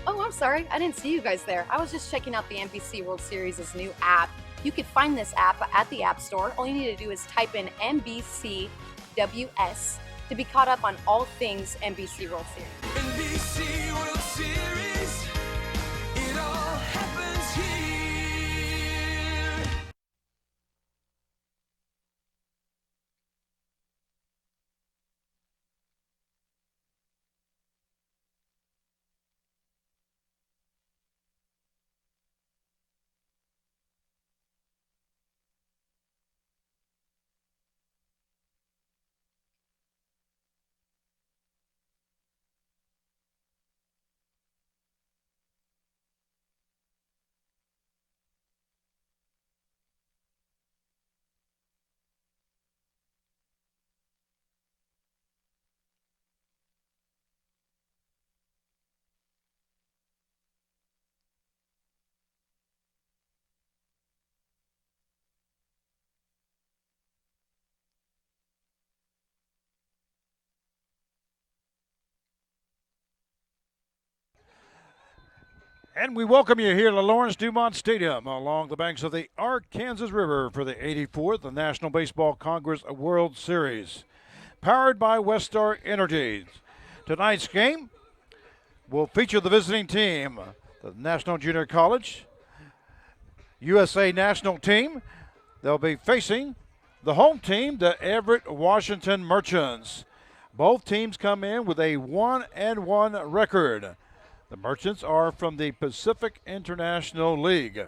Oh, I'm sorry. I didn't see you guys there. I was just checking out the NBC World Series' new app. You can find this app at the App Store. All you need to do is type in NBCWS to be caught up on all things NBC World Series. NBC World Series, it all happens here. And we welcome you here to Lawrence Dumont Stadium along the banks of the Arkansas River for the 84th National Baseball Congress World Series, powered by Westar Energy. Tonight's game will feature the visiting team, the National Junior College USA National Team. They'll be facing the home team, the Everett Washington Merchants. Both teams come in with a 1-1 record. The Merchants are from the Pacific International League.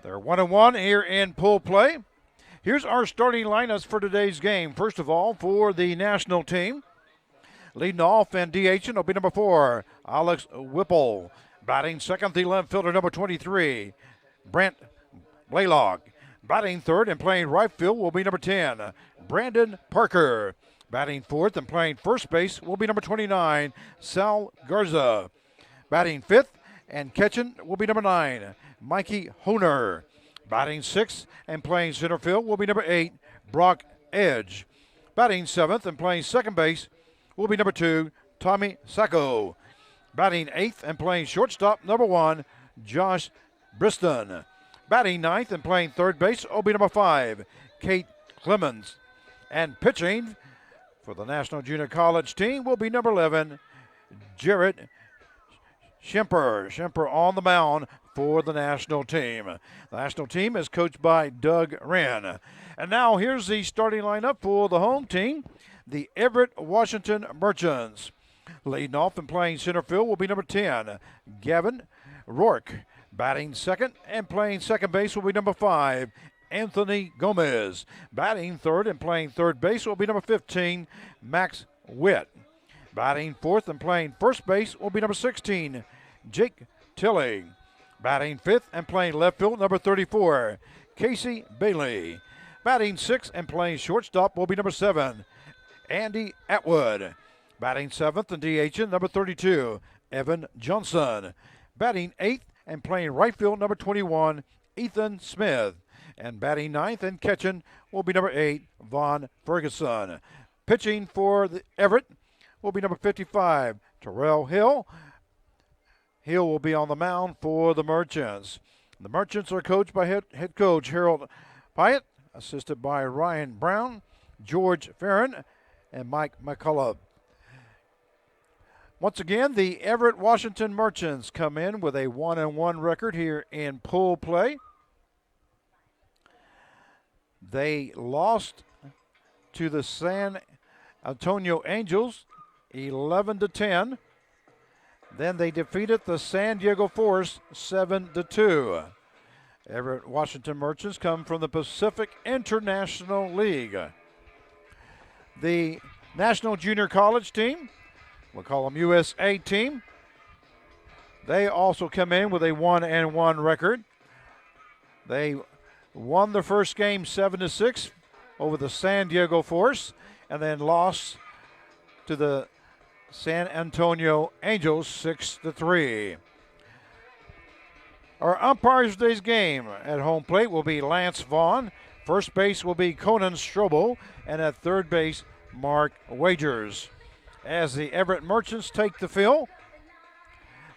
They're 1-1 here in pool play. Here's our starting lineups for today's game. First of all, for the national team, leading off and DHing will be number 4, Alex Whipple. Batting second, the left fielder, number 23, Brent Blaylock. Batting third and playing right field will be number 10, Brandon Parker. Batting fourth and playing first base will be number 29, Sal Garza. Batting fifth and catching will be number 9, Mikey Honer. Batting sixth and playing center field will be number 8, Brock Edge. Batting seventh and playing second base will be number 2, Tommy Sacco. Batting eighth and playing shortstop, number 1, Josh Briston. Batting ninth and playing third base will be number 5, Kate Clemens. And pitching for the National Junior College team will be number 11, Jarrett Schemper. Schemper on the mound for the national team. The national team is coached by Doug Wren. And now here's the starting lineup for the home team, the Everett Washington Merchants. Leading off and playing center field will be number 10, Gavin Rourke. Batting second and playing second base will be number 5, Anthony Gomez. Batting third and playing third base will be number 15, Max Witt. Batting fourth and playing first base will be number 16, Jake Tilley. Batting fifth and playing left field, number 34, Casey Bailey. Batting sixth and playing shortstop will be number 7, Andy Atwood. Batting seventh and DHing, number 32, Evan Johnson. Batting eighth and playing right field, number 21, Ethan Smith. And batting ninth and catching will be number 8, Vaughn Ferguson. Pitching for the Everett will be number 55, Terrell Hill. Hill will be on the mound for the Merchants. The Merchants are coached by head coach Harold Pyatt, assisted by Ryan Brown, George Farron, and Mike McCullough. Once again, the Everett Washington Merchants come in with a 1-1 record here in pool play. They lost to the San Antonio Angels 11-10. Then they defeated the San Diego Force 7-2. Everett Washington Merchants come from the Pacific International League. The National Junior College team, we'll call them USA team, they also come in with a 1-1 record. They won the first game 7-6 over the San Diego Force and then lost to the San Antonio Angels 6-3. Our umpires of today's game at home plate will be Lance Vaughn. First base will be Conan Strobel, and at third base, Mark Wagers. As the Everett Merchants take the field,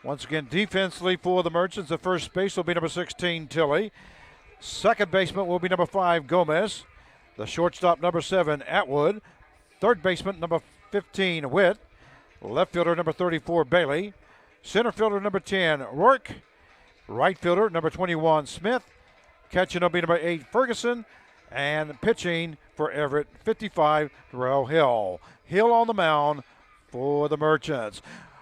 once again, defensively for the Merchants, the first base will be number 16, Tilley. Second baseman will be number 5, Gomez. The shortstop, number 7, Atwood. Third baseman, number 15, Witt. Left fielder, number 34, Bailey. Center fielder, number 10, Rourke. Right fielder, number 21, Smith. Catching will be number 8, Ferguson. And pitching for Everett, 55, Terrell Hill. Hill on the mound for the Merchants.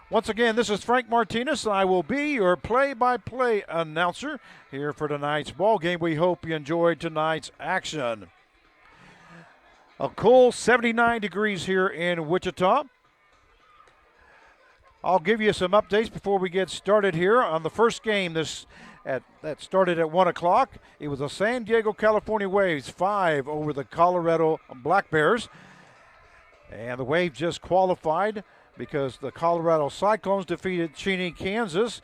Once again, this is Frank Martinez, and I will be your play-by-play announcer here for tonight's ball game. We hope you enjoyed tonight's action. A cool 79 degrees here in Wichita. I'll give you some updates before we get started here on the first game that started at 1 o'clock. It was the San Diego, California Waves, 5 over the Colorado Black Bears. And the Waves just qualified because the Colorado Cyclones defeated Cheney, Kansas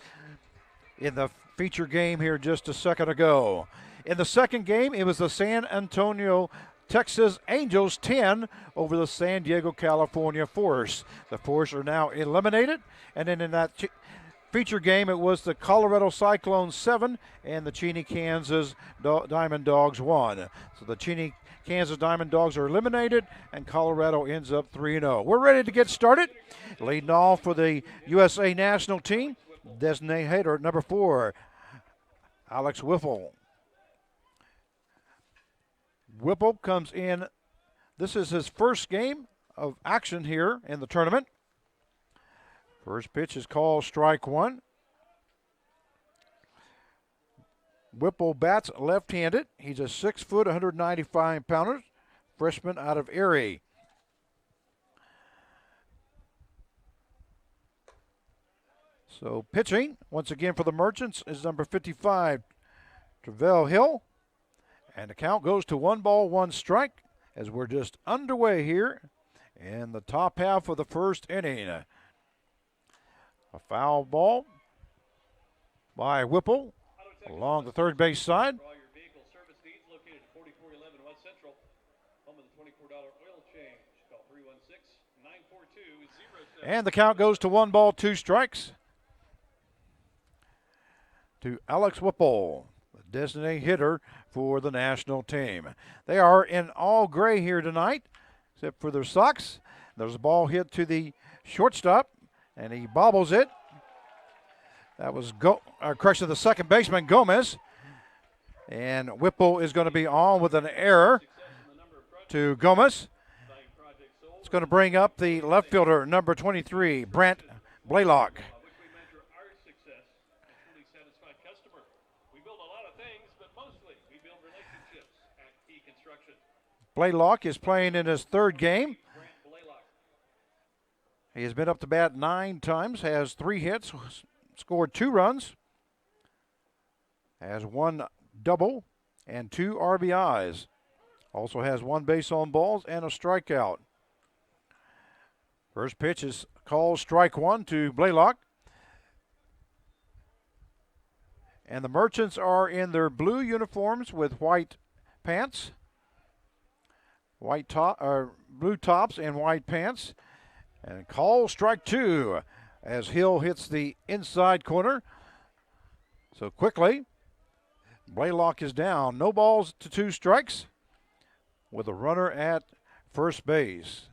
in the feature game here just a second ago. In the second game, it was the San Antonio, Texas Angels 10 over the San Diego, California Force. The Force are now eliminated. And then in that feature game, it was the Colorado Cyclones 7 and the Cheney, Kansas Diamond Dogs 1. So the Cheney, Kansas Diamond Dogs are eliminated, and Colorado ends up 3-0. We're ready to get started. Leading off for the USA national team, designated hitter number 4, Alex Whipple. Whipple comes in. This is his first game of action here in the tournament. First pitch is called strike 1. Whipple bats left-handed. He's a 6-foot, 195-pounder, freshman out of Erie. So pitching, once again for the Merchants, is number 55, Terrell Hill. And the count goes to 1-1 as we're just underway here in the top half of the first inning. A foul ball by Whipple along the third base side. And the count goes to 1-2 to Alex Whipple, the designated hitter for the national team. They are in all gray here tonight, except for their socks. There's a ball hit to the shortstop, and he bobbles it. That was correction of the second baseman, Gomez. And Whipple is going to be on with an error to Gomez. It's going to bring up the left fielder, number 23, Brent Blaylock. Blaylock is playing in his third game. He has been up to bat 9 times, has 3 hits, scored 2 runs, has 1 double and 2 RBIs. Also has 1 base on balls and a strikeout. First pitch is called strike 1 to Blaylock. And the Merchants are in their blue uniforms with white pants. Blue tops and white pants. And call strike 2 as Hill hits the inside corner. So quickly, Blaylock is down. No balls to 2 strikes with a runner at first base.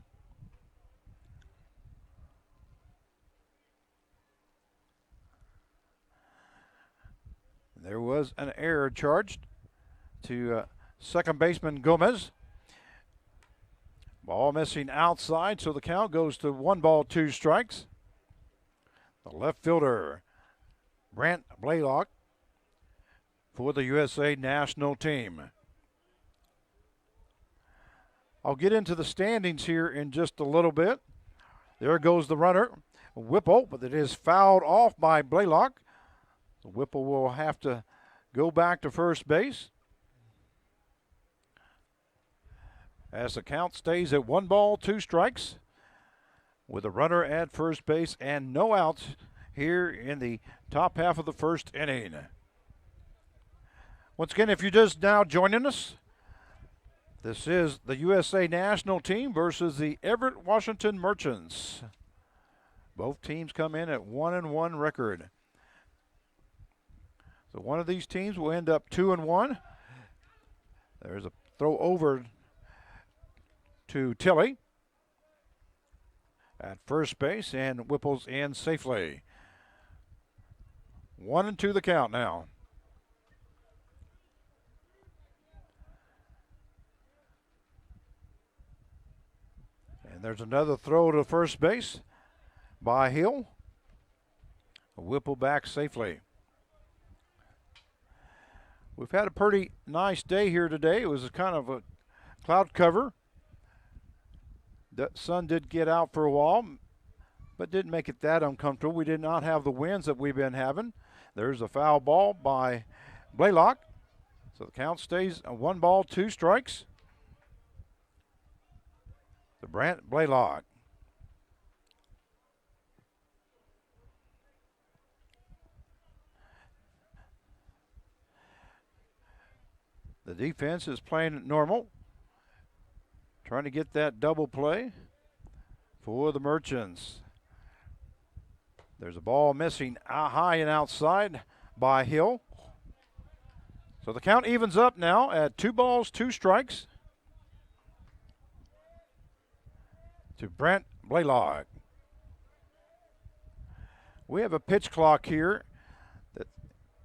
There was an error charged to second baseman Gomez. Ball missing outside, so the count goes to 1-2. The left fielder, Brent Blaylock, for the USA national team. I'll get into the standings here in just a little bit. There goes the runner, Whipple, but it is fouled off by Blaylock. Whipple will have to go back to first base as the count stays at 1 ball, 2 strikes, with a runner at first base and no outs here in the top half of the first inning. Once again, if you're just now joining us, this is the USA national team versus the Everett Washington Merchants. Both teams come in at 1-1 record. So one of these teams will end up 2-1. There's a throw over to Tilley at first base, and Whipple's in safely. 1-2 the count now. And there's another throw to first base by Hill. Whipple back safely. We've had a pretty nice day here today. It was kind of a cloud cover. The sun did get out for a while, but didn't make it that uncomfortable. We did not have the winds that we've been having. There's a foul ball by Blaylock. So the count stays 1 ball, 2 strikes. The Brant Blaylock. The defense is playing normal, trying to get that double play for the Merchants. There's a ball missing high and outside by Hill. So the count evens up now at 2 balls, 2 strikes to Brent Blaylock. We have a pitch clock here that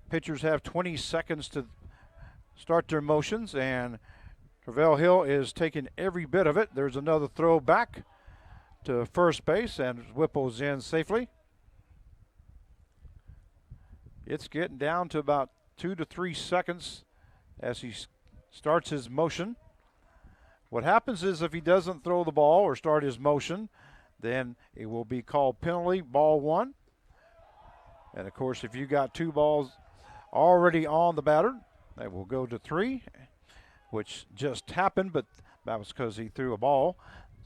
pitchers have 20 seconds to start their motions, and Travell Hill is taking every bit of it. There's another throw back to first base, and Whipple's in safely. It's getting down to about 2 to 3 seconds as he starts his motion. What happens is if he doesn't throw the ball or start his motion, then it will be called penalty, ball 1. And of course, if you got 2 balls already on the batter, that will go to 3, which just happened, but that was because he threw a ball.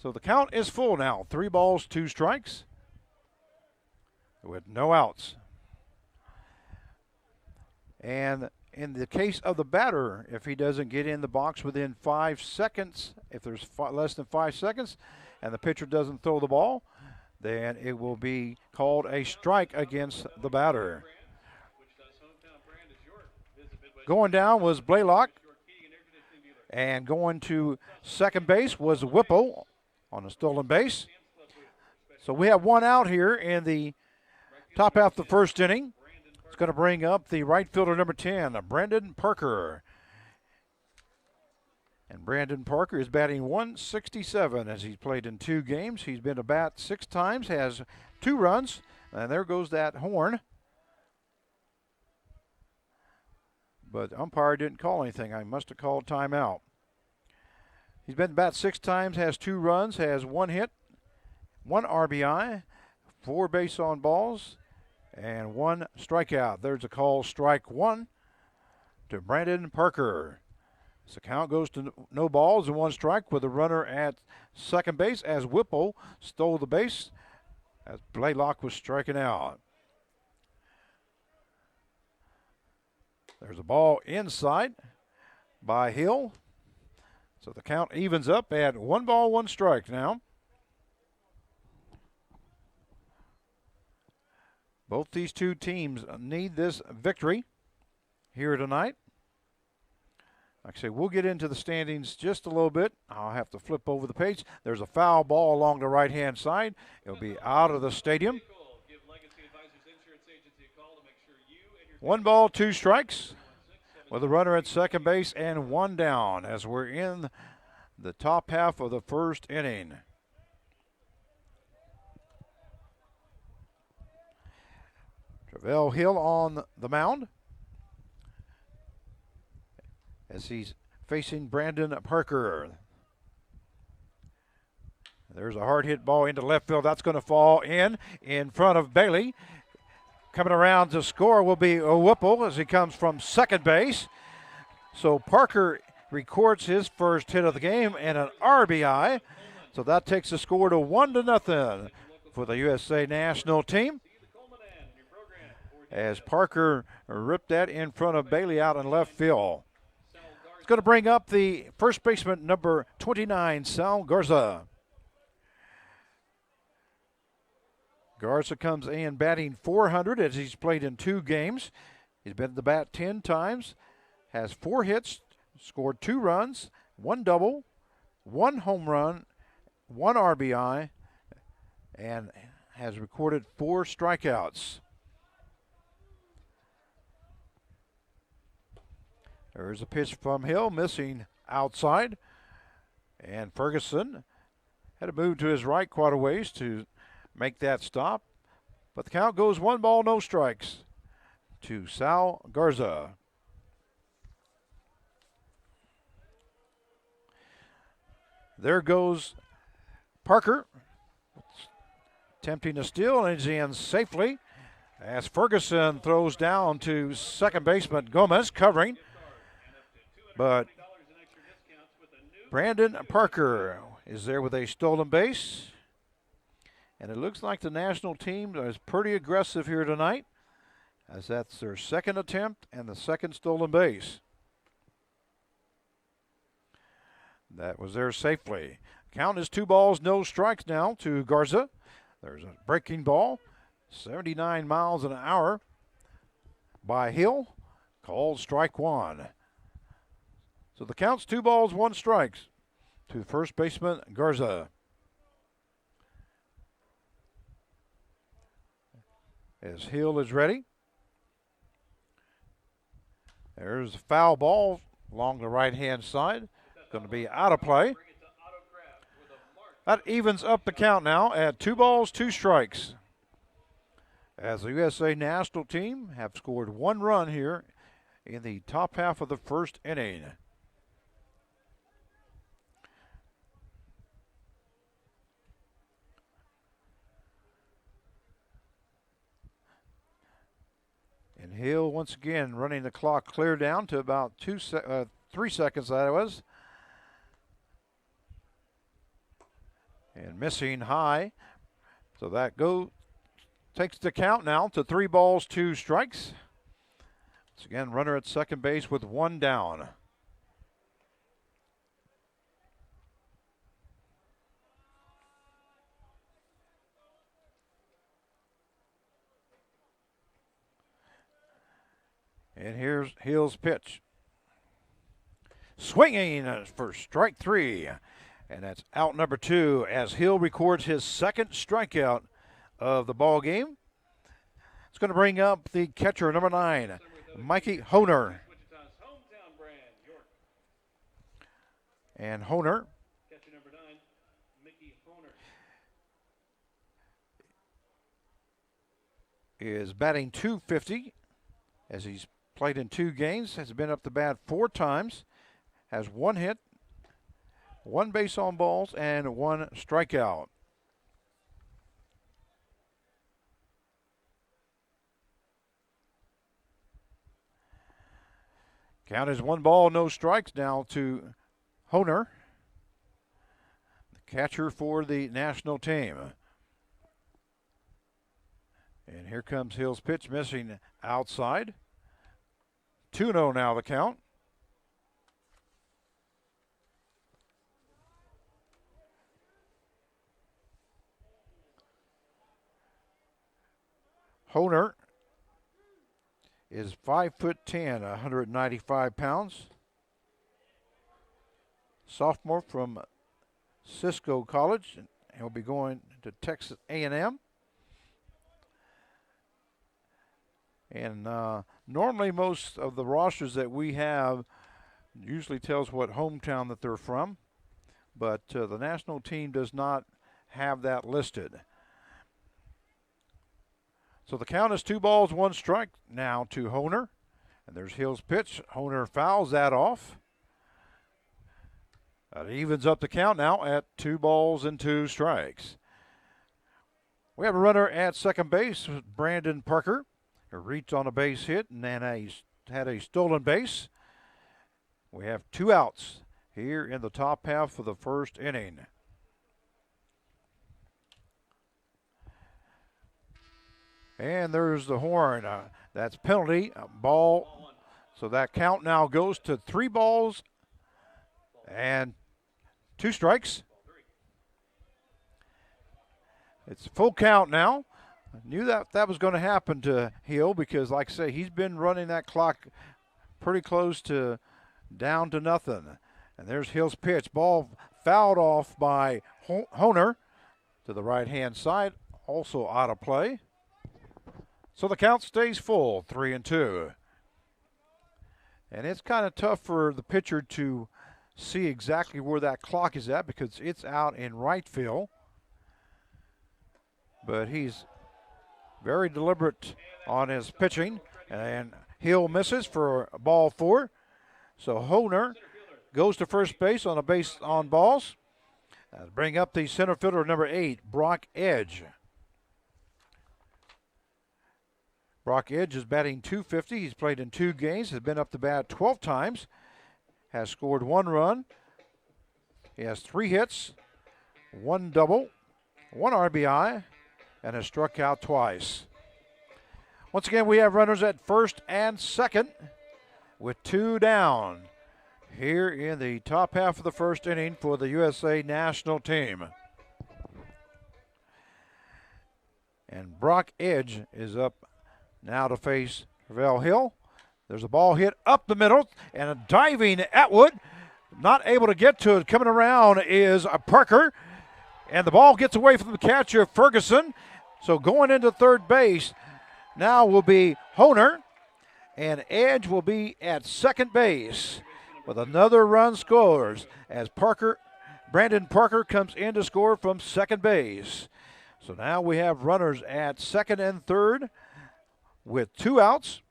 So the count is full now. 3 balls, 2 strikes with no outs. And in the case of the batter, if he doesn't get in the box within 5 seconds, if there's less than 5 seconds and the pitcher doesn't throw the ball, then it will be called a strike against the batter. Going down was Blaylock, and going to second base was Whipple on a stolen base. So we have 1 out here in the top half of the first inning. It's going to bring up the right fielder, number 10, Brandon Parker. And Brandon Parker is batting .167 as he's played in 2 games. He's been to bat 6 times, has 2 runs, and there goes that horn. But umpire didn't call anything. I must have called timeout. He's been to bat 6 times, has 2 runs, has 1 hit, 1 RBI, 4 base on balls, and 1 strikeout. There's a call, strike 1 to Brandon Parker. So the count goes to no balls and 1 strike with a runner at second base as Whipple stole the base as Blaylock was striking out. There's a ball inside by Hill. So the count evens up at 1 ball, 1 strike now. Both these 2 teams need this victory here tonight. Like I say, we'll get into the standings just a little bit. I'll have to flip over the page. There's a foul ball along the right-hand side. It'll be out of the stadium. 1 ball, 2 strikes with a runner at second base and 1 down as we're in the top half of the first inning. Travell Hill on the mound. as he's facing Brandon Parker. There's a hard hit ball into left field. That's going to fall in front of Bailey. Coming around to score will be Whipple as he comes from second base. So Parker records his first hit of the game and an RBI. So that takes the score to 1-0 for the USA national team. As Parker ripped that in front of Bailey out in left field. It's going to bring up the first baseman, number 29, Sal Garza. Garza comes in batting .400 as he's played in 2 games. He's been at the bat 10 times, has 4 hits, scored 2 runs, 1 double, 1 home run, 1 RBI, and has recorded 4 strikeouts. There's a pitch from Hill, missing outside. And Ferguson had to move to his right quite a ways to make that stop. But the count goes 1 ball, no strikes to Sal Garza. There goes Parker, attempting to steal, and he's in safely as Ferguson throws down to second baseman Gomez, covering. But Brandon Parker is there with a stolen base. And it looks like the national team is pretty aggressive here tonight, as that's their second attempt and the second stolen base. That was there safely. Count is 2 balls, no strikes now to Garza. There's a breaking ball, 79 miles an hour by Hill, called strike 1. So the count's 2 balls, 1 strikes to first baseman Garza. As Hill is ready. There's a foul ball along the right-hand side. Going to be out of play. That evens up the count now at 2 balls, 2 strikes. As the USA national team have scored 1 run here in the top half of the first inning. And Hill once again running the clock clear down to about 3 seconds that was. And missing high. So that takes the count now to 3 balls, 2 strikes. Once again, runner at second base with 1 down. And here's Hill's pitch. Swinging for strike 3. And that's out number 2 as Hill records his second strikeout of the ball game. It's going to bring up the catcher, number 9, Mikey Honer. And Honer is batting .250 as he's played in 2 games, has been up the bat 4 times, has 1 hit, 1 base on balls, and 1 strikeout. Count is 1 ball, no strikes now to Honer, the catcher for the national team. And here comes Hill's pitch, missing outside. 2-0 now the count. Honer is 5'10", 195 pounds. Sophomore from Cisco College, and he'll be going to Texas A&M. And normally most of the rosters that we have usually tells what hometown that they're from, but the national team does not have that listed. So the count is 2 balls, 1 strike now to Honer. And there's Hill's pitch. Honer fouls that off. That evens up the count now at 2 balls and 2 strikes. We have a runner at second base, Brandon Parker, who reached on a base hit and then had a stolen base. We have 2 outs here in the top half of the first inning. And there's the horn. That's penalty, ball. So that count now goes to 3 balls and 2 strikes. It's full count now. I knew that was going to happen to Hill because, like I say, he's been running that clock pretty close to down to nothing. And there's Hill's pitch. Ball fouled off by Honer to the right-hand side, also out of play. So the count stays full, 3-2. And it's kind of tough for the pitcher to see exactly where that clock is at because it's out in right field. But he's very deliberate on his pitching. And Hill misses for ball 4. So Honer goes to first base on a base on balls. Bring up the center fielder, number 8, Brock Edge. Brock Edge is batting .250. He's played in 2 games, has been up to bat 12 times, has scored 1 run. He has 3 hits, 1 double, 1 RBI, and has struck out twice. Once again, we have runners at first and second with 2 down here in the top half of the first inning for the USA national team. And Brock Edge is up now to face Ravel Hill. There's a ball hit up the middle and a diving Atwood. Not able to get to it. Coming around is Parker. And the ball gets away from the catcher, Ferguson. So going into third base now will be Honer. And Edge will be at second base with another run scores as Brandon Parker comes in to score from second base. So now we have runners at second and third with 2 outs.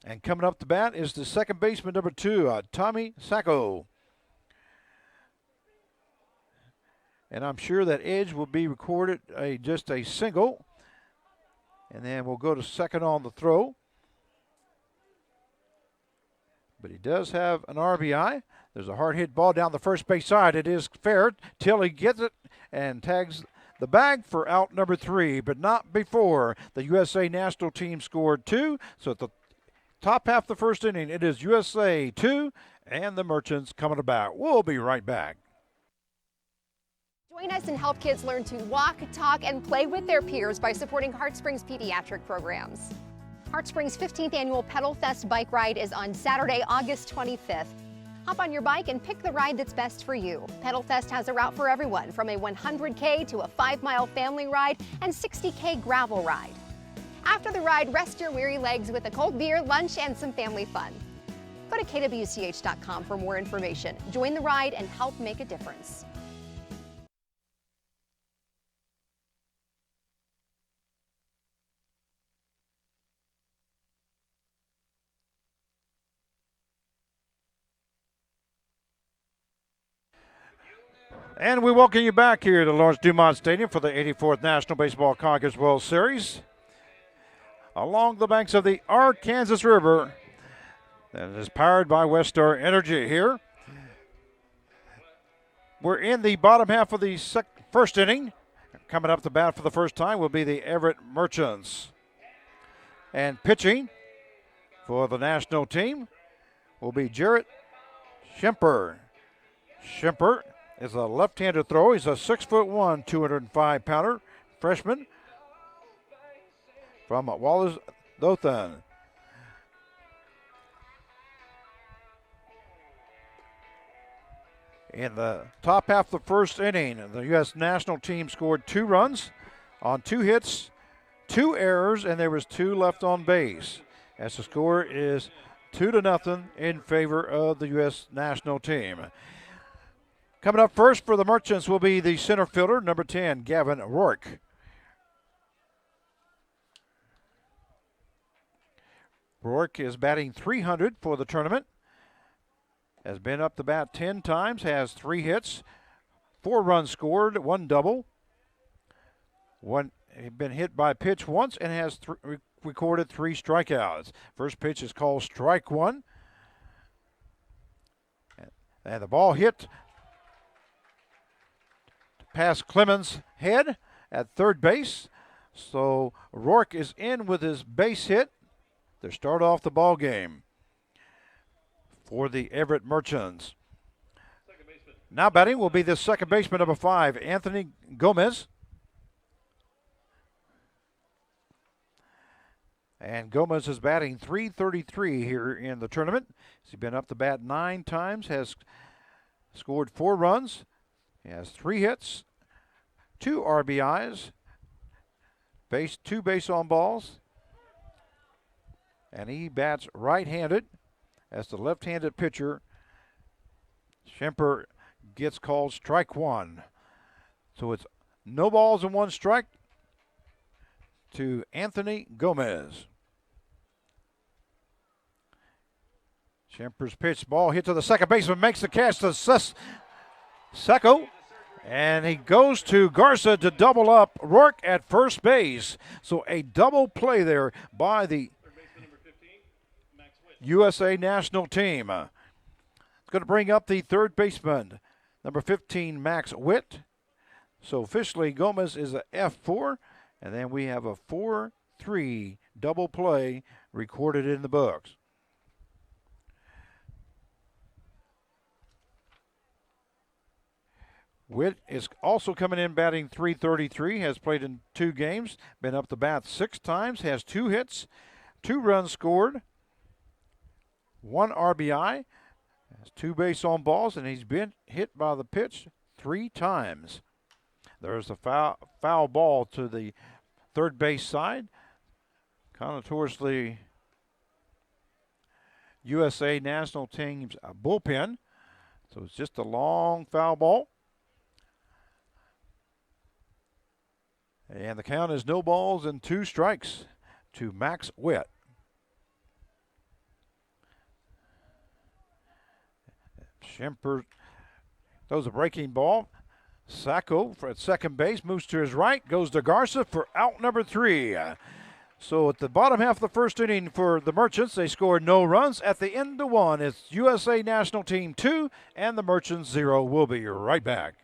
And coming up the bat is the second baseman, number 2, Tommy Sacco. And I'm sure that Edge will be recorded just a single. And then we'll go to second on the throw. But he does have an RBI. There's a hard hit ball down the first base side. It is fair till he gets it and tags the bag for out number 3, but not before the USA national team scored 2. So at the top half of the first inning, it is USA 2 and the Merchants coming about. We'll be right back. Join us and help kids learn to walk, talk, and play with their peers by supporting Heart Springs pediatric programs. Heart Springs' 15th annual Pedal Fest bike ride is on Saturday, August 25th. Hop on your bike and pick the ride that's best for you. Pedal Fest has a route for everyone, from a 100K to a 5-mile family ride and 60K gravel ride. After the ride, rest your weary legs with a cold beer, lunch, and some family fun. Go to kwch.com for more information. Join the ride and help make a difference. And we welcome you back here to Lawrence Dumont Stadium for the 84th National Baseball Conference World Series. Along the banks of the Arkansas River that is powered by Westar Energy here. We're in the bottom half of the first inning. Coming up to bat for the first time will be the Everett Merchants. And pitching for the national team will be Jarrett Schemper. Schemper is a left-handed thrower. He's a 6'1", 205-pounder freshman from Wallace Dothan. In the top half of the first inning, the U.S. national team scored 2 runs on 2 hits, 2 errors, and there was 2 left on base. As the score is 2-0 in favor of the U.S. national team. Coming up first for the Merchants will be the center fielder, number 10, Gavin Rourke. Rourke is batting .300 for the tournament. has been up the bat 10 times, has 3 hits, 4 runs scored, 1 double. Been hit by pitch once and has recorded 3 strikeouts. First pitch is called strike 1. And the ball hit past Clemens' head at third base. So Rourke is in with his base hit to start off the ball game for the Everett Merchants. Now batting will be the second baseman, number 5, Anthony Gomez. And Gomez is batting .333 here in the tournament. He's been up the bat 9 times, has scored 4 runs. He has 3 hits, 2 RBIs, 2 base on balls. And he bats right-handed as the left-handed pitcher. Schemper gets called strike 1. So it's no balls and 1 strike to Anthony Gomez. Schemper's pitch, ball hit to the second baseman, makes the catch to Sacco, and he goes to Garza to double up Rourke at first base. So a double play there by the USA national team. It's going to bring up the third baseman, number 15, Max Witt. So officially Gomez is a F4, and then we have a 4-3 double play recorded in the books. Witt is also coming in batting .333, has played in 2 games, been up the bat 6 times, has 2 hits, 2 runs scored, 1 RBI, has 2 base on balls, and he's been hit by the pitch 3 times. There's a foul ball to the third base side, kind of towards the USA national team's bullpen. So it's just a long foul ball. And the count is no balls and 2 strikes to Max Witt. Schemper throws a breaking ball. Sacco at second base moves to his right, goes to Garza for out number 3. So at the bottom half of the first inning for the Merchants, they scored no runs. At the end of 1, it's USA national team 2 and the Merchants 0. We'll be right back.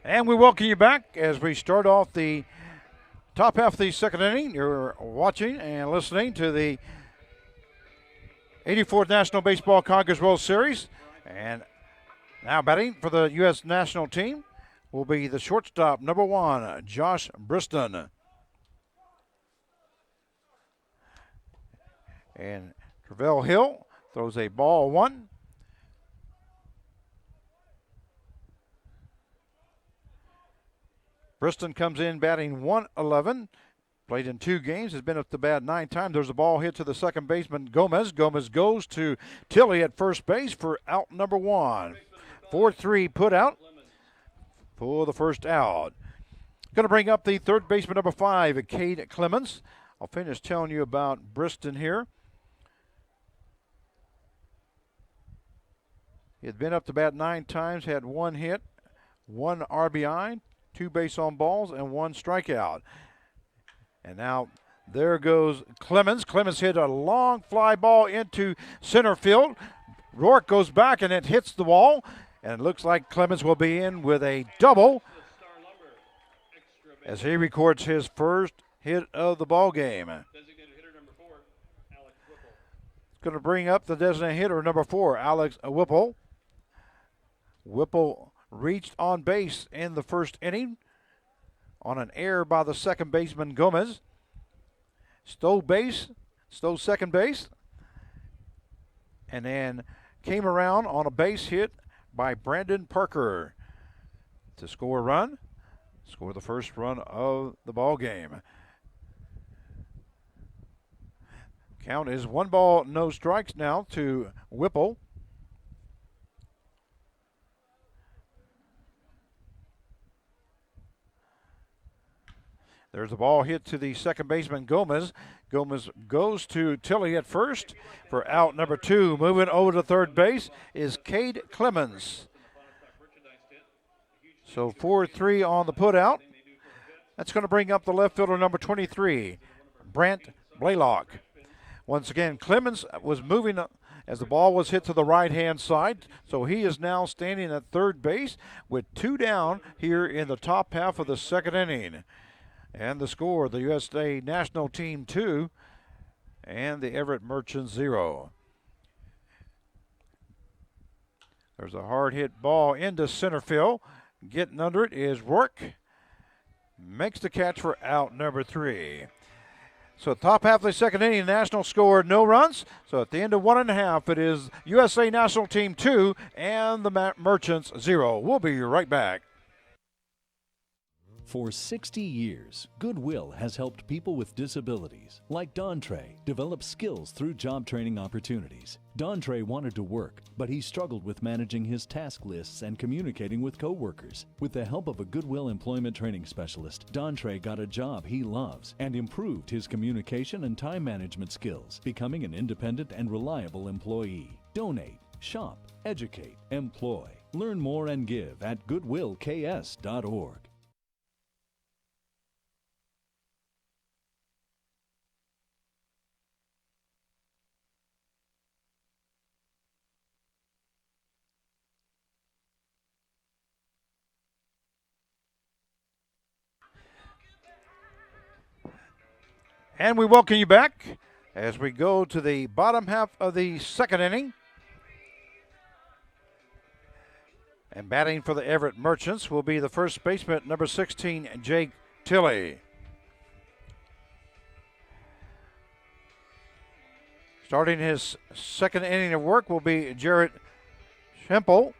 And we welcome you back as we start off the top half of the second inning. You're watching and listening to the 84th National Baseball Congress World Series. And now batting for the U.S. national team will be the shortstop, number 1, Josh Briston. And Travell Hill throws a ball 1. Briston comes in batting .111, played in 2 games, has been up the bat 9 times. There's a ball hit to the second baseman, Gomez. Gomez goes to Tilley at first base for out number 1. 4-3 put out for the first out. Going to bring up the third baseman, number 5, Cade Clemens. I'll finish telling you about Briston here. He had been up the bat 9 times, had 1 hit, 1 RBI, 2 base on balls, and 1 strikeout. And now There goes Clemens. Clemens hit a long fly ball into center field. Rourke goes back and it hits the wall. And it looks like Clemens will be in with a double as he records his first hit of the ball game. It's going to bring up the designated hitter number 4, Alex Whipple. Whipple reached on base in the first inning on an error by the second baseman Gomez. Stole second base, and then came around on a base hit by Brandon Parker to score the first run of the ball game. Count is 1 ball, no strikes now to Whipple. There's a ball hit to the second baseman Gomez. Gomez goes to Tilley at first for out number 2. Moving over to third base is Cade Clemens. So 4-3 on the putout. That's going to bring up the left fielder number 23, Brant Blaylock. Once again, Clemens was moving as the ball was hit to the right-hand side, so he is now standing at third base with 2 down here in the top half of the second inning. And the score, the USA National Team 2 and the Everett Merchants 0. There's a hard hit ball into center field. Getting under it is Rourke. Makes the catch for out number 3. So top half of the second inning, National scored no runs. So at the end of 1.5, it is USA National Team 2 and the Merchants 0. We'll be right back. For 60 years, Goodwill has helped people with disabilities, like Dontre, develop skills through job training opportunities. Dontre wanted to work, but he struggled with managing his task lists and communicating with coworkers. With the help of a Goodwill employment training specialist, Dontre got a job he loves and improved his communication and time management skills, becoming an independent and reliable employee. Donate, shop, educate, employ. Learn more and give at goodwillks.org. And we welcome you back as we go to the bottom half of the second inning. And batting for the Everett Merchants will be the first baseman, number 16, Jake Tilley. Starting his second inning of work will be Jarrett Schemper.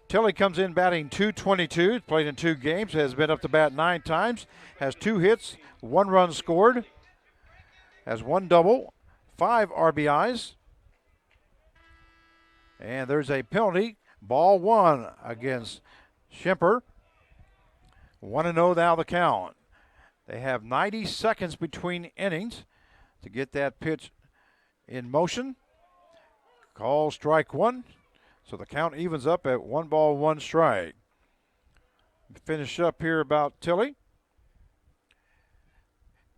Tilley comes in batting .222, played in 2 games, has been up to bat 9 times, has 2 hits, 1 run scored, has 1 double, 5 RBIs. And there's a penalty, ball 1 against Schemper. 1-0 now the count. They have 90 seconds between innings to get that pitch in motion. Call strike 1. So the count evens up at 1 ball, 1 strike. Finish up here about Tilley.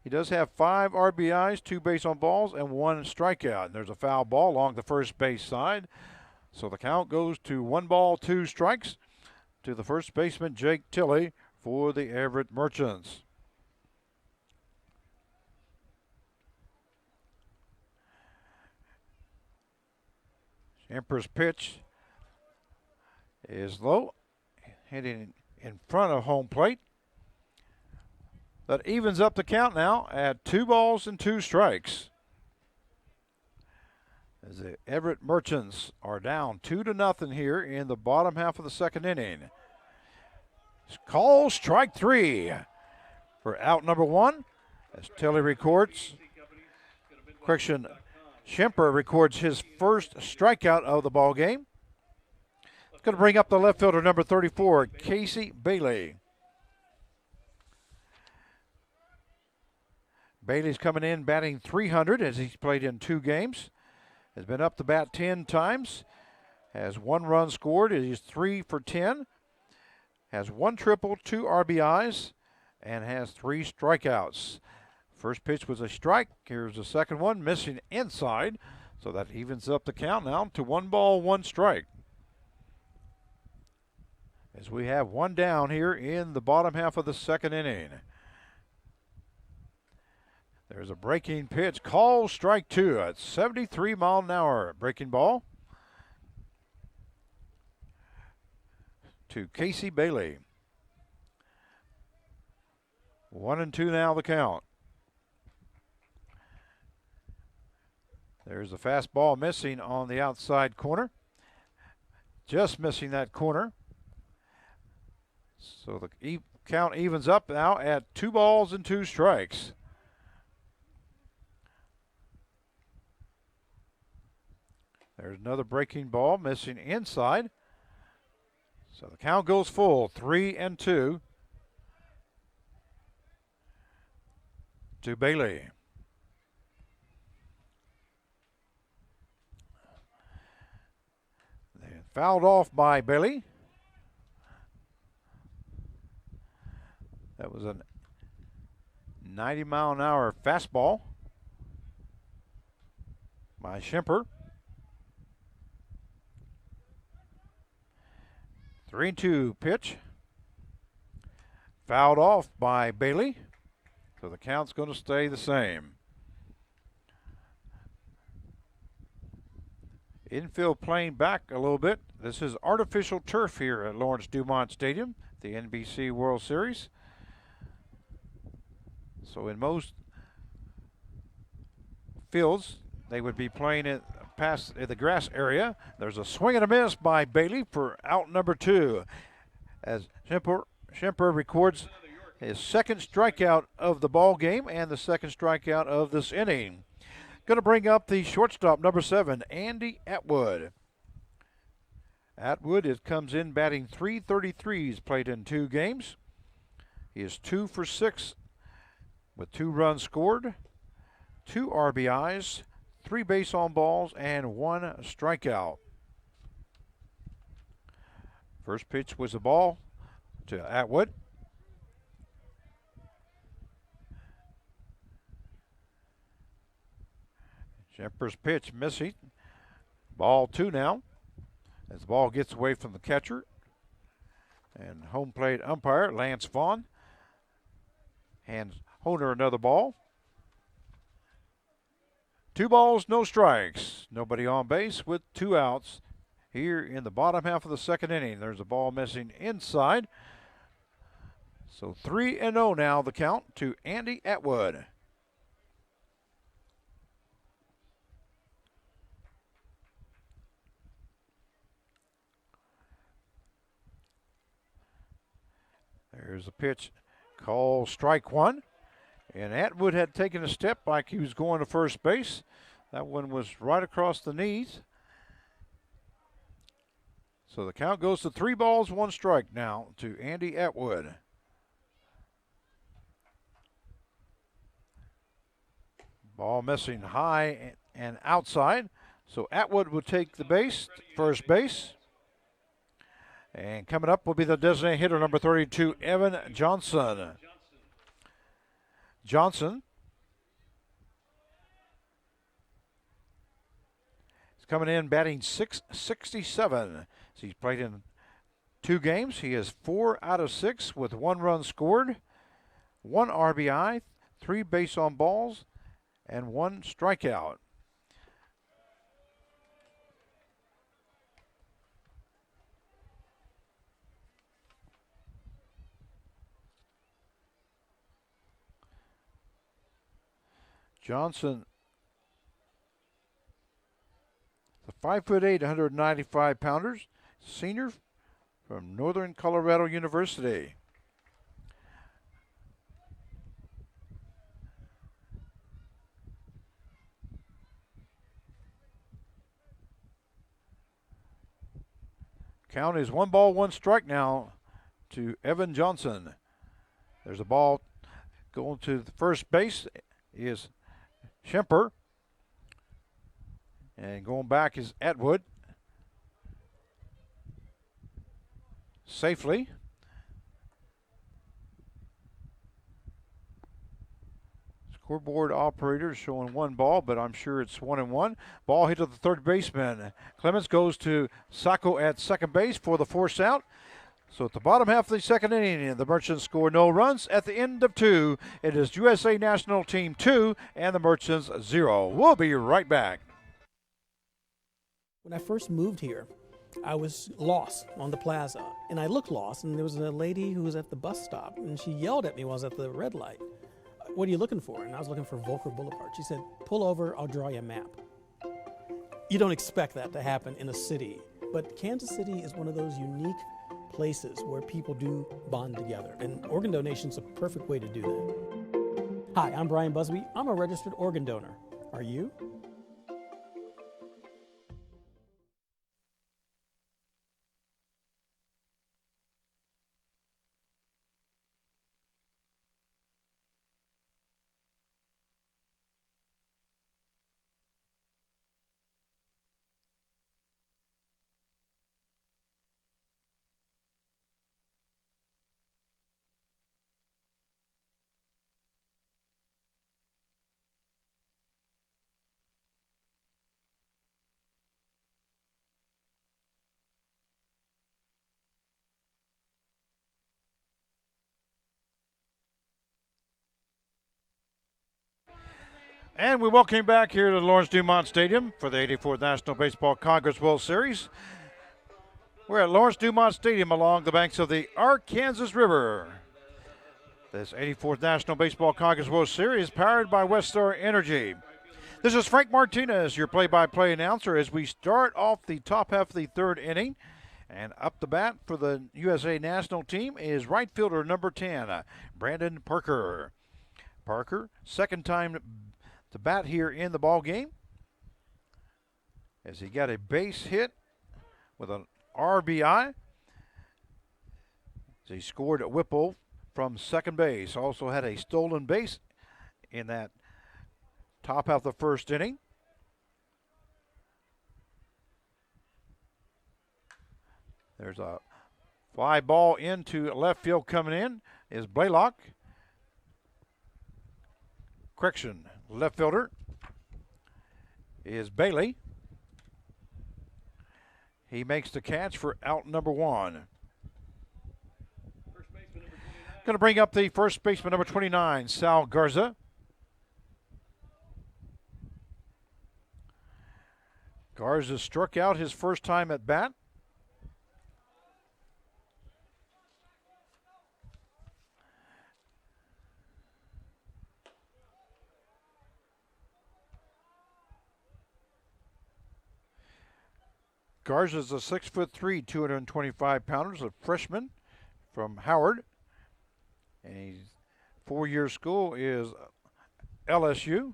He does have 5 RBIs, 2 base on balls, and 1 strikeout. And there's a foul ball along the first base side. So the count goes to 1 ball, 2 strikes to the first baseman, Jake Tilley, for the Everett Merchants. Schemper's pitch is low, hitting in front of home plate. That evens up the count now at 2 balls and 2 strikes. As the Everett Merchants are down 2-0 here in the bottom half of the second inning. Call strike 3 for out number 1 as Tilley records. Schemper records his first strikeout of the ball game. It's going to bring up the left fielder, number 34, Casey Bailey. Bailey's coming in batting .300 as he's played in 2 games. Has been up to bat 10 times. has 1 run scored. He's 3 for 10. Has 1 triple, 2 RBIs, and has 3 strikeouts. First pitch was a strike. Here's the second one, missing inside. So that evens up the count now to 1 ball, 1 strike. As we have 1 down here in the bottom half of the second inning. There's a breaking pitch, called strike 2 at 73 mile an hour. Breaking ball to Casey Bailey. 1-2 now the count. There's a fastball missing on the outside corner. Just missing that corner. So the count evens up now at 2 balls and 2 strikes. There's another breaking ball missing inside. So the count goes full, 3-2 to Bailey. Fouled off by Bailey. That was a 90 mile an hour fastball by Schemper. 3-2 pitch. Fouled off by Bailey. So the count's going to stay the same. Infield playing back a little bit. This is artificial turf here at Lawrence Dumont Stadium, the NBC World Series. So in most fields, they would be playing it past the grass area. There's a swing and a miss by Bailey for out number 2. As Schemper records his second strikeout of the ball game and the second strikeout of this inning. Going to bring up the shortstop, number 7, Andy Atwood. Atwood comes in batting .333. He's played in 2 games. He is 2 for 6 with 2 runs scored, 2 RBIs, 3 base on balls, and 1 strikeout. First pitch was a ball to Atwood. Schemper's pitch missing. Ball 2 now. As the ball gets away from the catcher. And home plate umpire Lance Vaughn hands Honer another ball. 2 balls, no strikes. Nobody on base with 2 outs here in the bottom half of the second inning. There's a ball missing inside. So 3-0 now the count to Andy Atwood. There's a pitch called strike 1. And Atwood had taken a step like he was going to first base. That one was right across the knees. So the count goes to 3 balls, 1 strike now to Andy Atwood. Ball missing high and outside. So Atwood will take the base, first base. And coming up will be the designated hitter, number 32, Evan Johnson. Johnson is coming in batting .667. So he's played in 2 games. He is 4 out of 6 with 1 run scored, 1 RBI, 3 base on balls, and 1 strikeout. Johnson, the 5'8", 195 pounders, senior from Northern Colorado University. Count is 1 ball, 1 strike now to Evan Johnson. There's a ball going to the first base is Schemper. And going back is Atwood. safely. Scoreboard operator showing one ball, but I'm sure it's 1-1. Ball hit to the third baseman. Clemens goes to Sacco at second base for the force out. So at the bottom half of the second inning, the Merchants score no runs. At the end of 2, it is USA National Team 2 and the Merchants 0. We'll be right back. When I first moved here, I was lost on the plaza, and I looked lost, and there was a lady who was at the bus stop, and she yelled at me while I was at the red light. "What are you looking for?" And I was looking for Volker Boulevard. She said, "Pull over, I'll draw you a map." You don't expect that to happen in a city, but Kansas City is one of those unique places where people do bond together, and organ donation is a perfect way to do that. Hi, I'm Brian Busby. I'm a registered organ donor. Are you? And we welcome you back here to the Lawrence Dumont Stadium for the 84th National Baseball Congress World Series. We're at Lawrence Dumont Stadium along the banks of the Arkansas River. This 84th National Baseball Congress World Series is powered by Westar Energy. This is Frank Martinez, your play-by-play announcer, as we start off the top half of the third inning. And up the bat for the USA National Team is right fielder number 10, Brandon Parker. Parker, second time to bat here in the ball game, as he got a base hit with an RBI. As he scored a Whipple from second base. Also had a stolen base in that top half of the first inning. There's a fly ball into left field. Coming in is Blaylock. Correction, left fielder is Bailey. He makes the catch for out number 1. Going to bring up the first baseman number 29, Sal Garza. Garza struck out his first time at bat. Garza's a 6'3", 225-pounder, a freshman from Howard. And his 4-year school is LSU.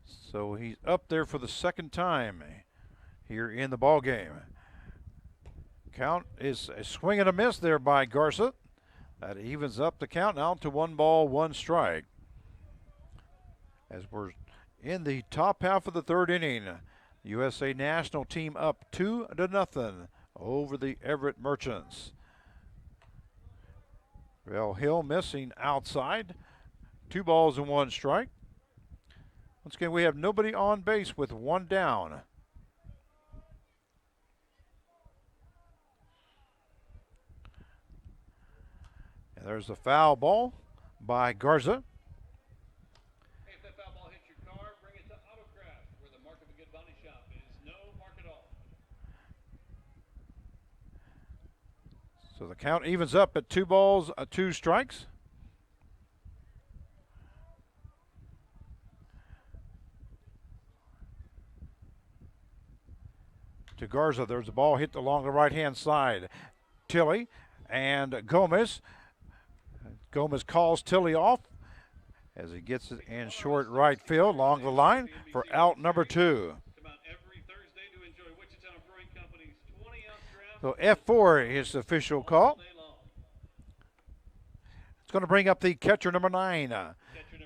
So he's up there for the second time here in the ball game. Count is a swing and a miss there by Garza. That evens up the count now to 1 ball, 1 strike. As we're in the top half of the third inning, the USA National Team up 2-0 over the Everett Merchants. Well, Hill missing outside. 2 balls and 1 strike. Once again, we have nobody on base with 1 down. And there's a foul ball by Garza. Hey, if that foul ball hits your car, bring it to Autocraft, where the mark of a good body shop is no mark at all. So the count evens up at 2 balls, 2 strikes. To Garza, there's a ball hit along the right-hand side. Tilley and Gomez. Gomez calls Tilley off as he gets it in short right field along the line for out number 2. Come out every Thursday to enjoy Wichita Brewing Company's 20-ounce draft. So F4 is the official call. It's going to bring up the catcher number 9,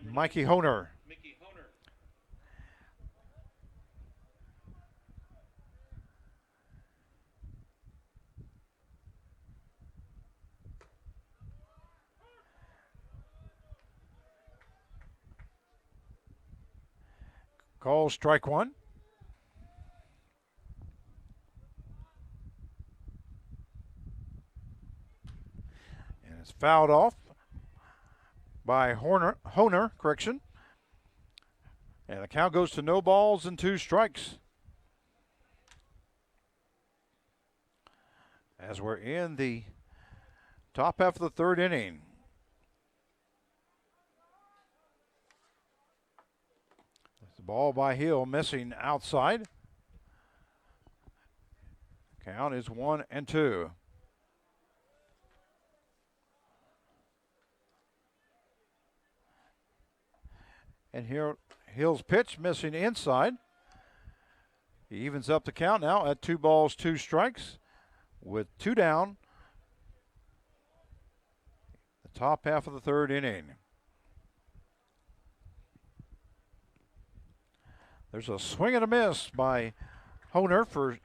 Mikey Honer. Mickey Honer. Calls strike one. And it's fouled off by Honer, correction. And the count goes to no balls and 2 strikes. As we're in the top half of the 3rd inning. The ball by Hill missing outside. Count is 1-2. And here Hill's pitch missing inside. He evens up the count now at 2 balls, 2 strikes with 2 down. The top half of the 3rd inning. There's a swing and a miss by Honer for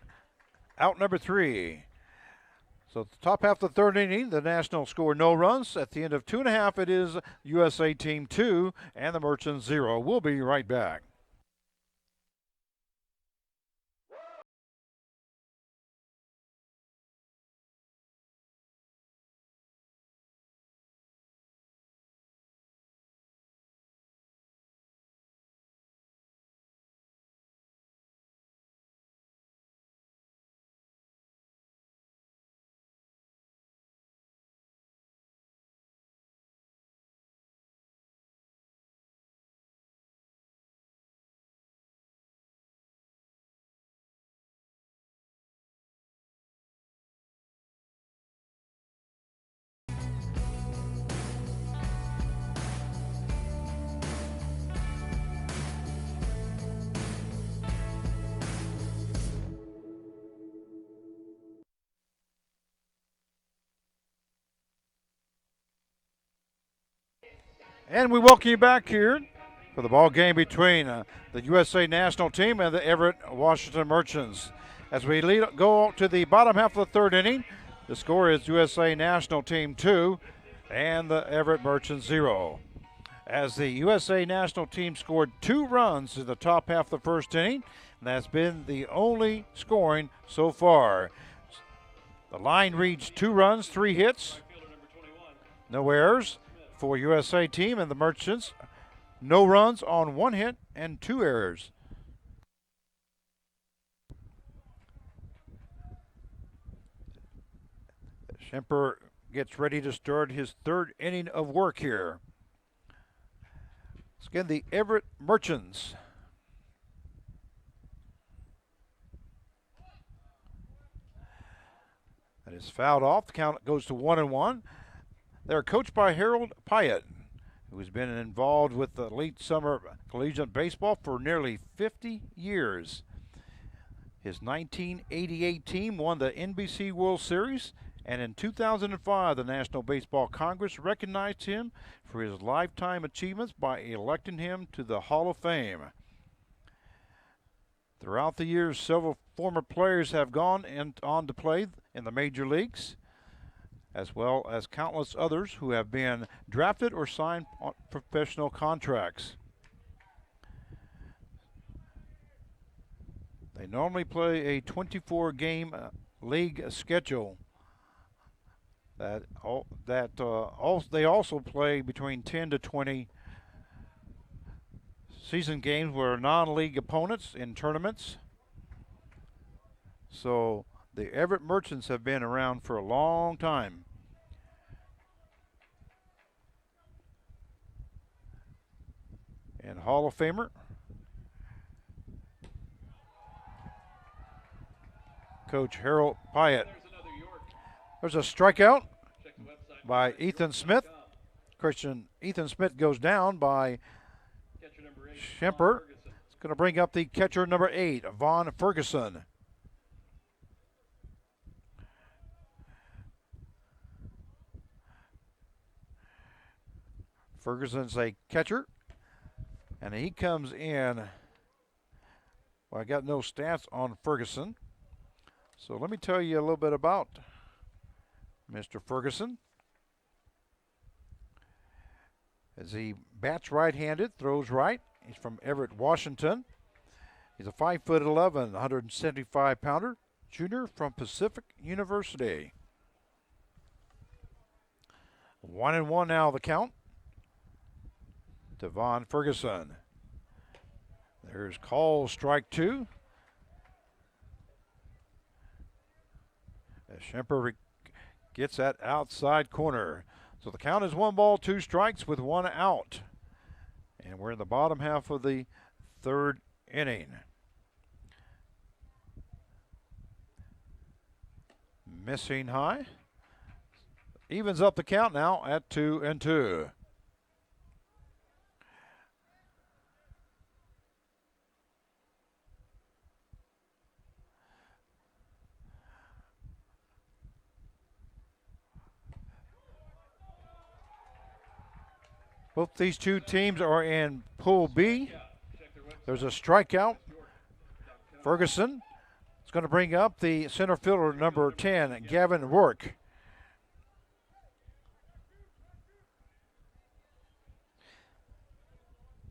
out number 3. So at the top half of the 3rd inning, the National score no runs. At the end of 2.5, it is USA team 2 and the Merchants 0. We'll be right back. And we welcome you back here for the ball game between the USA National team and the Everett Washington Merchants. As we go to the bottom half of the 3rd inning, the score is USA National team 2 and the Everett Merchants 0. As the USA National team scored 2 runs in the top half of the 1st inning, and that's been the only scoring so far. The line reads 2 runs, 3 hits, no errors for USA team, and the Merchants no runs on 1 hit and 2 errors. Schemper gets ready to start his 3rd inning of work here. Let's get the Everett Merchants. That is fouled off. The count goes to 1-1. They're coached by Harold Pyatt, who has been involved with the late summer collegiate baseball for nearly 50 years. His 1988 team won the NBC World Series, and in 2005, the National Baseball Congress recognized him for his lifetime achievements by electing him to the Hall of Fame. Throughout the years, several former players have gone on to play in the major leagues, as well as countless others who have been drafted or signed on professional contracts. They normally play a 24-game league schedule. They also play between 10 to 20 season games where non-league opponents in tournaments. So the Everett Merchants have been around for a long time. And Hall of Famer Coach Harold Pyatt. There's a strikeout by Ethan Smith. Ethan Smith goes down by Schemper. It's going to bring up the catcher number 8, Vaughn Ferguson. Ferguson's a catcher, and he comes in. Well, I got no stats on Ferguson, so let me tell you a little bit about Mr. Ferguson. As he bats right-handed, throws right. He's from Everett, Washington. He's a 5'11", 175-pounder junior from Pacific University. 1-1 now the count. Devon Ferguson. There's call, strike two. As Schemper gets that outside corner. So the count is 1 ball, 2 strikes with 1 out. And we're in the bottom half of the third inning. Missing high. Evens up the count now at 2-2. Both these two teams are in Pool B. There's a strikeout. Ferguson is going to bring up the center fielder, number 10, Gavin Rourke.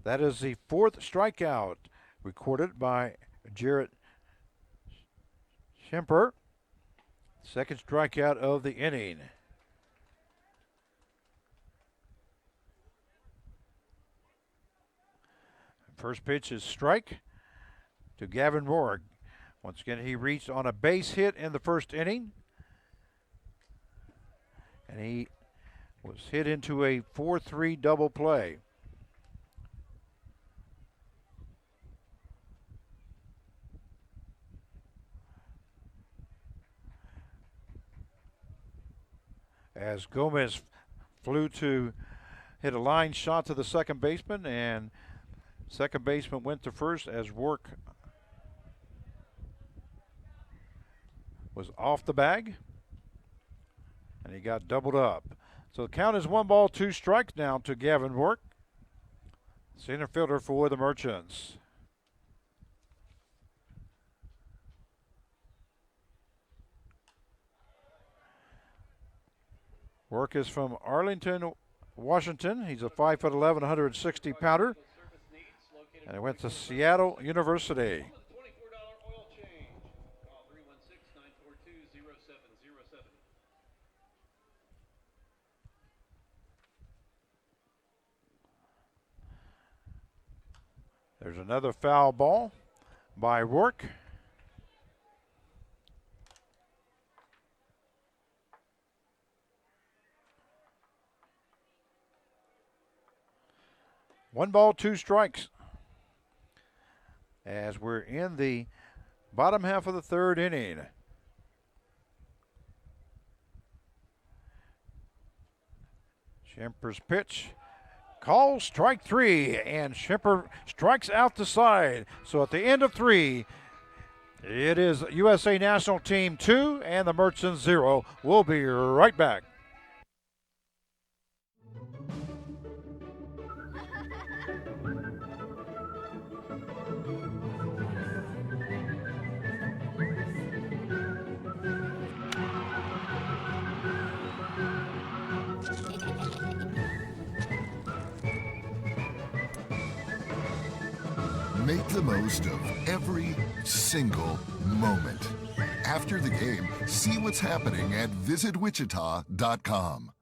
That is the 4th strikeout recorded by Jarrett Schemper. 2nd strikeout of the inning. First pitch is strike to Gavin Rourke. Once again, he reached on a base hit in the first inning. And he was hit into a 4-3 double play. As Gomez flew to hit a line shot to the second baseman, and second baseman went to first as Rourke was off the bag, and he got doubled up. So the count is 1 ball, 2 strikes now to Gavin Rourke, center fielder for the Merchants. Rourke is from Arlington, Washington. He's a 5'11", 160-pounder. And he went to Seattle University. $24 oil change. Call 316-942-0707. There's another foul ball by Rourke. One ball, 2 strikes. As we're in the bottom half of the third inning. Schemper's pitch. Call, strike 3, and Schemper strikes out the side. So at the end of 3, it is USA National Team 2 and the Merchants 0. We'll be right back. Make the most of every single moment. After the game, see what's happening at visitwichita.com.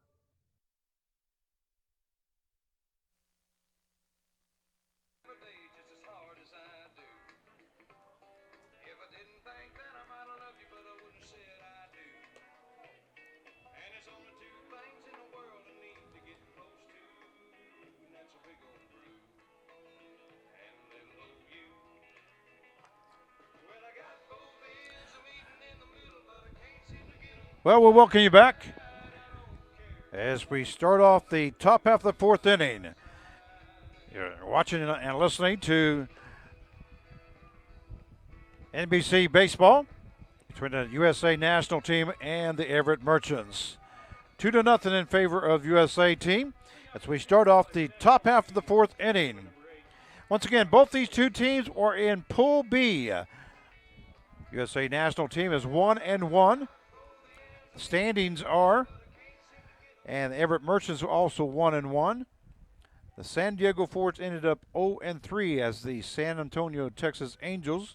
Well, we'll welcome you back as we start off the top half of the fourth inning. You're watching and listening to NBC Baseball between the USA National Team and the Everett Merchants. 2-0 in favor of USA team as we start off the top half of the fourth inning. Once again, both these two teams are in Pool B. USA National Team is 1-1. Standings are, and the Everett Merchants are also 1-1. The San Diego Forts ended up 0-3 as the San Antonio, Texas Angels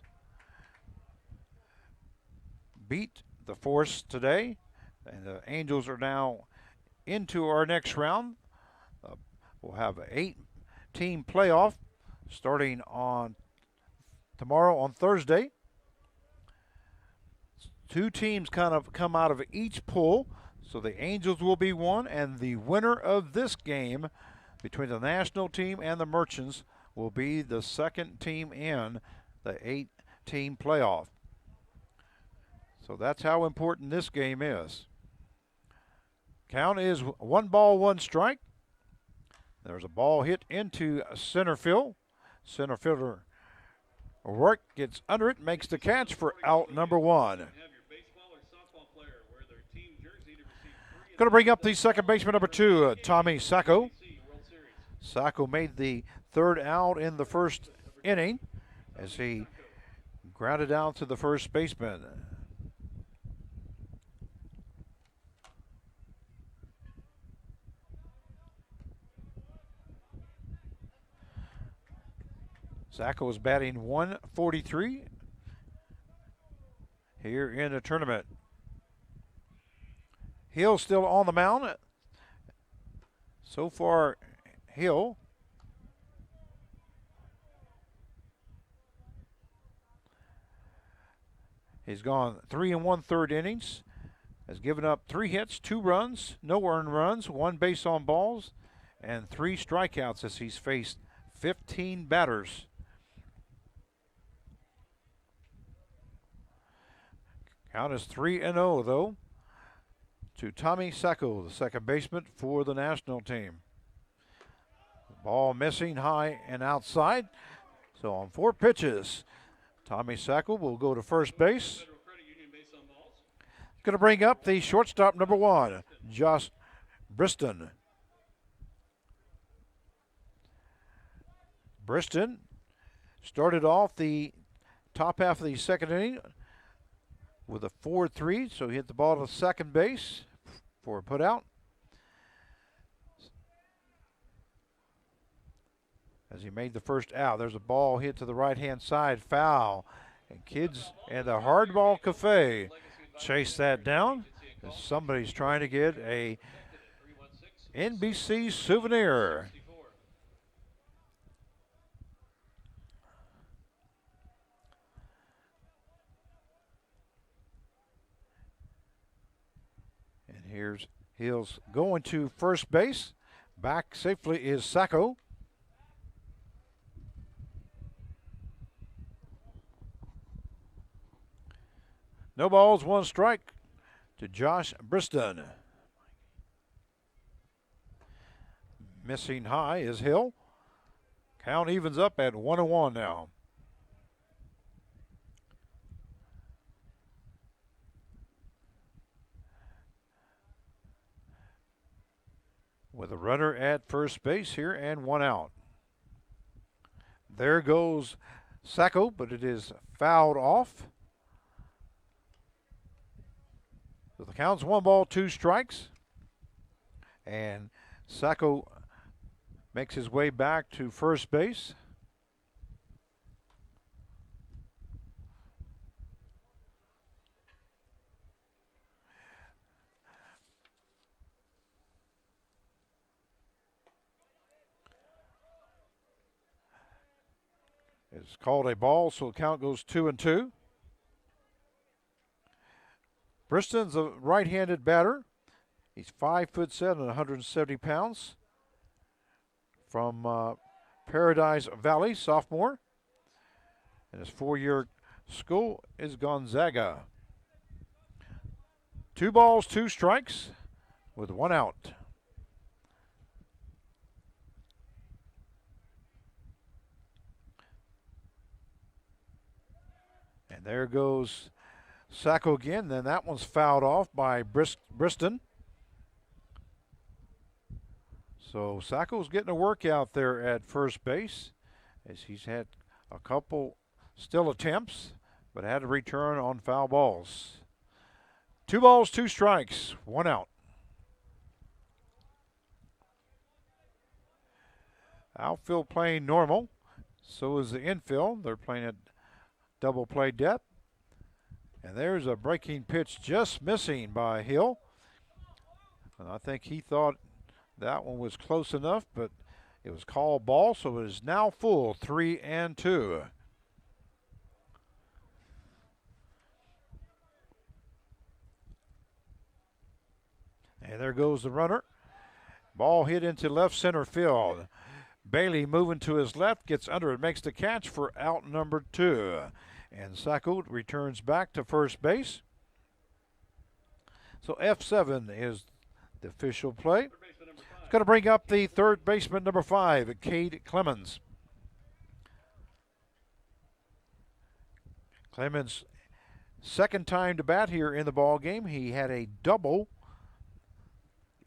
beat the Force today. And the Angels are now into our next round. We'll have an 8-team playoff starting on tomorrow on Thursday. 2 teams kind of come out of each pool. So the Angels will be one, and the winner of this game between the national team and the Merchants will be the second team in the 8-team playoff. So that's how important this game is. Count is 1 ball, 1 strike. There's a ball hit into center field. Center fielder Rourke gets under it, makes the catch for out number 1. Going to bring up the second baseman, number 2, Tommy Sacco. Sacco made the 3rd out in the first inning as he grounded out to the first baseman. Sacco is batting 143 here in the tournament. Hill still on the mound. So far, Hill he's gone 3 1/3 innings, has given up 3 hits, 2 runs, no earned runs, 1 base on balls, and 3 strikeouts as he's faced 15 batters. Count is 3-0 though to Tommy Sacco, the second baseman for the national team. Ball missing high and outside. So on 4 pitches, Tommy Sacco will go to first base. Going to bring up the shortstop, number 1, Josh Briston. Briston started off the top half of the second inning with a 4-3, so he hit the ball to second base for a put out. As he made the first out, there's a ball hit to the right-hand side, foul. And kids at the Hardball Cafe chase that down. As somebody's trying to get a NBC souvenir. Here's Hills going to first base. Back safely is Sacco. No balls, 1 strike to Josh Briston. Missing high is Hill. Count evens up at 1-1 now. With a runner at first base here and 1 out. There goes Sacco, but it is fouled off. So the count's 1 ball, 2 strikes. And Sacco makes his way back to first base. It's called a ball, so the count goes 2-2. Briston's a right-handed batter. He's 5'7" and 170 pounds. From Paradise Valley, sophomore. And his 4-year school is Gonzaga. 2 balls, 2 strikes with 1 out. And there goes Sacco again. Then that one's fouled off by Briston. So Sacco's getting a workout there at first base as he's had a couple still attempts, but had to return on foul balls. 2 balls, 2 strikes, 1 out. Outfield playing normal. So is the infield. They're playing at double play depth. And there's a breaking pitch just missing by Hill. And I think he thought that one was close enough, but it was called ball, so it is now full, 3-2. And there goes the runner. Ball hit into left center field. Bailey moving to his left, gets under it, makes the catch for out number 2. And Sacco returns back to first base. So F7 is the official play. It's going to bring up the third baseman, number 5, Cade Clemens. Clemens, second time to bat here in the ball game. He had a double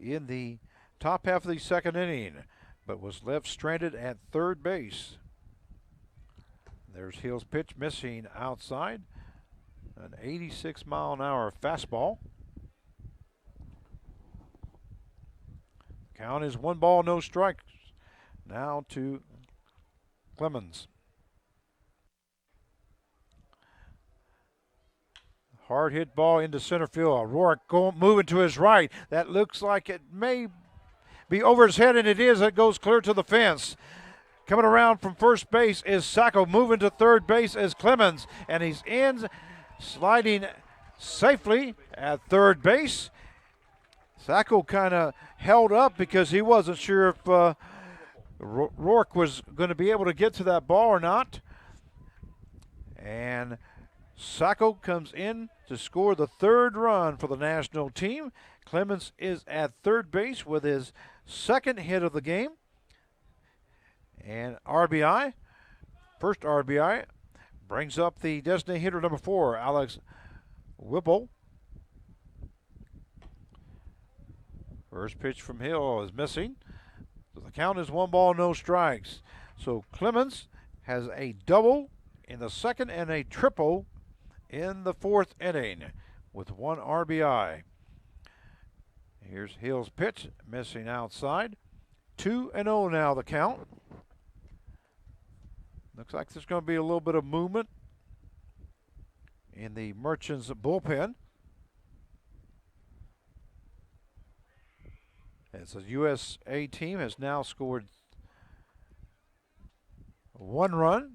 in the top half of the second inning, but was left stranded at third base. There's Hill's pitch missing outside. An 86-mile-an-hour fastball. Count is 1 ball, no strikes. Now to Clemens. Hard hit ball into center field. Rourke moving to his right. That looks like it may be over his head, and it is. It goes clear to the fence. Coming around from first base is Sacco. Moving to third base is Clemens, and he's in, sliding safely at third base. Sacco kind of held up because he wasn't sure if Rourke was going to be able to get to that ball or not. And Sacco comes in to score the third run for the national team. Clemens is at third base with his second hit of the game. And RBI, first RBI, brings up the designated hitter number 4, Alex Whipple. First pitch from Hill is missing. So the count is 1 ball, no strikes. So Clemens has a double in the second and a triple in the fourth inning with 1 RBI. Here's Hill's pitch, missing outside. 2-0 now the count. Looks like there's going to be a little bit of movement in the Merchants bullpen. As the USA team has now scored 1 run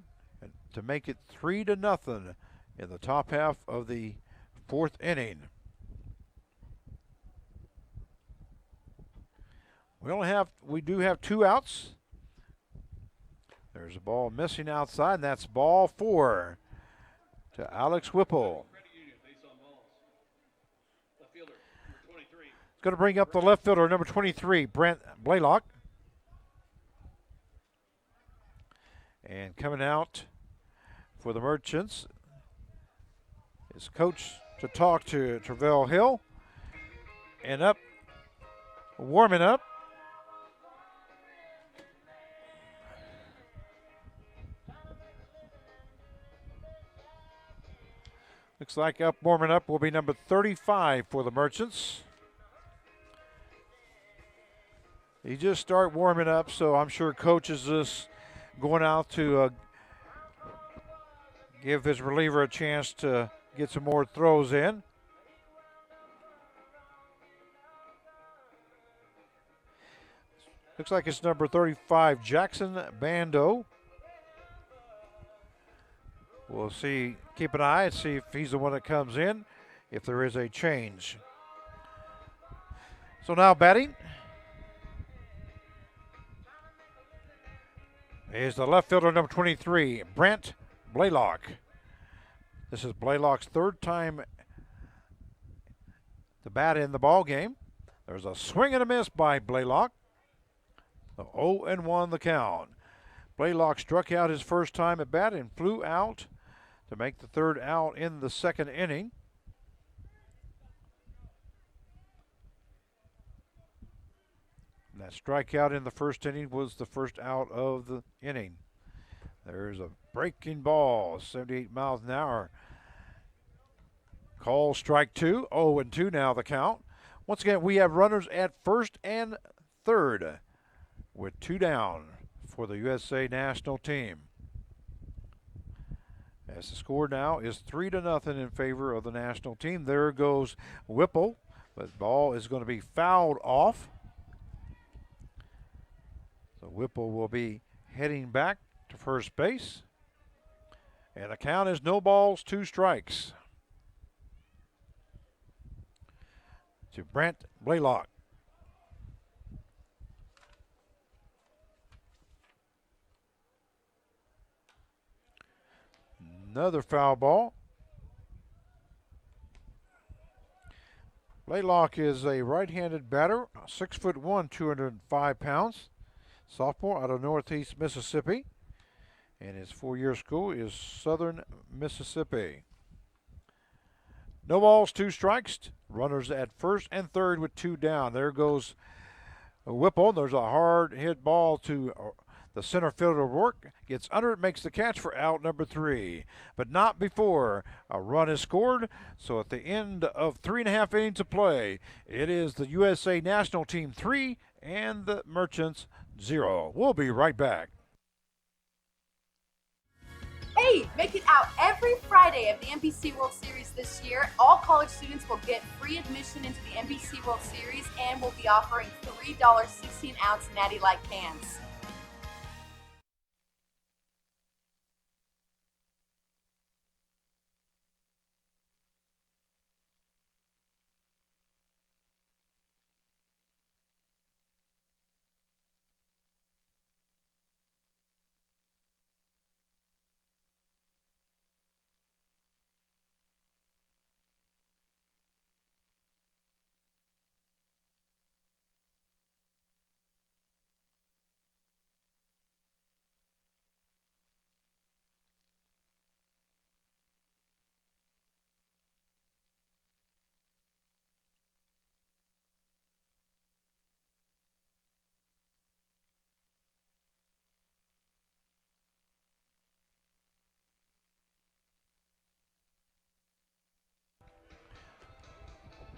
to make it 3-0 in the top half of the fourth inning. We do have 2 outs. There's a ball missing outside, and that's ball 4 to Alex Whipple. It's going to bring up the left fielder, number 23, Brent Blaylock. And coming out for the Merchants is coach to talk to Travell Hill. And up, warming up. Looks like up, warming up will be number 35 for the Merchants. He just start warming up, so I'm sure coach is just going out to give his reliever a chance to get some more throws in. Looks like it's number 35, Jackson Bando. We'll see, keep an eye and see if he's the one that comes in, if there is a change. So now batting is the left fielder, number 23, Brent Blaylock. This is Blaylock's third time to bat in the ball game. There's a swing and a miss by Blaylock. 0-1 the count. Blaylock struck out his first time at bat and flew out to make the third out in the second inning. And that strikeout in the first inning was the first out of the inning. There's a breaking ball, 78 miles an hour. Call strike 2, 0-2 now the count. Once again, we have runners at first and third with 2 down for the USA national team. As the score now is 3-0 in favor of the national team. There goes Whipple, but the ball is going to be fouled off. So Whipple will be heading back to first base. And the count is no balls, 2 strikes. To Brent Blaylock. Another foul ball. Blaylock is a right-handed batter, 6'1", 205 pounds. Sophomore out of Northeast Mississippi. And his 4-year school is Southern Mississippi. No balls, 2 strikes. Runners at first and third with 2 down. There goes Whipple. There's a hard hit ball to the center fielder. O'Rourke gets under it, makes the catch for out number 3. But not before a run is scored. So at the end of 3.5 innings of play, it is the USA national team 3 and the Merchants 0. We'll be right back. Hey, make it out every Friday of the NBC World Series this year. All college students will get free admission into the NBC World Series and will be offering $3 16-ounce Natty Light cans.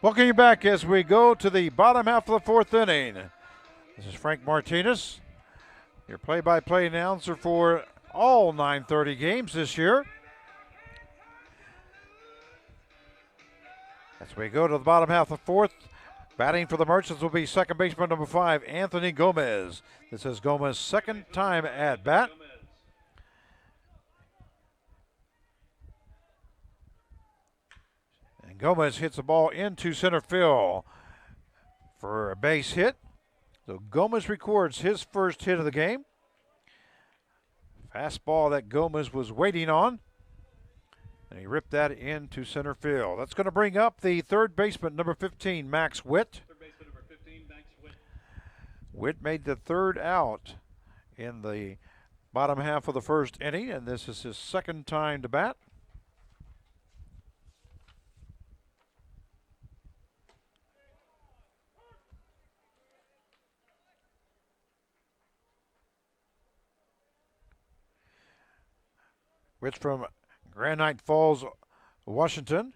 Welcome you back as we go to the bottom half of the 4th inning. This is Frank Martinez, your play-by-play announcer for all 9:30 games this year. As we go to the bottom half of the 4th, batting for the Merchants will be second baseman number 5, Anthony Gomez. This is Gomez's second time at bat. And Gomez hits the ball into center field for a base hit. So Gomez records his first hit of the game. Fastball that Gomez was waiting on. And he ripped that into center field. That's going to bring up the third baseman, number 15, Max Witt. Third baseman number 15, Max Witt. Witt made the third out in the bottom half of the first inning, and this is his second time to bat. Witt's from Granite Falls, Washington.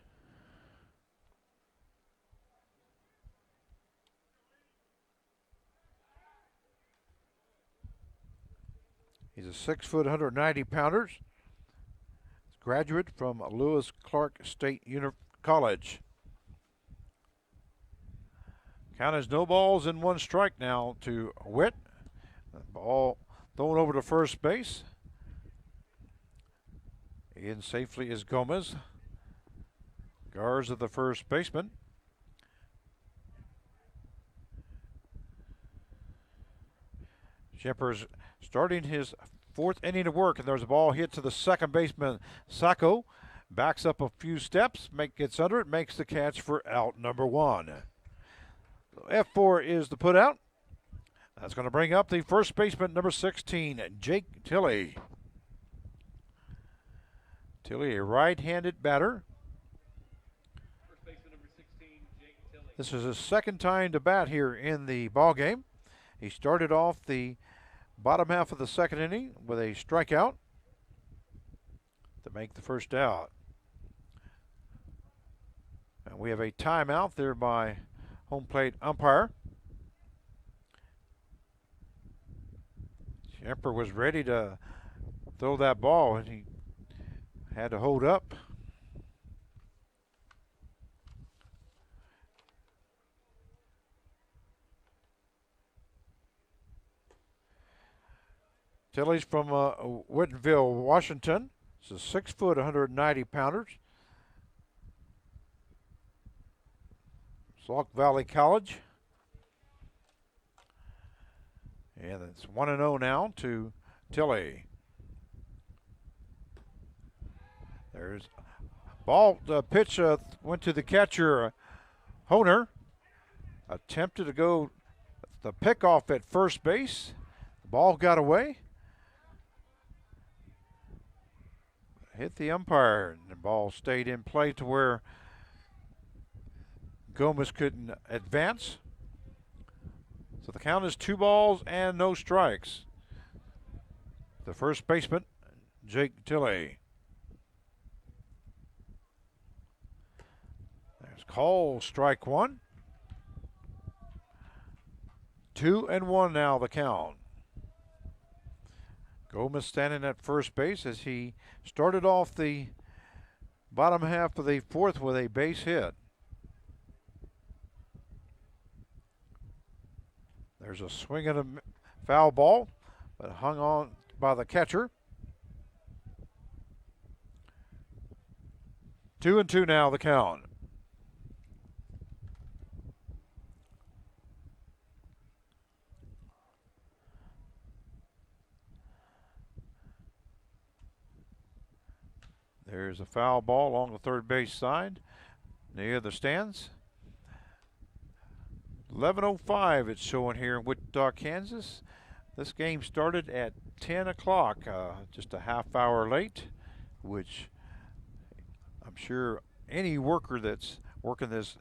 He's a 6-foot, 190-pounder. Graduate from Lewis Clark State College. Count is no balls and 1 strike now to Witt. The ball thrown over to first base. In safely is Gomez. Garza, the first baseman. Shepard's starting his 4th inning of work, and there's a ball hit to the second baseman, Sacco. Backs up a few steps, gets under it, makes the catch for out number 1. F4 is the put out. That's going to bring up the first baseman, number 16, Jake Tilley. Tilley, a right-handed batter. First baseman number 16, Jake Tilley. This is his second time to bat here in the ball game. He started off the bottom half of the second inning with a strikeout to make the first out. And we have a timeout there by home plate umpire. Emperor was ready to throw that ball, and he had to hold up. Tilley's from Whittenville, Washington. It's a 6 foot, 190 pounders. Sauk Valley College. And it's 1-0 now to Tilley. There's ball. The pitch went to the catcher, Honer. Attempted to go the pickoff at first base. The ball got away. Hit the umpire, and the ball stayed in play to where Gomez couldn't advance. So the count is 2 balls and no strikes. The first baseman, Jake Tilley. There's call, strike 1. 2-1 now the count. Gomez standing at first base as he started off the bottom half of the 4th with a base hit. There's a swing and a foul ball, but hung on by the catcher. 2-2 now the count. There's a foul ball along the third base side near the stands. 11:05 it's showing here in Wichita, Kansas. This game started at 10 o'clock, just a half hour late, which I'm sure any worker that's working this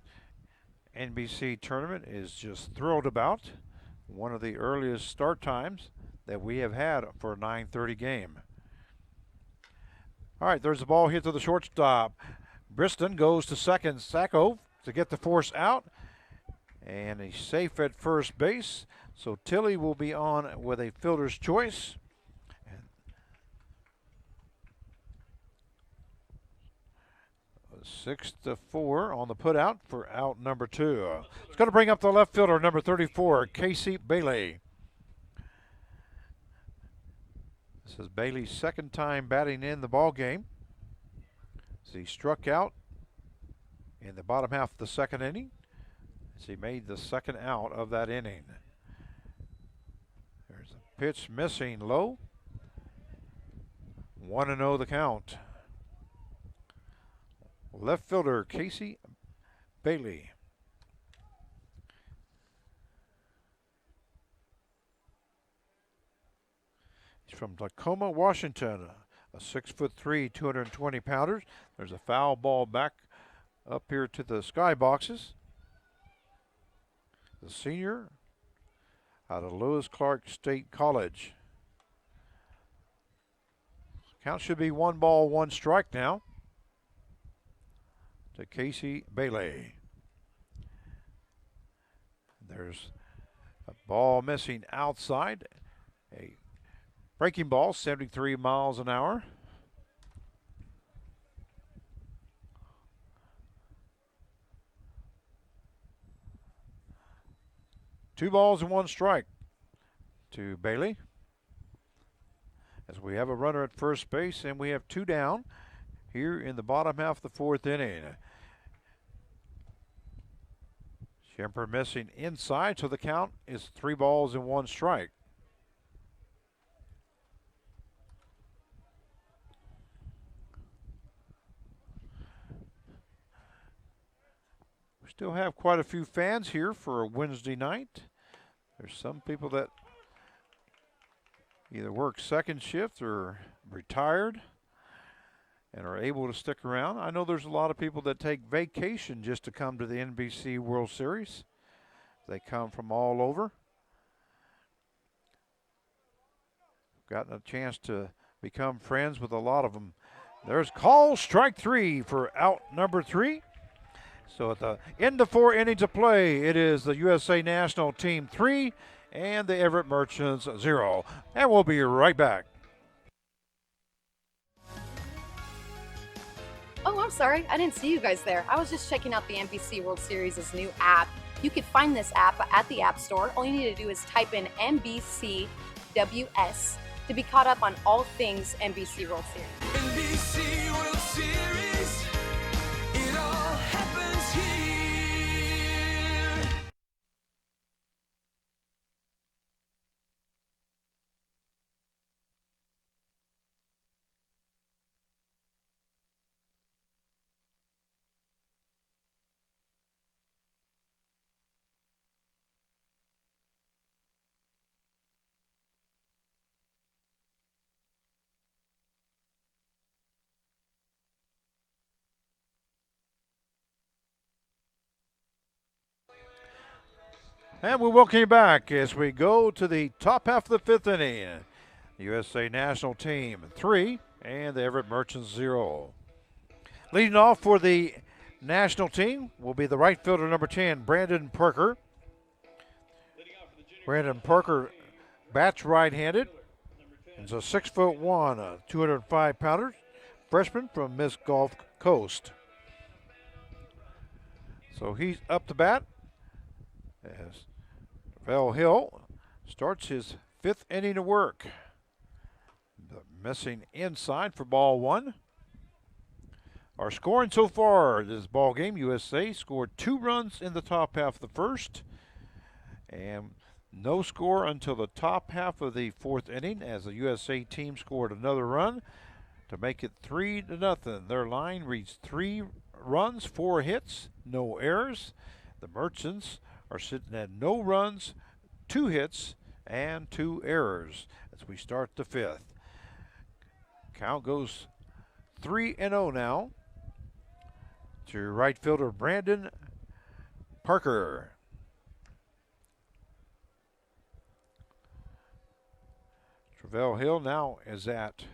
NBC tournament is just thrilled about. One of the earliest start times that we have had for a 9:30 game. All right, there's the ball hit to the shortstop. Briston goes to second. Sacco to get the force out. And he's safe at first base. So Tilley will be on with a fielder's choice. 6-4 on the putout for out number 2. It's going to bring up the left fielder, number 34, Casey Bailey. This is Bailey's second time batting in the ball game. As he struck out in the bottom half of the second inning, as he made the second out of that inning. There's a pitch missing low. 1-0 the count. Left fielder Casey Bailey. He's from Tacoma, Washington. A 6'3", 220 pounders. There's a foul ball back up here to the sky boxes. The senior out of Lewis Clark State College. Count should be 1 ball, 1 strike now to Casey Bailey. There's a ball missing outside. A breaking ball, 73 miles an hour. Two balls and 1 strike to Bailey. As we have a runner at first base and we have 2 down here in the bottom half of the 4th inning. Schemper missing inside, so the count is 3 balls and 1 strike. We still have quite a few fans here for a Wednesday night. There's some people that either work second shift or retired and are able to stick around. I know there's a lot of people that take vacation just to come to the NBC World Series. They come from all over. Gotten a chance to become friends with a lot of them. There's call, strike 3 for out number 3. So at the end of 4 innings of play, it is the USA National Team 3 and the Everett Merchants 0. And we'll be right back. Oh, I'm sorry. I didn't see you guys there. I was just checking out the NBC World Series' new app. You can find this app at the App Store. All you need to do is type in NBCWS to be caught up on all things NBC World Series. NBC World Series, it all happens here. And we welcome you back as we go to the top half of the fifth inning. The USA national team 3 and the Everett Merchants 0. Leading off for the national team will be the right fielder number 10, Brandon Parker. Brandon Parker bats right-handed. He's a 6'1", 205-pounder, freshman from Miss Gulf Coast. So he's up to bat as Val Hill starts his fifth inning of work. The missing inside for ball one. Our scoring so far this ball game, USA scored 2 runs in the top half of the first, and no score until the top half of the fourth inning as the USA team scored another run to make it 3-0. Their line reached 3 runs, 4 hits, no errors. The Merchants are sitting at no runs, 2 hits, and 2 errors as we start the fifth. Count goes 3-0 now to right fielder Brandon Parker. Travell Hill now is at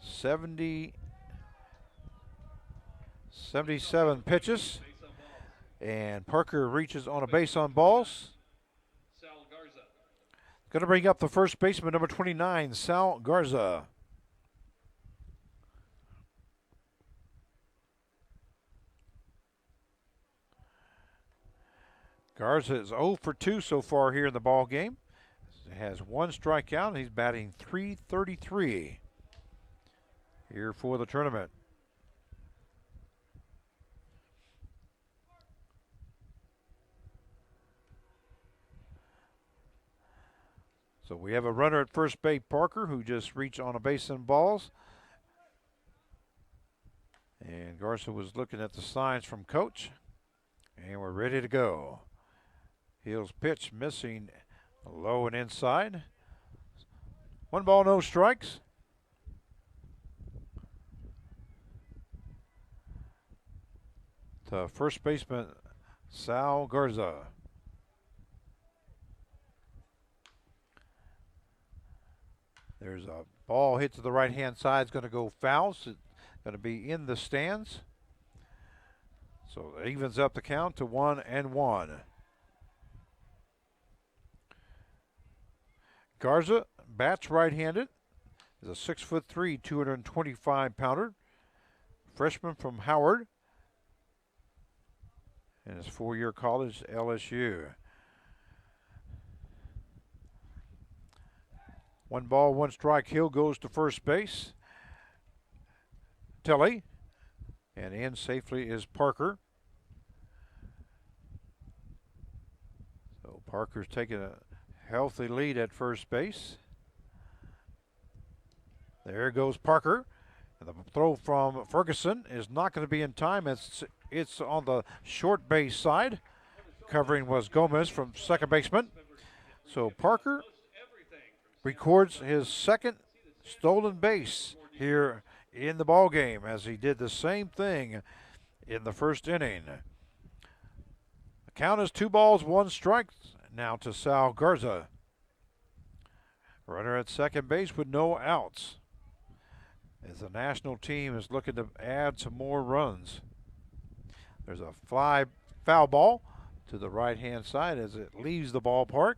77 pitches, and Parker reaches on a base on balls. Going to bring up the first baseman, number 29, Sal Garza. Garza is 0 for 2 so far here in the ball game. He has 1 strikeout, and he's batting .333 here for the tournament. So we have a runner at first base, Parker, who just reached on a base and balls. And Garza was looking at the signs from coach. And we're ready to go. Hill's pitch missing low and inside. 1 ball, no strikes. The first baseman, Sal Garza. There's a ball hit to the right-hand side. It's going to go foul. So it's going to be in the stands. So it evens up the count to 1-1. Garza bats right-handed. Is a 6'3", 225-pounder. Freshman from Howard. And his 4-year college, LSU. 1 ball, 1 strike. Hill goes to first base. Telly. And in safely is Parker. So Parker's taking a healthy lead at first base. There goes Parker. And the throw from Ferguson is not going to be in time. It's on the short base side. Covering was Gomez from second baseman. So Parker records his second stolen base here in the ball game as he did the same thing in the first inning. The count is 2 balls, 1 strike now to Sal Garza. Runner at second base with no outs as the national team is looking to add some more runs. There's a foul ball to the right-hand side as it leaves the ballpark.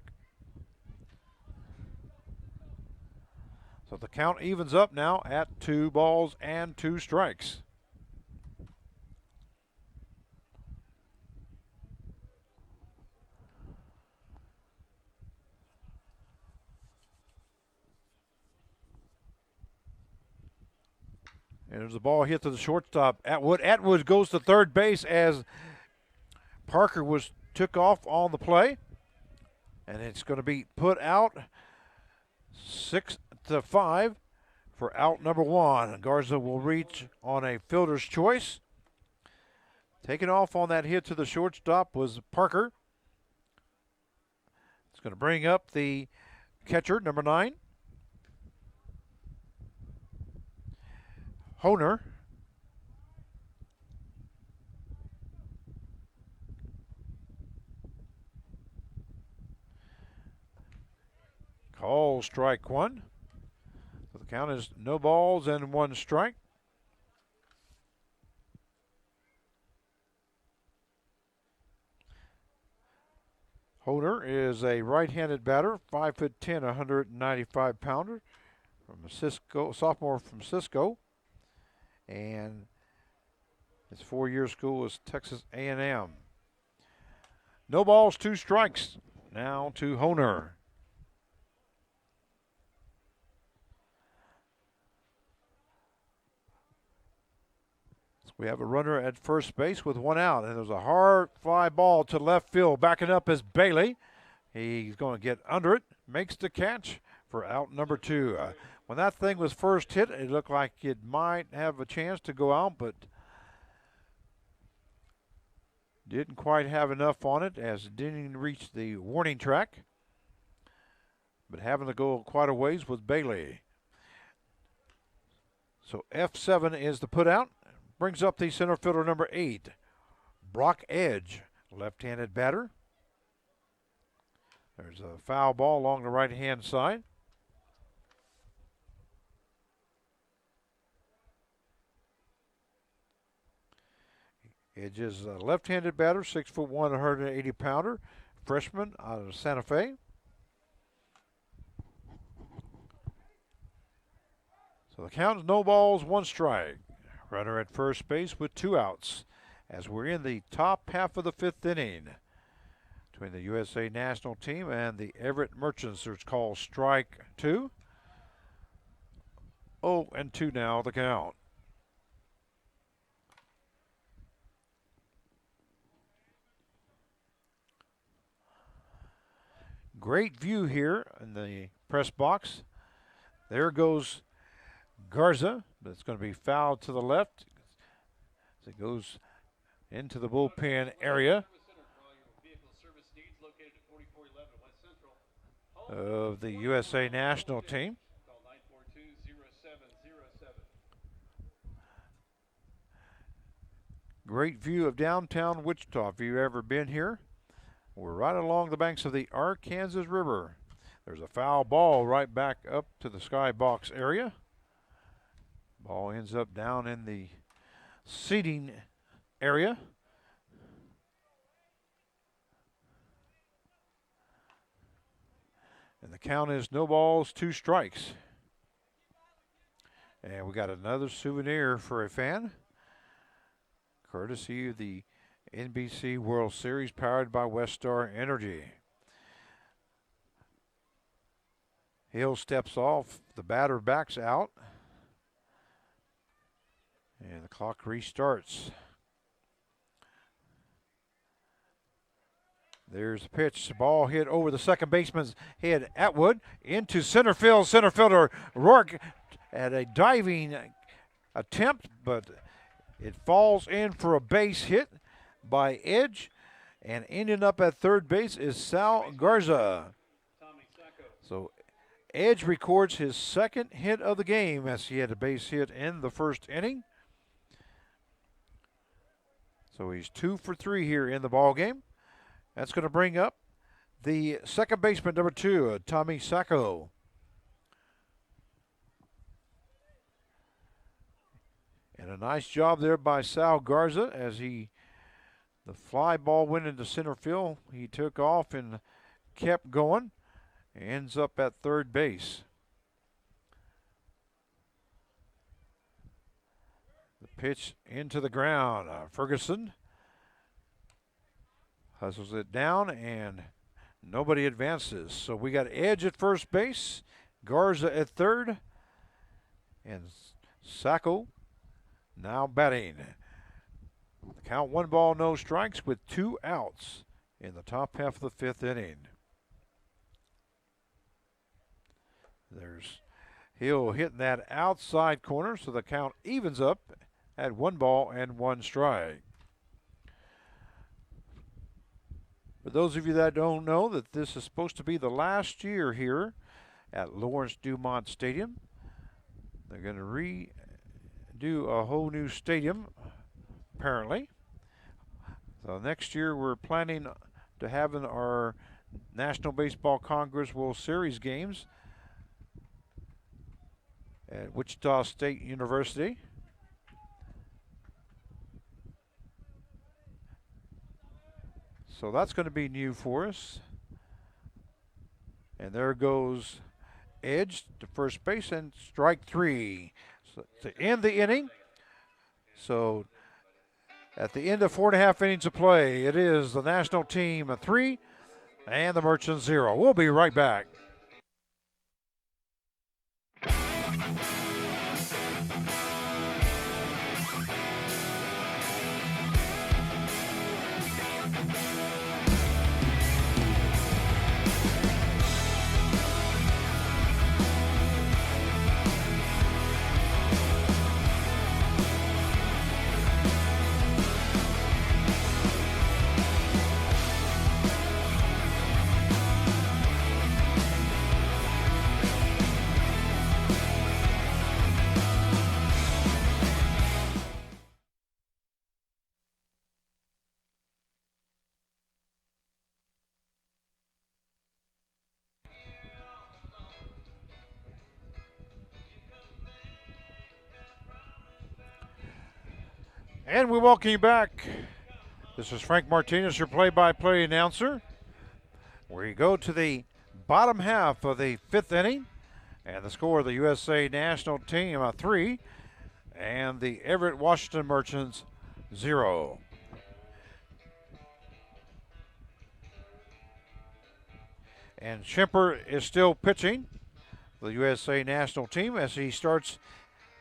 So the count evens up now at 2 balls and 2 strikes. And there's the ball hit to the shortstop. Atwood goes to third base as Parker took off on the play. And it's going to be put out 6-5 for out number 1. Garza will reach on a fielder's choice. Taking off on that hit to the shortstop was Parker. It's going to bring up the catcher, number 9. Honer. Call strike 1. So the count is no balls and 1 strike. Honer is a right-handed batter, 5'10", 195-pounder from Cisco, sophomore from Cisco. And his 4-year school is Texas A&M. No balls, 2 strikes. Now to Honer. So we have a runner at first base with 1 out, and there's a hard fly ball to left field. Backing up is Bailey. He's going to get under it, makes the catch for out number 2. When that thing was first hit, it looked like it might have a chance to go out, but didn't quite have enough on it as it didn't even reach the warning track. But having to go quite a ways with Bailey. So F7 is the put out. Brings up the center fielder, number 8, Brock Edge, left-handed batter. There's a foul ball along the right-hand side. Edge is a left-handed batter, 6'1", 180-pounder, freshman out of Santa Fe. So the count is no balls, 1 strike. Runner at first base with 2 outs as we're in the top half of the 5th inning between the USA national team and the Everett Merchants. There's called strike 2. 0-2 now the count. Great view here in the press box. There goes Garza, but it's going to be fouled to the left as it goes into the bullpen area of the USA national team. Great view of downtown Wichita if you've ever been here. We're right along the banks of the Arkansas River. There's a foul ball right back up to the skybox area. Ball ends up down in the seating area. And the count is no balls, 2 strikes. And we got another souvenir for a fan, courtesy of the NBC World Series powered by Westar Energy. Hill steps off, the batter backs out, and the clock restarts. There's the pitch. Ball hit over the second baseman's head. Atwood into center field. Center fielder Rourke had a diving attempt, but it falls in for a base hit by Edge, and ending up at third base is Sal Garza. So Edge records his 2nd hit of the game as he had a base hit in the 1st inning. So he's 2 for 3 here in the ball game. That's going to bring up the second baseman, number 2, Tommy Sacco. And a nice job there by Sal Garza as the The fly ball went into center field. He took off and kept going. Ends up at third base. The pitch into the ground. Ferguson hustles it down and nobody advances. So we got Edge at first base, Garza at third, and Sacco now batting. The count 1 ball, no strikes with 2 outs in the top half of the 5th inning. There's Hill hitting that outside corner, so the count evens up at 1 ball and 1 strike. For those of you that don't know, that this is supposed to be the last year here at Lawrence Dumont Stadium. They're going to redo a whole new stadium, apparently. So next year we're planning to having our National Baseball Congress World Series games at Wichita State University. So that's going to be new for us. And there goes Edge to first base and strike 3. So to end the inning. So at the end of 4.5 innings of play, it is the national team 3 and the Merchants 0. We'll be right back. And we welcome you back. This is Frank Martinez, your play-by-play announcer. We go to the bottom half of the 5th inning, and the score of the USA national team 3 and the Everett Washington Merchants 0. And Schimper is still pitching for the USA national team as he starts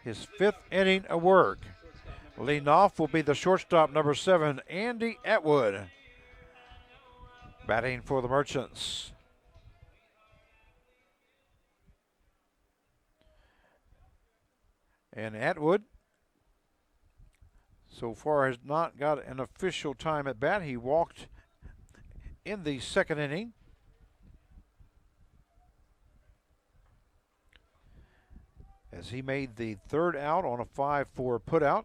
his 5th inning of work. Leading off will be the shortstop, number 7, Andy Atwood, batting for the Merchants. And Atwood so far has not got an official time at bat. He walked in the 2nd inning. As he made the 3rd out on a 5-4 putout.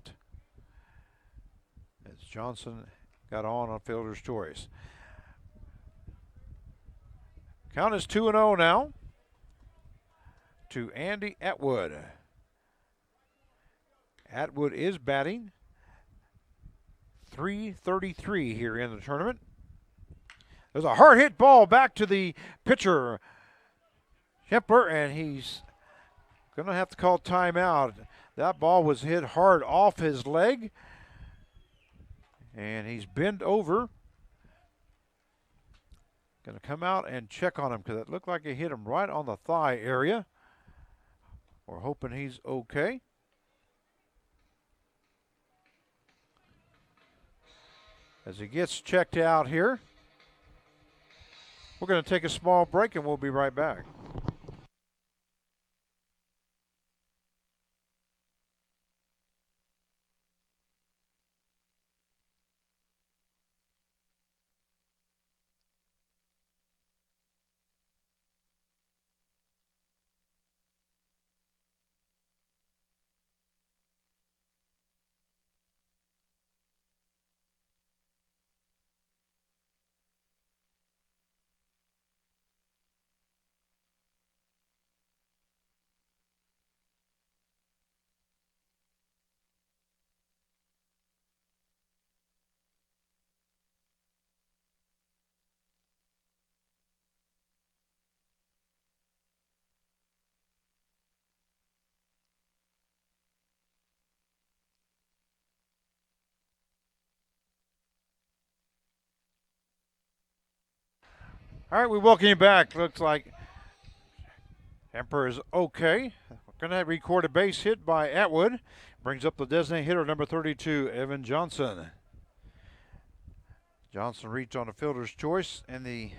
As Johnson got on fielder's choice. Count is 2-0 now to Andy Atwood. Atwood is batting .333 here in the tournament. There's a hard hit ball back to the pitcher, Schimper, and he's going to have to call timeout. That ball was hit hard off his leg. And he's bent over. Going to come out and check on him because it looked like he hit him right on the thigh area. We're hoping he's okay. As he gets checked out here, we're going to take a small break and we'll be right back. All right, we welcome you back. Looks like Emperor is okay. We're going to record a base hit by Atwood. Brings up the designated hitter, number 32, Evan Johnson. Johnson reached on a fielder's choice in the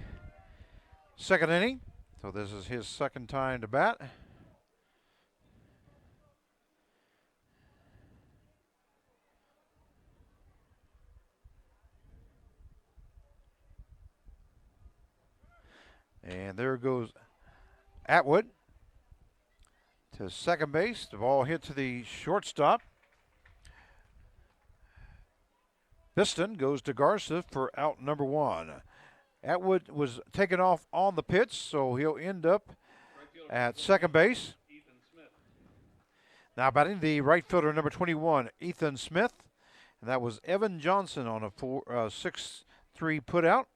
second inning. So this is his second time to bat. And there goes Atwood to second base. The ball hit to the shortstop. Piston goes to Garza for out number 1. Atwood was taken off on the pitch, so he'll end up at second base. Now batting the right fielder, number 21, Ethan Smith. And that was Evan Johnson on a 6-3 putout.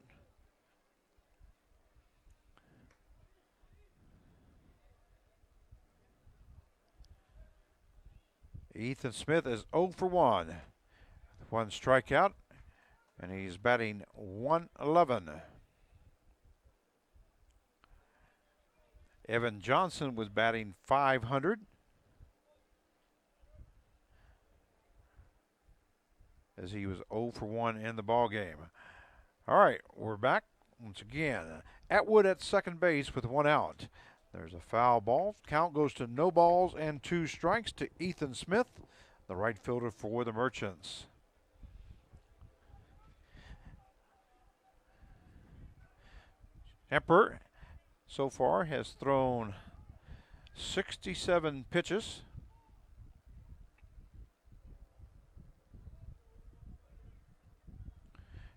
Ethan Smith is 0 for 1. One strikeout, and he's batting 111. Evan Johnson was batting 500. As he was 0 for 1 in the ball game. All right, we're back once again. Atwood at second base with 1 out. There's a foul ball. Count goes to no balls and 2 strikes to Ethan Smith, the right fielder for the Merchants. Emperor so far has thrown 67 pitches.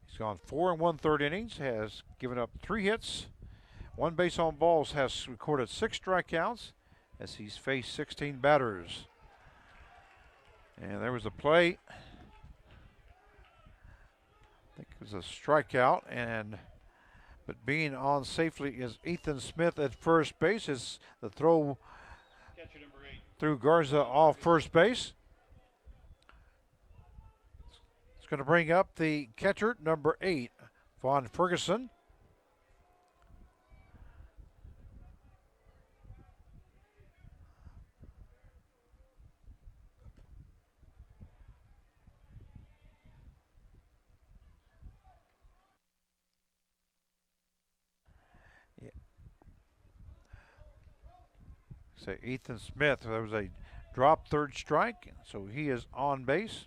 He's gone 4 1/3 innings, has given up 3 hits. 1 base on balls, has recorded 6 strikeouts as he's faced 16 batters. And there was a play. I think it was a strikeout, but being on safely is Ethan Smith at first base. Is the throw through Garza off first base. It's going to bring up the catcher, number 8, Vaughn Ferguson. So Ethan Smith, there was a drop third strike, so he is on base.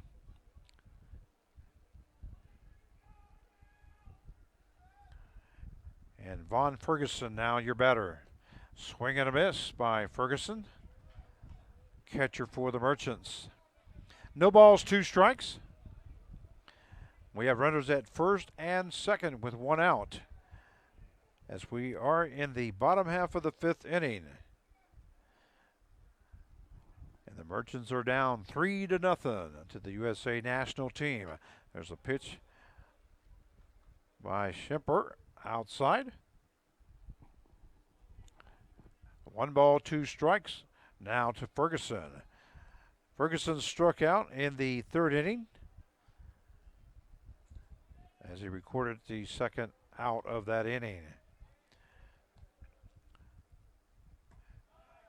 And Vaughn Ferguson now your batter. Swing and a miss by Ferguson. Catcher for the Merchants. No balls, 2 strikes. We have runners at first and second with 1 out, as we are in the bottom half of the 5th inning. And the Merchants are down 3-0 to the USA national team. There's a pitch by Schimper outside. 1 ball, 2 strikes. Now to Ferguson. Ferguson struck out in the 3rd inning as he recorded the second out of that inning.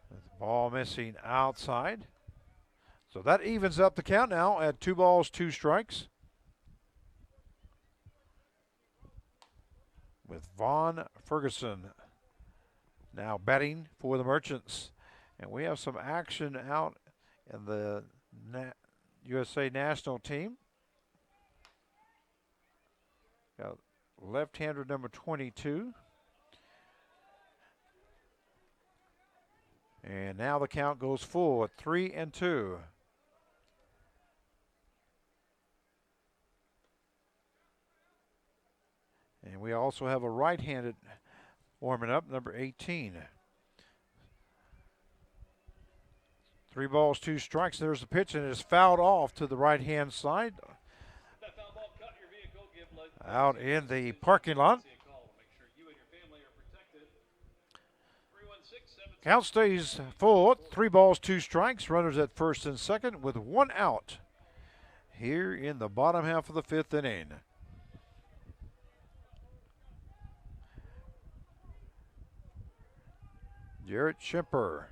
The ball missing outside. So that evens up the count now at 2 balls, 2 strikes. With Vaughn Ferguson now batting for the Merchants. And we have some action out in the USA national team. Got left-hander number 22. And now the count goes full at 3-2. And we also have a right-handed warming up, number 18. 3 balls, 2 strikes. There's the pitch, and it is fouled off to the right-hand side. Out in the parking lot. Count stays full. 3 balls, 2 strikes. Runners at first and second with 1 out here in the bottom half of the 5th inning. Jarrett Schimper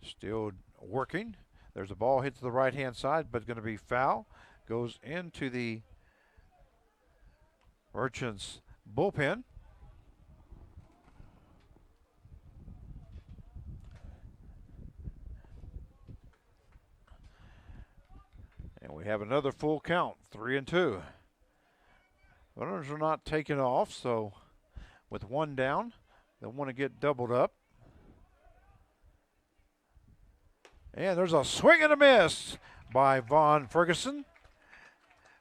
still working. There's a ball hit to the right-hand side, but going to be foul. Goes into the Merchants bullpen. And we have another full count, 3-2. Runners are not taking off, so with one down, they'll want to get doubled up. And there's a swing and a miss by Vaughn Ferguson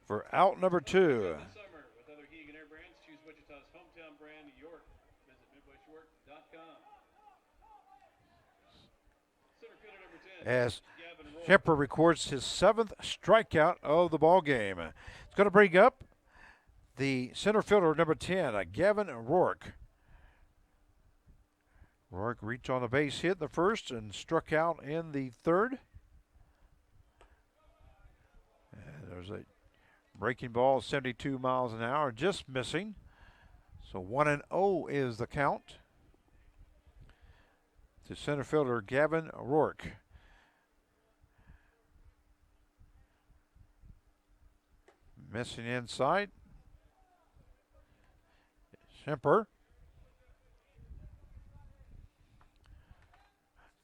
for out number 2. Summer with other heating and air brands. Choose Wichita's hometown brand, York. Visit MidwestYork.com. Center fielder number 10. As Gavin Roy. Schimper records his 7th strikeout of the ball game. It's going to bring up the center fielder number 10, Gavin Rourke. Rourke reached on a base hit in the first and struck out in the third. And there's a breaking ball, 72 miles an hour, just missing. So 1-0 is the count to center fielder Gavin Rourke. Missing inside. Schimper.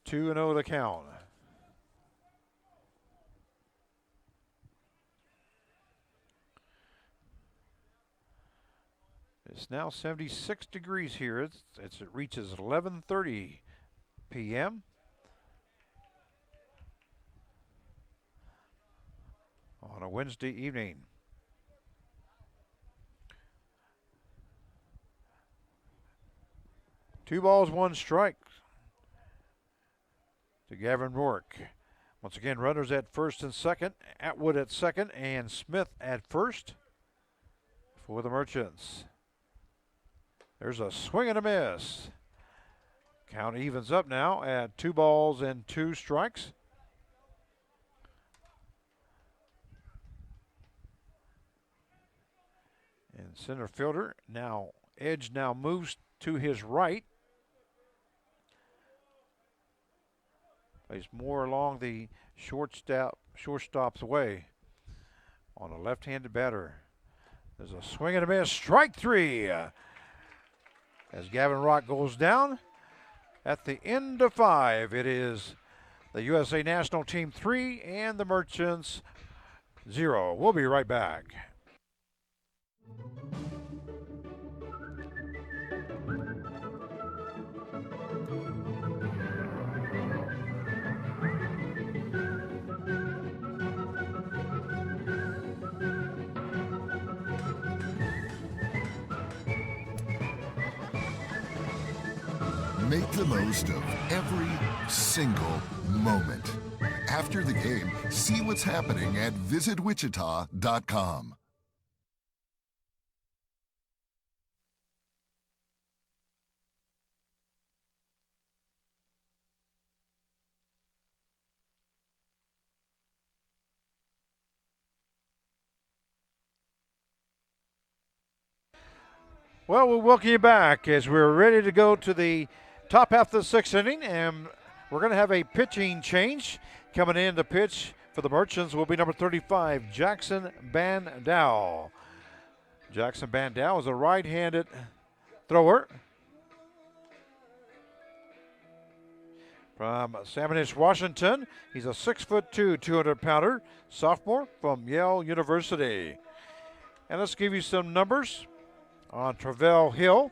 2-0 the count. It's now 76 degrees here. It reaches 11:30 p.m. on a Wednesday evening. Two balls, one strike to Gavin Rourke. Once again, runners at first and second, Atwood at second, and Smith at first for the Merchants. There's a swing and a miss. Count evens up now at 2 balls and 2 strikes. And center fielder now, edge now moves to his right. Plays more along the shortstop's way on a left-handed batter. There's a swing and a miss. Strike 3 as Gavin Rourke goes down. At the end of 5, it is the USA National Team 3 and the Merchants 0. We'll be right back. Make the most of every single moment. After the game, see what's happening at visitwichita.com. Well, we'll welcome you back as we're ready to go to the top half of the 6th inning, and we're going to have a pitching change. Coming in to pitch for the Merchants will be number 35, Jackson Bandow. Jackson Bandow is a right-handed thrower from Sammamish, Washington. He's a 6'2", 200-pounder sophomore from Yale University. And let's give you some numbers on Travell Hill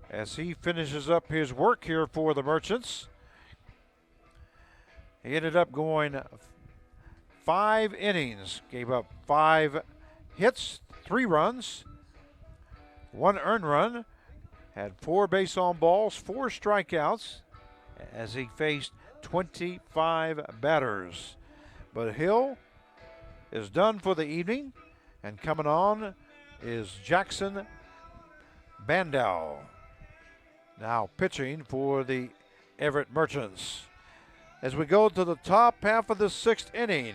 as he finishes up his work here for the Merchants. He ended up going 5 innings, gave up 5 hits, 3 runs, 1 earned run, had 4 base on balls, 4 strikeouts as he faced 25 batters. But Hill is done for the evening, and coming on is Jackson Bandow, now pitching for the Everett Merchants. As we go to the top half of the 6th inning,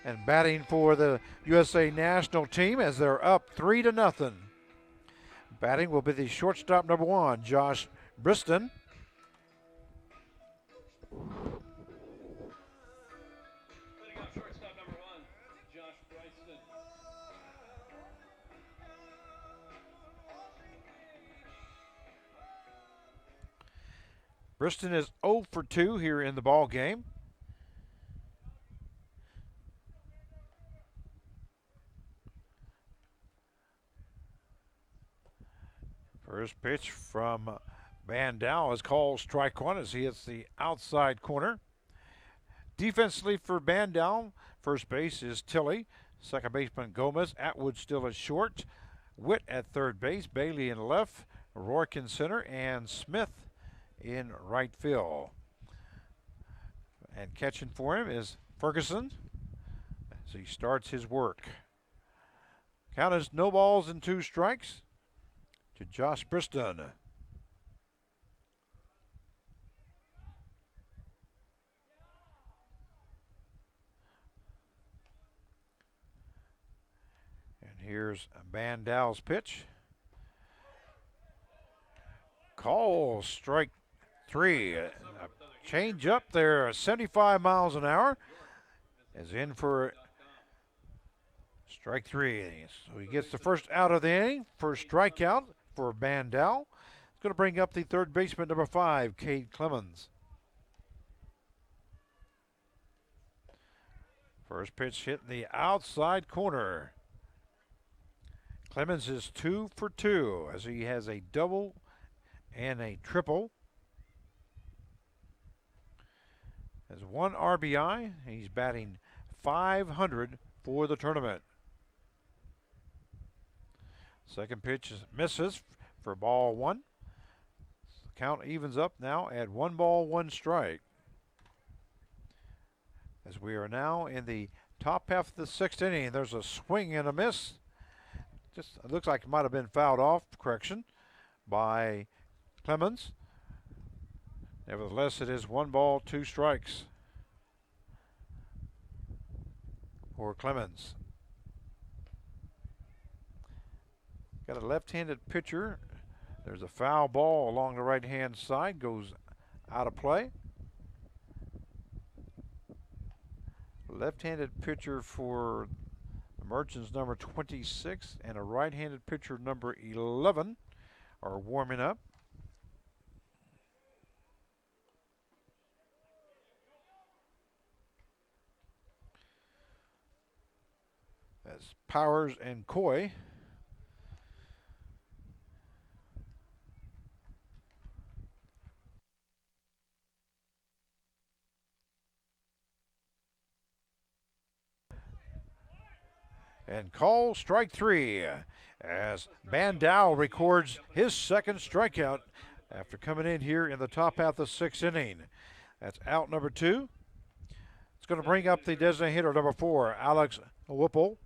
and batting for the USA National Team as they're up 3-0. Batting will be the shortstop number 1, Josh Briston. Leading off shortstop number 1, Josh Bryston. Briston is 0 for 2 here in the ball game. First pitch from Bandau is called strike one as he hits the outside corner. Defensively for Bandau, first base is Tilley. Second baseman Gomez. Atwood still at short. Witt at third base. Bailey in left. Rourke in center. And Smith in right field. And catching for him is Ferguson as he starts his work. Count is no balls and 2 strikes to Josh Briston. And here's Bandau's pitch. Call strike 3. A change up there, 75 miles an hour. Is in for strike 3. So he gets the first out of the inning. First strikeout for Bandau. It's going to bring up the third baseman, number 5, Cade Clemens. First pitch hitting the outside corner. Clemens is 2 for 2 as he has a double and a triple. Has 1 RBI. He's batting .500 for the tournament. Second pitch misses for ball 1. Count evens up now at 1 ball, 1 strike. As we are now in the top half of the 6th inning, there's a swing and a miss. Just it looks like it might have been fouled off, correction, by Clemens. Nevertheless, it is 1 ball, 2 strikes for Clemens. Got a left-handed pitcher. There's a foul ball along the right-hand side, goes out of play. Left-handed pitcher for the Merchants, number 26, and a right-handed pitcher, number 11, are warming up. That's Powers and Coy. And call strike 3 as Bandau records his second strikeout after coming in here in the top half of the 6th inning. That's out number 2. It's going to bring up the designated hitter, number 4, Alex Whipple.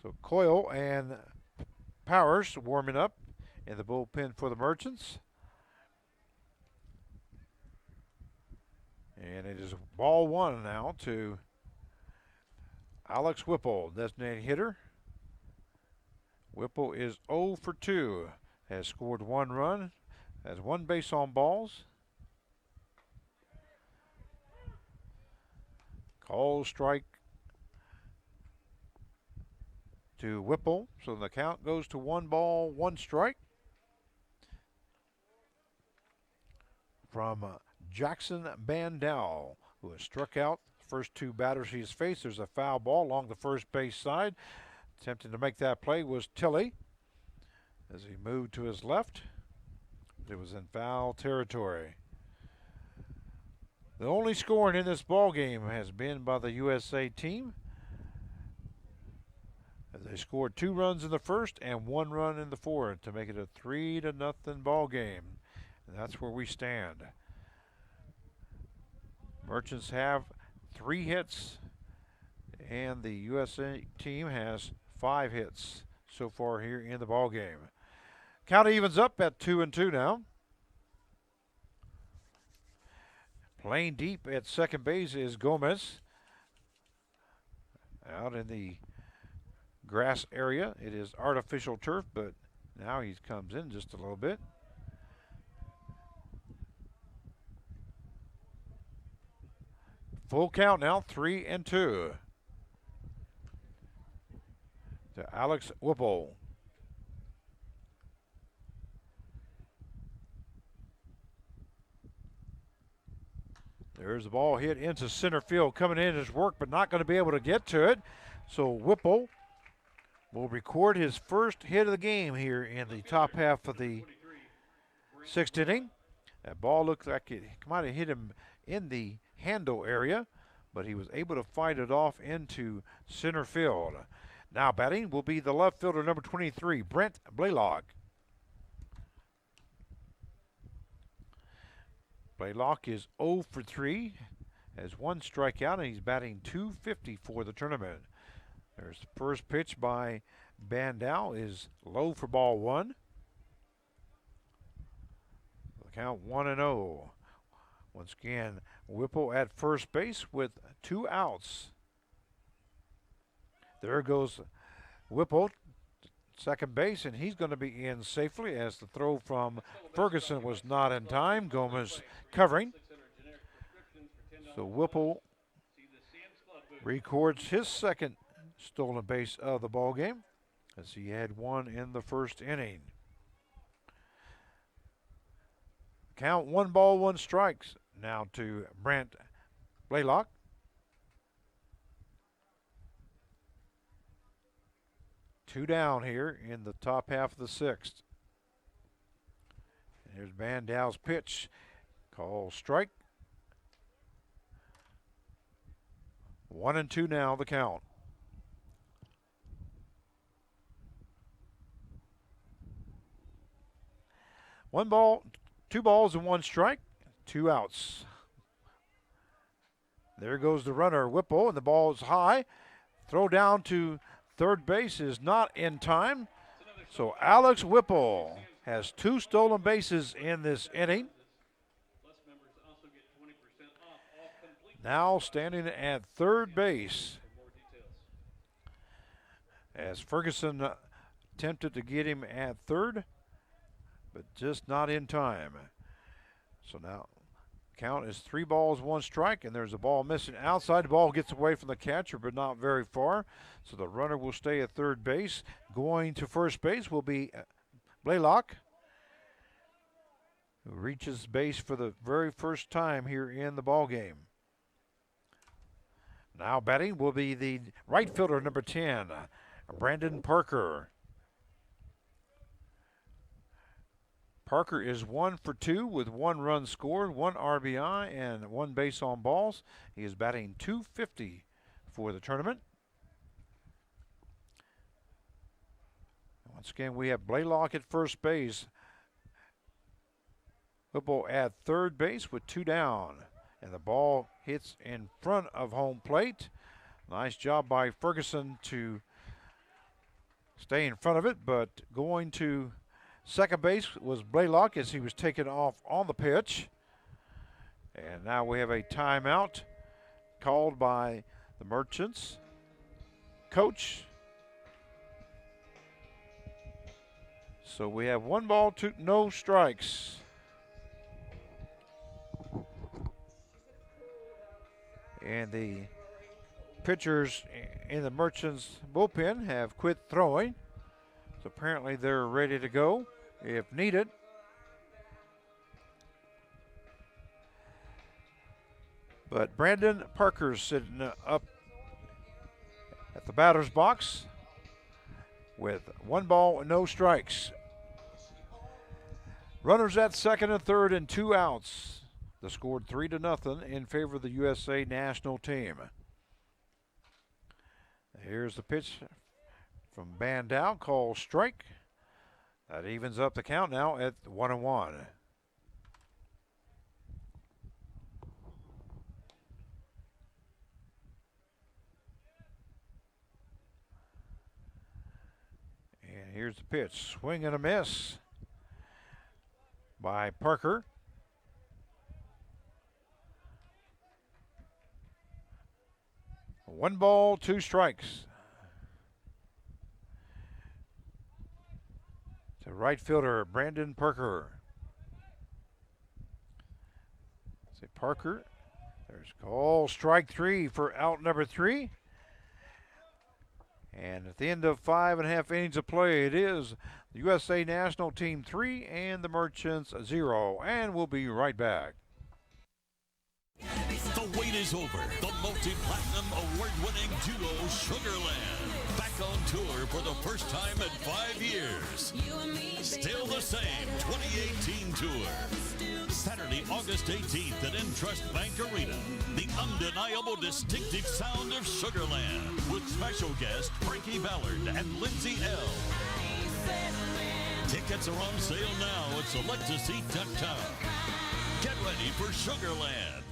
So Coyle and Powers warming up in the bullpen for the Merchants. And it is ball 1 now to Alex Whipple, designated hitter. Whipple is 0 for 2, has scored 1 run, has 1 base on balls. Call strike to Whipple, so the count goes to 1 ball, 1 strike. From Jackson Bandau, who has struck out the first 2 batters he has faced. There's a foul ball along the first base side. Attempting to make that play was Tilley as he moved to his left. It was in foul territory. The only scoring in this ball game has been by the USA team. They scored 2 runs in the first and 1 run in the fourth to make it a 3-0 ball game. And that's where we stand. Merchants have 3 hits, and the USA team has 5 hits so far here in the ball game. Count evens up at 2-2 now. Playing deep at second base is Gomez. out in the grass area. It is artificial turf, but now he comes in just a little bit. Full count now, 3-2 to Alex Whipple. There's the ball hit into center field. Coming in his work, but not going to be able to get to it. So Whipple will record his first hit of the game here in the top half of the 6th inning. That ball looked like it might have hit him in the handle area, but he was able to fight it off into center field. Now batting will be the left fielder, number 23, Brent Blaylock. Blaylock is 0 for 3, has 1 strikeout, and he's batting .250 for the tournament. There's the first pitch by Bandow, is low for ball 1. The count 1-0. Once again, Whipple at first base with 2 outs. There goes Whipple, second base, and he's going to be in safely as the throw from Ferguson was not in time. Gomez covering. So Whipple records his second stolen base of the ball game, as he had 1 in the first inning. Count 1 ball, 1 strikes now to Brent Blaylock. Two down here in the top half of the 6th. And here's Bandow's pitch. Call strike. 1-2 now the count. One ball, 2 balls and 1 strike, 2 outs. There goes the runner, Whipple, and the ball is high. Throw down to third base is not in time. So Alex Whipple has 2 stolen bases in this inning. Now standing at third base, as Ferguson attempted to get him at third, but just not in time. So now count is 3 balls, 1 strike, and there's a ball missing outside. The ball gets away from the catcher, but not very far. So the runner will stay at third base. Going to first base will be Blaylock, who reaches base for the very first time here in the ball game. Now batting will be the right fielder, number 10, Brandon Parker. Parker is 1 for 2 with 1 run scored, 1 RBI, and 1 base on balls. He is batting .250 for the tournament. Once again, we have Blaylock at first base. Whipple at third base with 2 down. And the ball hits in front of home plate. Nice job by Ferguson to stay in front of it, but going to second base was Blaylock as he was taken off on the pitch. And now we have a timeout called by the Merchants coach. So we have 1 ball, 2, no strikes. And the pitchers in the Merchants bullpen have quit throwing. So apparently they're ready to go if needed. But Brandon Parker's sitting up at the batter's box with 1 ball and no strikes. Runners at second and third and 2 outs. The score 3-0 in favor of the USA national team. Here's the pitch from Bandow, called strike. That evens up the count now at 1-1. And here's the pitch, swing and a miss by Parker. 1 ball, 2 strikes. To right fielder Brandon Parker. Say Parker. There's call strike 3 for out number 3. And at the end of 5.5 innings of play, it is the USA National Team 3 and the Merchants 0. And we'll be right back. The wait is over. The multi-platinum award-winning duo Sugarland back on tour for the first time in 5 years. Still the same 2018 tour. Saturday, August 18th at Entrust Bank Arena. The undeniable distinctive sound of Sugarland with special guest Frankie Ballard and Lindsay L. Tickets are on sale now at selectaseat.com. Get ready for Sugarland.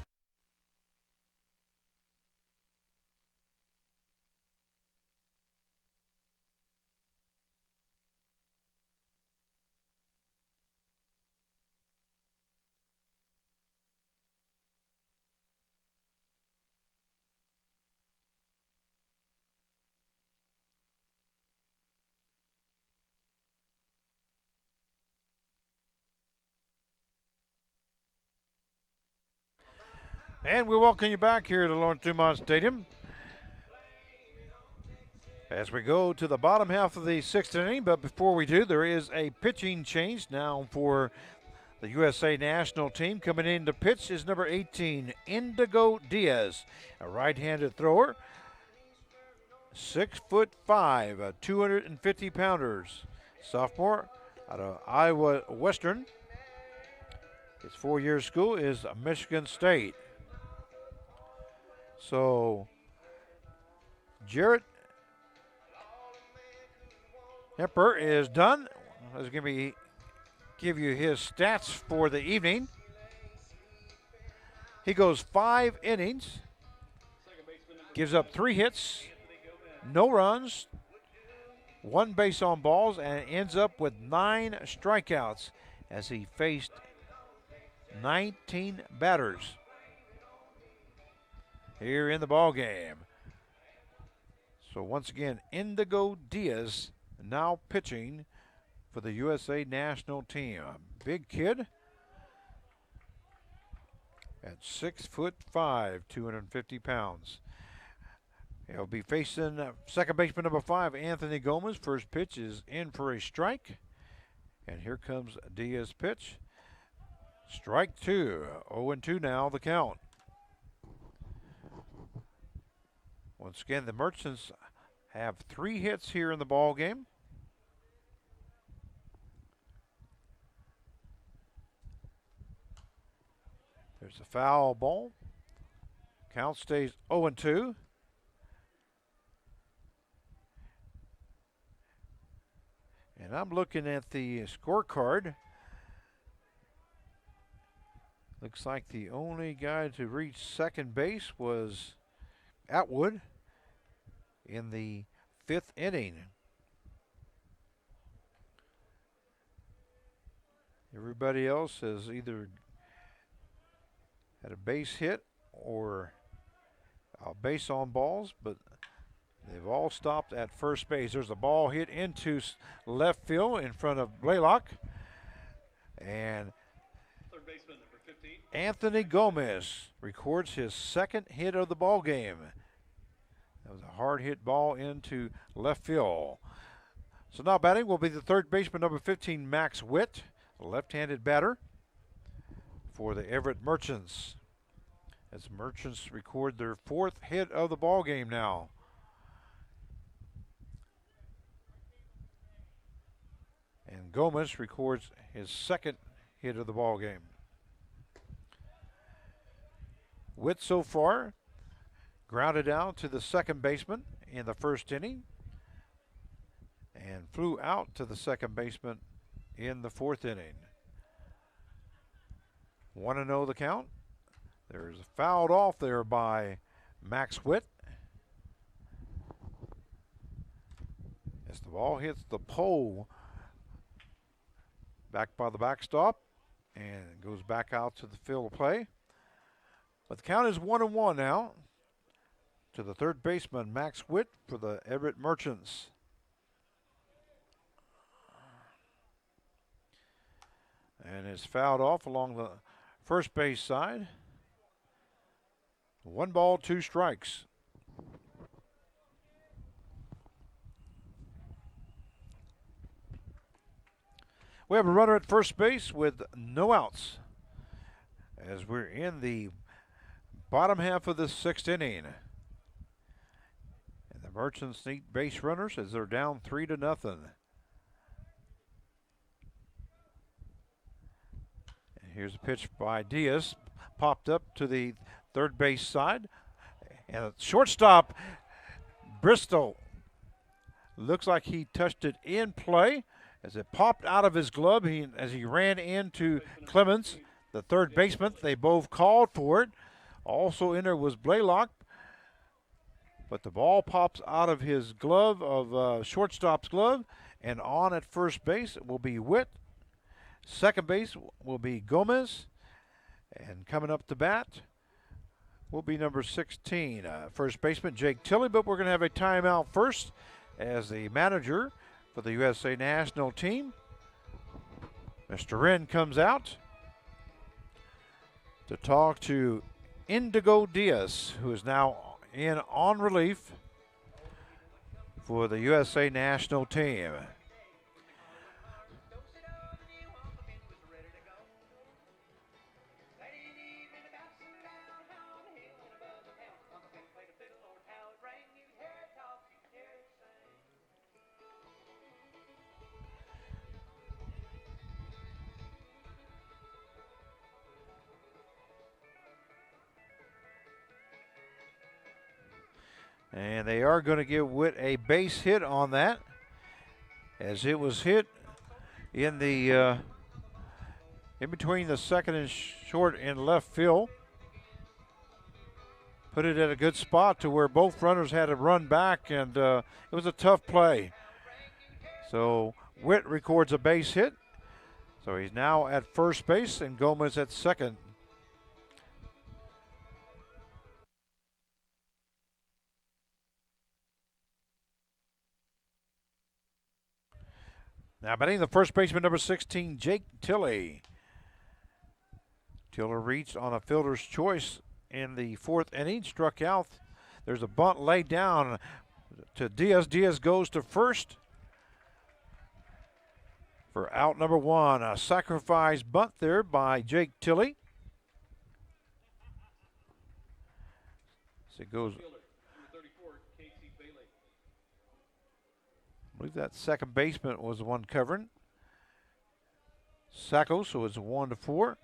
And we welcome you back here to Lawrence Dumont Stadium as we go to the bottom half of the 6th inning. But before we do, there is a pitching change now for the USA National Team. Coming in to pitch is number 18, Indigo Diaz, a right-handed thrower, 6'5", 250 pounders, sophomore out of Iowa Western. His 4-year school is Michigan State. So, Jarrett Hemper is done. He's going to give you his stats for the evening. He goes 5 innings, gives up 3 hits, no runs, 1 base on balls, and ends up with 9 strikeouts as he faced 19 batters here in the ball game. So once again, Indigo Diaz now pitching for the USA National Team. A big kid at 6'5", 250 pounds. He'll be facing second baseman number 5, Anthony Gomez. First pitch is in for a strike. And here comes Diaz's pitch. Strike 2, 0-2 now the count. Once again, the Merchants have 3 hits here in the ball game. There's a foul ball. Count stays 0-2. And I'm looking at the scorecard. Looks like the only guy to reach second base was Atwood in the 5th inning. Everybody else has either had a base hit or a base on balls, but they've all stopped at first base. There's a ball hit into left field in front of Blaylock. And Third baseman number 15. Anthony Gomez records his 2nd hit of the ball game. That was a hard hit ball into left field. So now batting will be the third baseman number 15, Max Witt, a left-handed batter for the Everett Merchants. As Merchants record their 4th hit of the ball game now. And Gomez records his 2nd hit of the ball game. Witt so far grounded out to the second baseman in the 1st inning and flew out to the second baseman in the 4th inning. 1-0 the count. There's a fouled off there by Max Witt as the ball hits the pole back by the backstop and goes back out to the field of play. But the count is 1-1 now. to the third baseman, Max Witt, for the Everett Merchants. And it's fouled off along the first base side. 1 ball, 2 strikes. We have a runner at first base with no outs as we're in the bottom half of the 6th inning. And the Merchants need base runners as they're down 3-0. And here's a pitch by Diaz, popped up to the third base side. And a shortstop, Bristol, looks like he touched it in play as it popped out of his glove as he ran into Clemens, the third baseman. They both called for it. Also in there was Blaylock, but the ball pops out of his glove, of shortstop's glove, and on at first base will be Witt. Second base will be Gomez, and coming up to bat will be number 16, first baseman Jake Tilley. But we're going to have a timeout first as the manager for the USA national team, Mr. Wren, comes out to talk to Indigo Diaz, who is now in on relief for the USA national team. And they are going to give Witt a base hit on that, as it was hit in the in between the second and short and left field. Put it at a good spot to where both runners had to run back, and it was a tough play. So Witt records a base hit. So he's now at first base, and Gomez at second. Now batting the first baseman, number 16, Jake Tilley. Tiller reached on a fielder's choice in the 4th inning, struck out. There's a bunt laid down to Diaz. Diaz goes to first for out number 1. A sacrifice bunt there by Jake Tilley. So it goes. I believe that second baseman was the one covering. Sacco, so it's 1-4.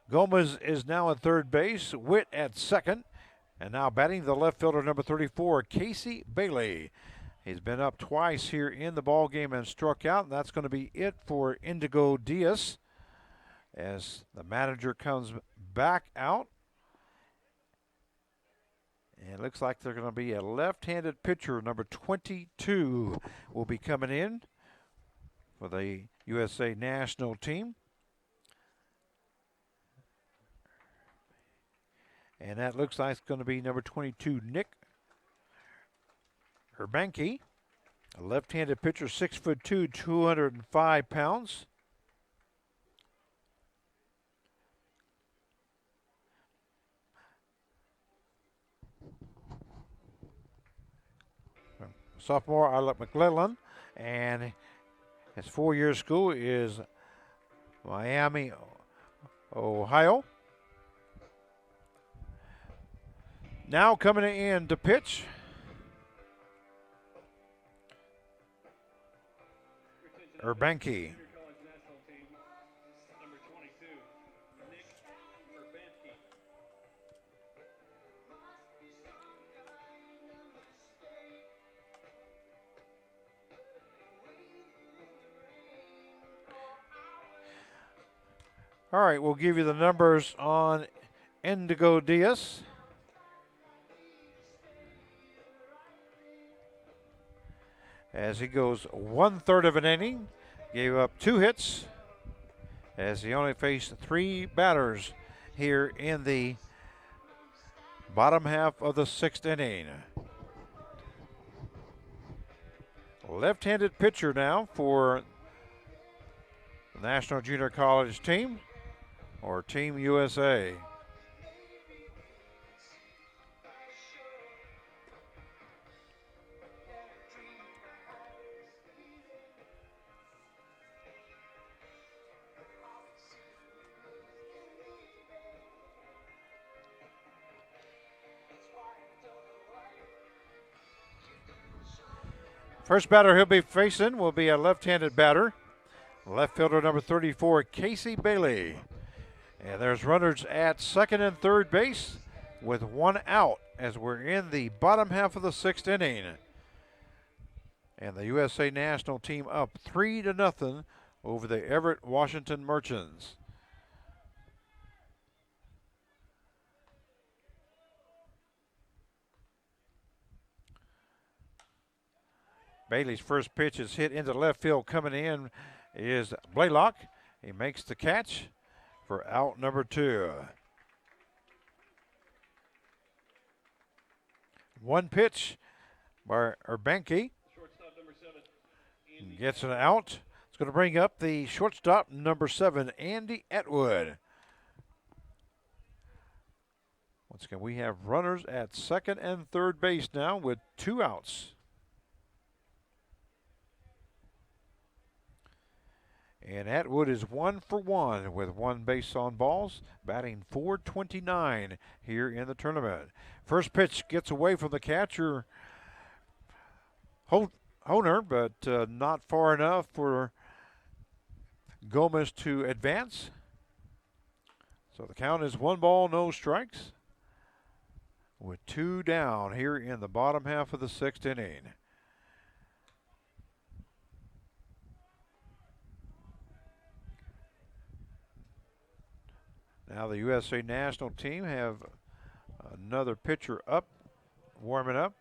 Gomez is now at third base. Witt at second. And now batting the left fielder, number 34, Casey Bailey. He's been up twice here in the ball game and struck out, and that's going to be it for Indigo Diaz as the manager comes back out. And it looks like they're going to be a left-handed pitcher, number 22, will be coming in for the USA national team. And that looks like it's going to be number 22, Nick Urbanky, a left-handed pitcher, 6'2", 205 pounds. Sophomore out of McClellan, and his 4-year school is Miami, Ohio. Now coming in to pitch, Urbanky. All right, we'll give you the numbers on Indigo Diaz. As he goes 1/3 of an inning, gave up 2 hits, as he only faced 3 batters here in the Bottom half of the 6th inning. Left-handed pitcher now for the National Junior College team, or Team USA. First batter he'll be facing will be a left-handed batter. Left fielder number 34, Casey Bailey. And there's runners at second and third base with one out as we're in the bottom half of the 6th inning. And the USA National team up 3-0 over the Everett Washington Merchants. Bailey's first pitch is hit into left field. Coming in is Blaylock. He makes the catch for out number 2. One pitch by Urbanki. Gets an out. It's going to bring up the shortstop, number 7, Andy Atwood. Once again, we have runners at second and third base now with 2 outs. And Atwood is 1 for 1 with 1 base on balls, batting .429 here in the tournament. First pitch gets away from the catcher, Honer, but not far enough for Gomez to advance. So the count is 1 ball, no strikes, with 2 down here in the bottom half of the 6th inning. Now the USA National team have another pitcher up, warming up.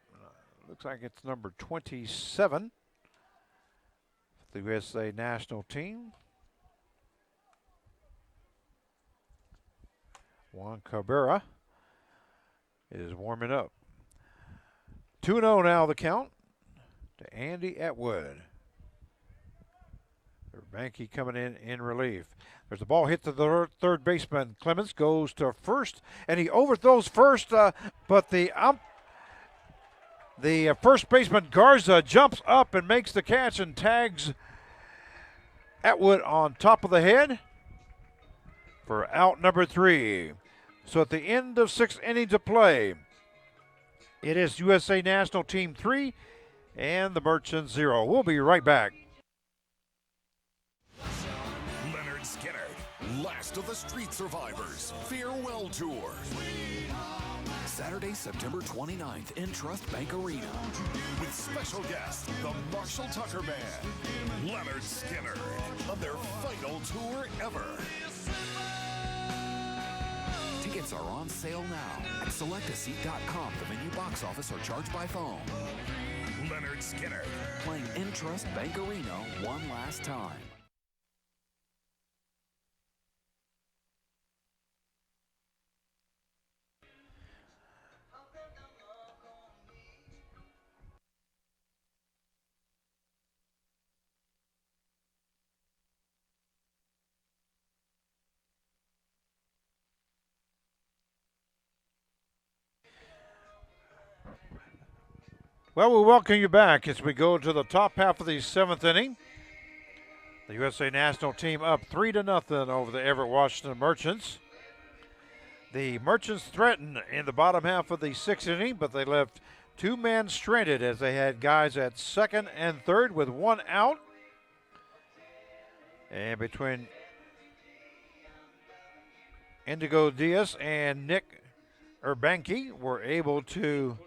Looks like it's number 27. The USA National team. Juan Cabrera is warming up. 2-0 now the count to Andy Atwood. Banky coming in relief. There's a ball hit to the third baseman. Clemens goes to first, and he overthrows first, but the first baseman Garza jumps up and makes the catch and tags Atwood on top of the head for out number 3. So at the end of 6 innings of play, it is USA National Team 3 and the Merchants 0. We'll be right back. Last of the Street Survivors Farewell Tour. Saturday, September 29th in Trust Bank Arena. With special guest, the Marshall Tucker Band, Leonard Skinner, on their final tour ever. Tickets are on sale now at selectaseat.com, the venue box office, or charged by phone. Leonard Skinner, playing in Trust Bank Arena one last time. Well, we welcome you back as we go to the top half of the 7th inning. The USA National team up 3-0 over the Everett Washington Merchants. The Merchants threatened in the bottom half of the 6th inning, but they left 2 men stranded as they had guys at second and third with 1 out. And between Indigo Diaz and Nick Urbanki were able to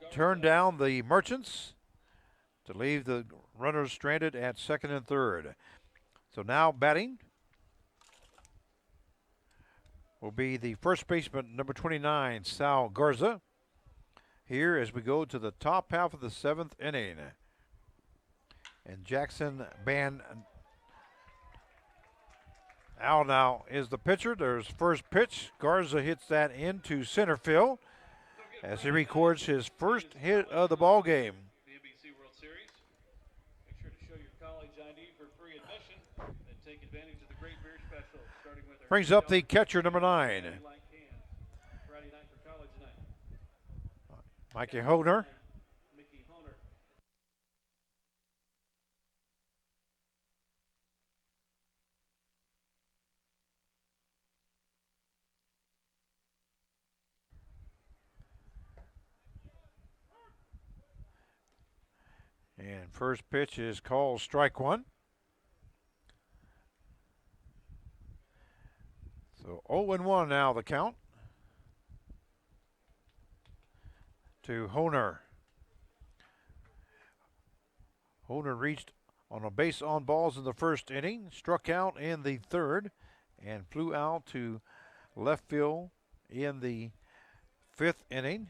turn down the Merchants to leave the runners stranded at second and third. So now batting will be the first baseman, number 29, Sal Garza, here as we go to the top half of the 7th inning. And Jackson Al now is the pitcher. There's first pitch. Garza hits that into center field as he records his first hit of the ball game. The NBC World Series. Make sure to show your college ID for free admission and take advantage of the great beer special, starting with our Brings up the catcher, number 9, light cans. Friday night for college night. Mikey Honer. Mickey Honer. And first pitch is called strike 1. So 0-1 now the count to Honer. Honer reached on a base on balls in the first inning, struck out in the third, and flew out to left field in the 5th inning.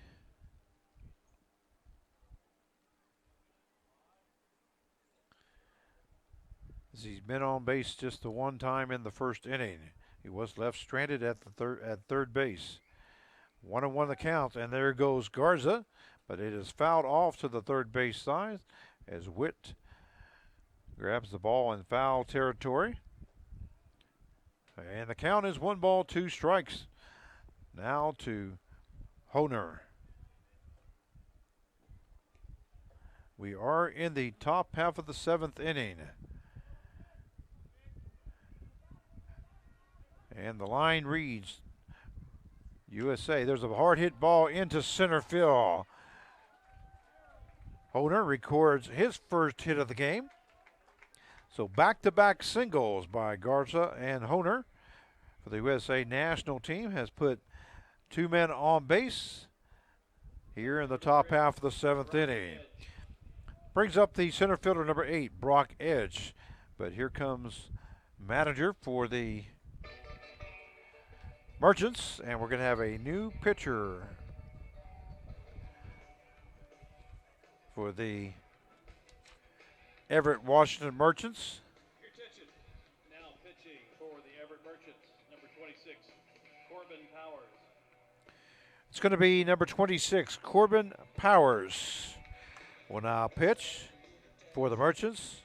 He's been on base just the one time in the first inning. He was left stranded at the third base. 1-1 the count, and there goes Garza, but it is fouled off to the third base side as Witt grabs the ball in foul territory. And the count is 1 ball, 2 strikes. Now to Honer. We are in the top half of the 7th inning. And the line reads USA. There's a hard hit ball into center field. Honer records his first hit of the game. So back-to-back singles by Garza and Honer for the USA national team has put 2 men on base here in the top half of the 7th inning. Brings up the center fielder, number 8, Brock Edge. But here comes manager for the Merchants, and we're going to have a new pitcher for the Everett, Washington Merchants. Your attention. Now pitching for the Everett Merchants, number 26, Corbin Powers. It's going to be number 26, Corbin Powers, will now pitch for the Merchants.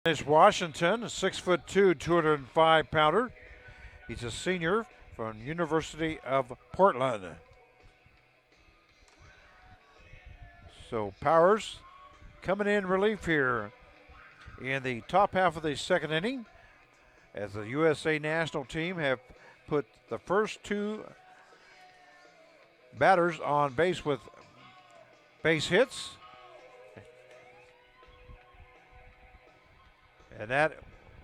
Is Washington, a 6'2", 205-pounder. He's a senior from University of Portland. So Powers coming in relief here in the top half of the 2nd inning as the USA national team have put the first 2 batters on base with base hits. And that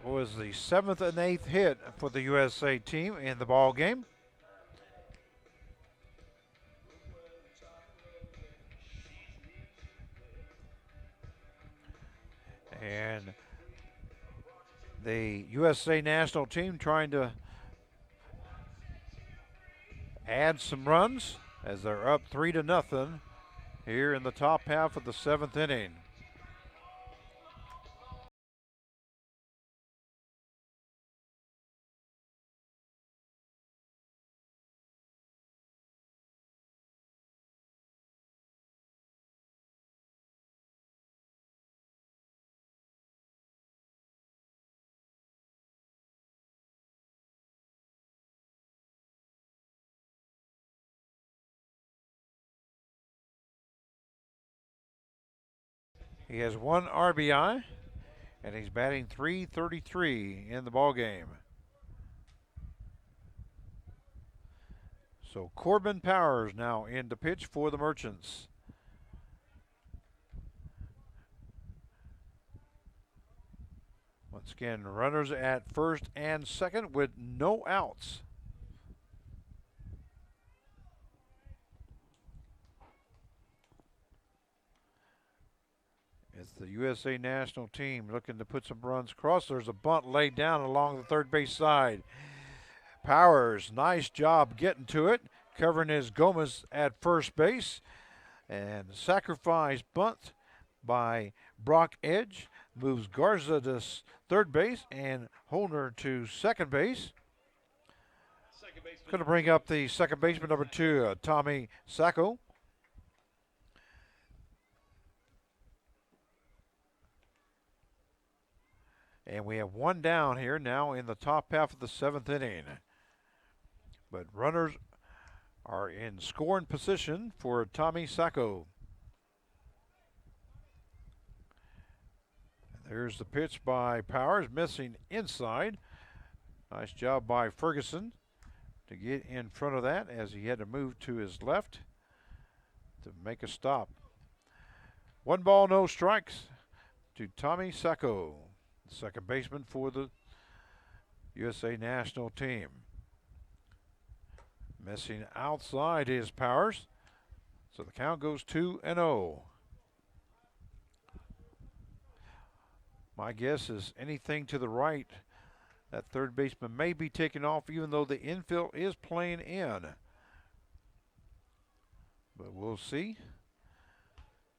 was the 7th and 8th hit for the USA team in the ball game. And the USA national team trying to add some runs as they're up 3-0 here in the top half of the 7th inning. He has 1 RBI, and he's batting .333 in the ball game. So Corbin Powers now in to pitch for the Merchants. Once again, runners at first and second with no outs. As the USA national team looking to put some runs across. There's a bunt laid down along the third base side. Powers, nice job getting to it, covering his Gomez at first base. And sacrifice bunt by Brock Edge moves Garza to third base and Holner to second base. Going to bring up the second baseman, number 2, Tommy Sacco. And we have one down here now in the top half of the 7th inning. But runners are in scoring position for Tommy Sacco. There's the pitch by Powers, missing inside. Nice job by Ferguson to get in front of that as he had to move to his left to make a stop. 1 ball, no strikes to Tommy Sacco, second baseman for the USA national team. Missing outside is Powers, so the count goes 2-0. My guess is anything to the right, that third baseman may be taken off, even though the infield is playing in. But we'll see.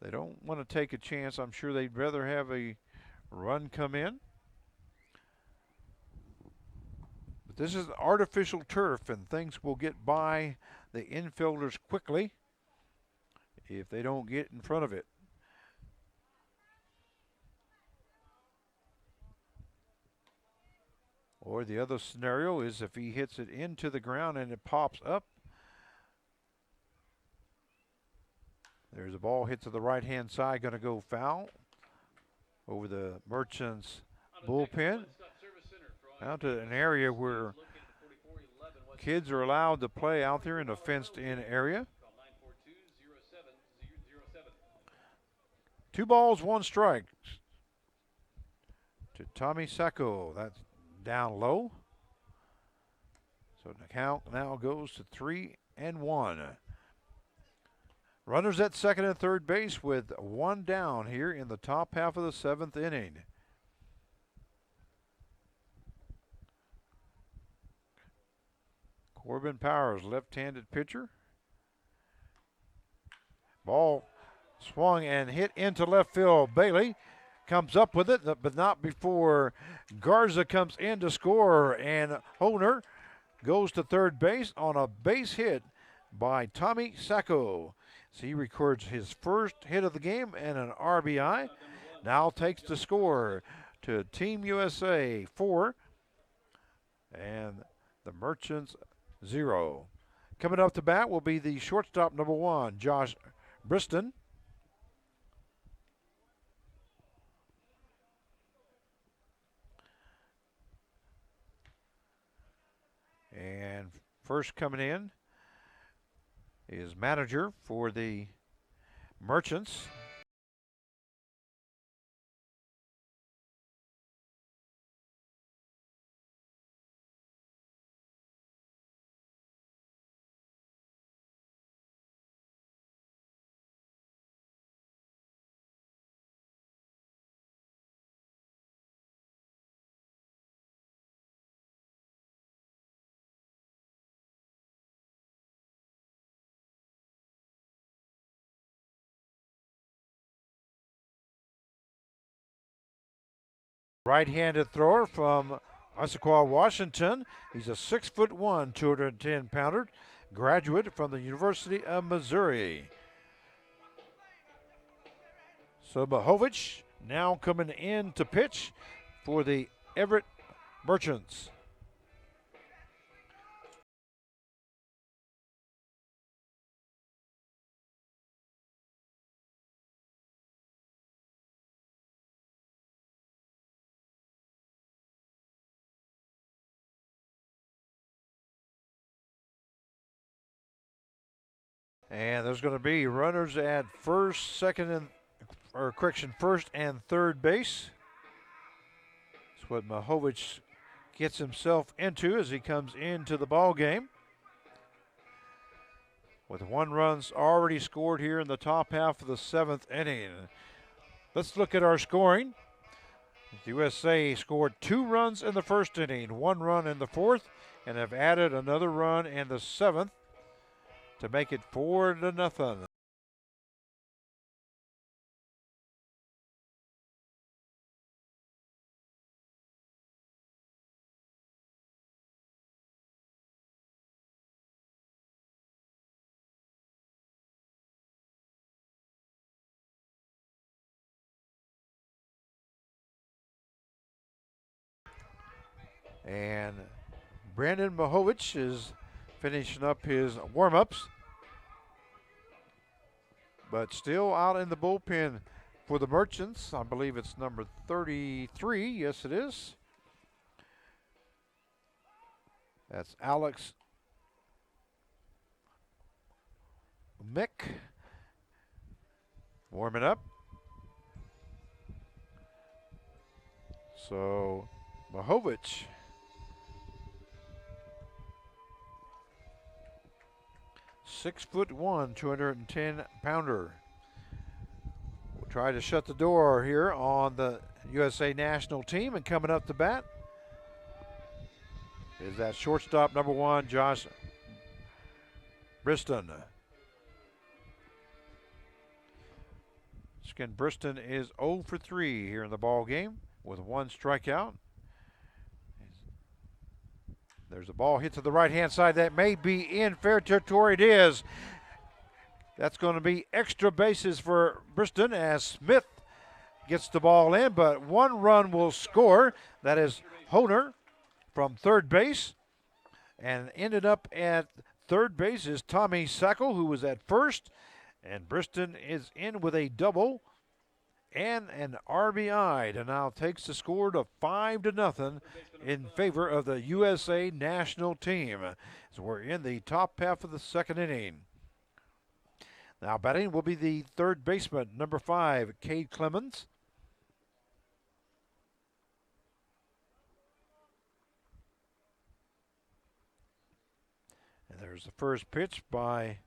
They don't want to take a chance. I'm sure they'd rather have a run come in. But this is artificial turf, and things will get by the infielders quickly if they don't get in front of it. Or the other scenario is if he hits it into the ground and it pops up. There's a ball hit to the right-hand side, going to go foul over the Merchants bullpen. Out to an area where kids are allowed to play out there in a fenced-in area. 2 balls, 1 strike to Tommy Sacco. That's down low. So the count now goes to 3-1. Runners at second and third base with 1 down here in the top half of the 7th inning. Corbin Powers, left-handed pitcher. Ball swung and hit into left field. Bailey comes up with it, but not before Garza comes in to score, and Holner goes to third base on a base hit by Tommy Sacco. So he records his first hit of the game and an RBI. Now takes the score to Team USA 4 and the Merchants 0. Coming up to bat will be the shortstop, number 1, Josh Briston. And first coming in is manager for the Merchants. Right-handed thrower from Issaquah, Washington. He's a 6'1", 210-pounder, graduate from the University of Missouri. So Mahovich now coming in to pitch for the Everett Merchants. And there's going to be runners at first and third base. That's what Mahovich gets himself into as he comes into the ball game. With 1 run already scored here in the top half of the 7th inning. Let's look at our scoring. The USA scored 2 runs in the first inning, 1 run in the fourth, and have added another run in the seventh to make it 4-0. And Brandon Mahovich is finishing up his warm-ups, but still out in the bullpen for the Merchants. I believe it's number 33. Yes, it is. That's Alex Mick warming up. So Mahovich, (6'1", 210-pounder. We'll try to shut the door here on the USA national team, and coming up to bat is that shortstop number 1, Josh Briston. Again, Briston is 0 for 3 here in the ball game with 1 strikeout. There's a ball hit to the right-hand side. That may be in fair territory. It is. That's going to be extra bases for Briston as Smith gets the ball in, but 1 run will score. That is Honer from third base. And ended up at third base is Tommy Sackle, who was at first. And Briston is in with a double and an RBI to now takes the score to 5-0 in favor of the USA national team. So we're in the top half of the second inning. Now batting will be the third baseman, number 5, Cade Clemens. And there's the first pitch by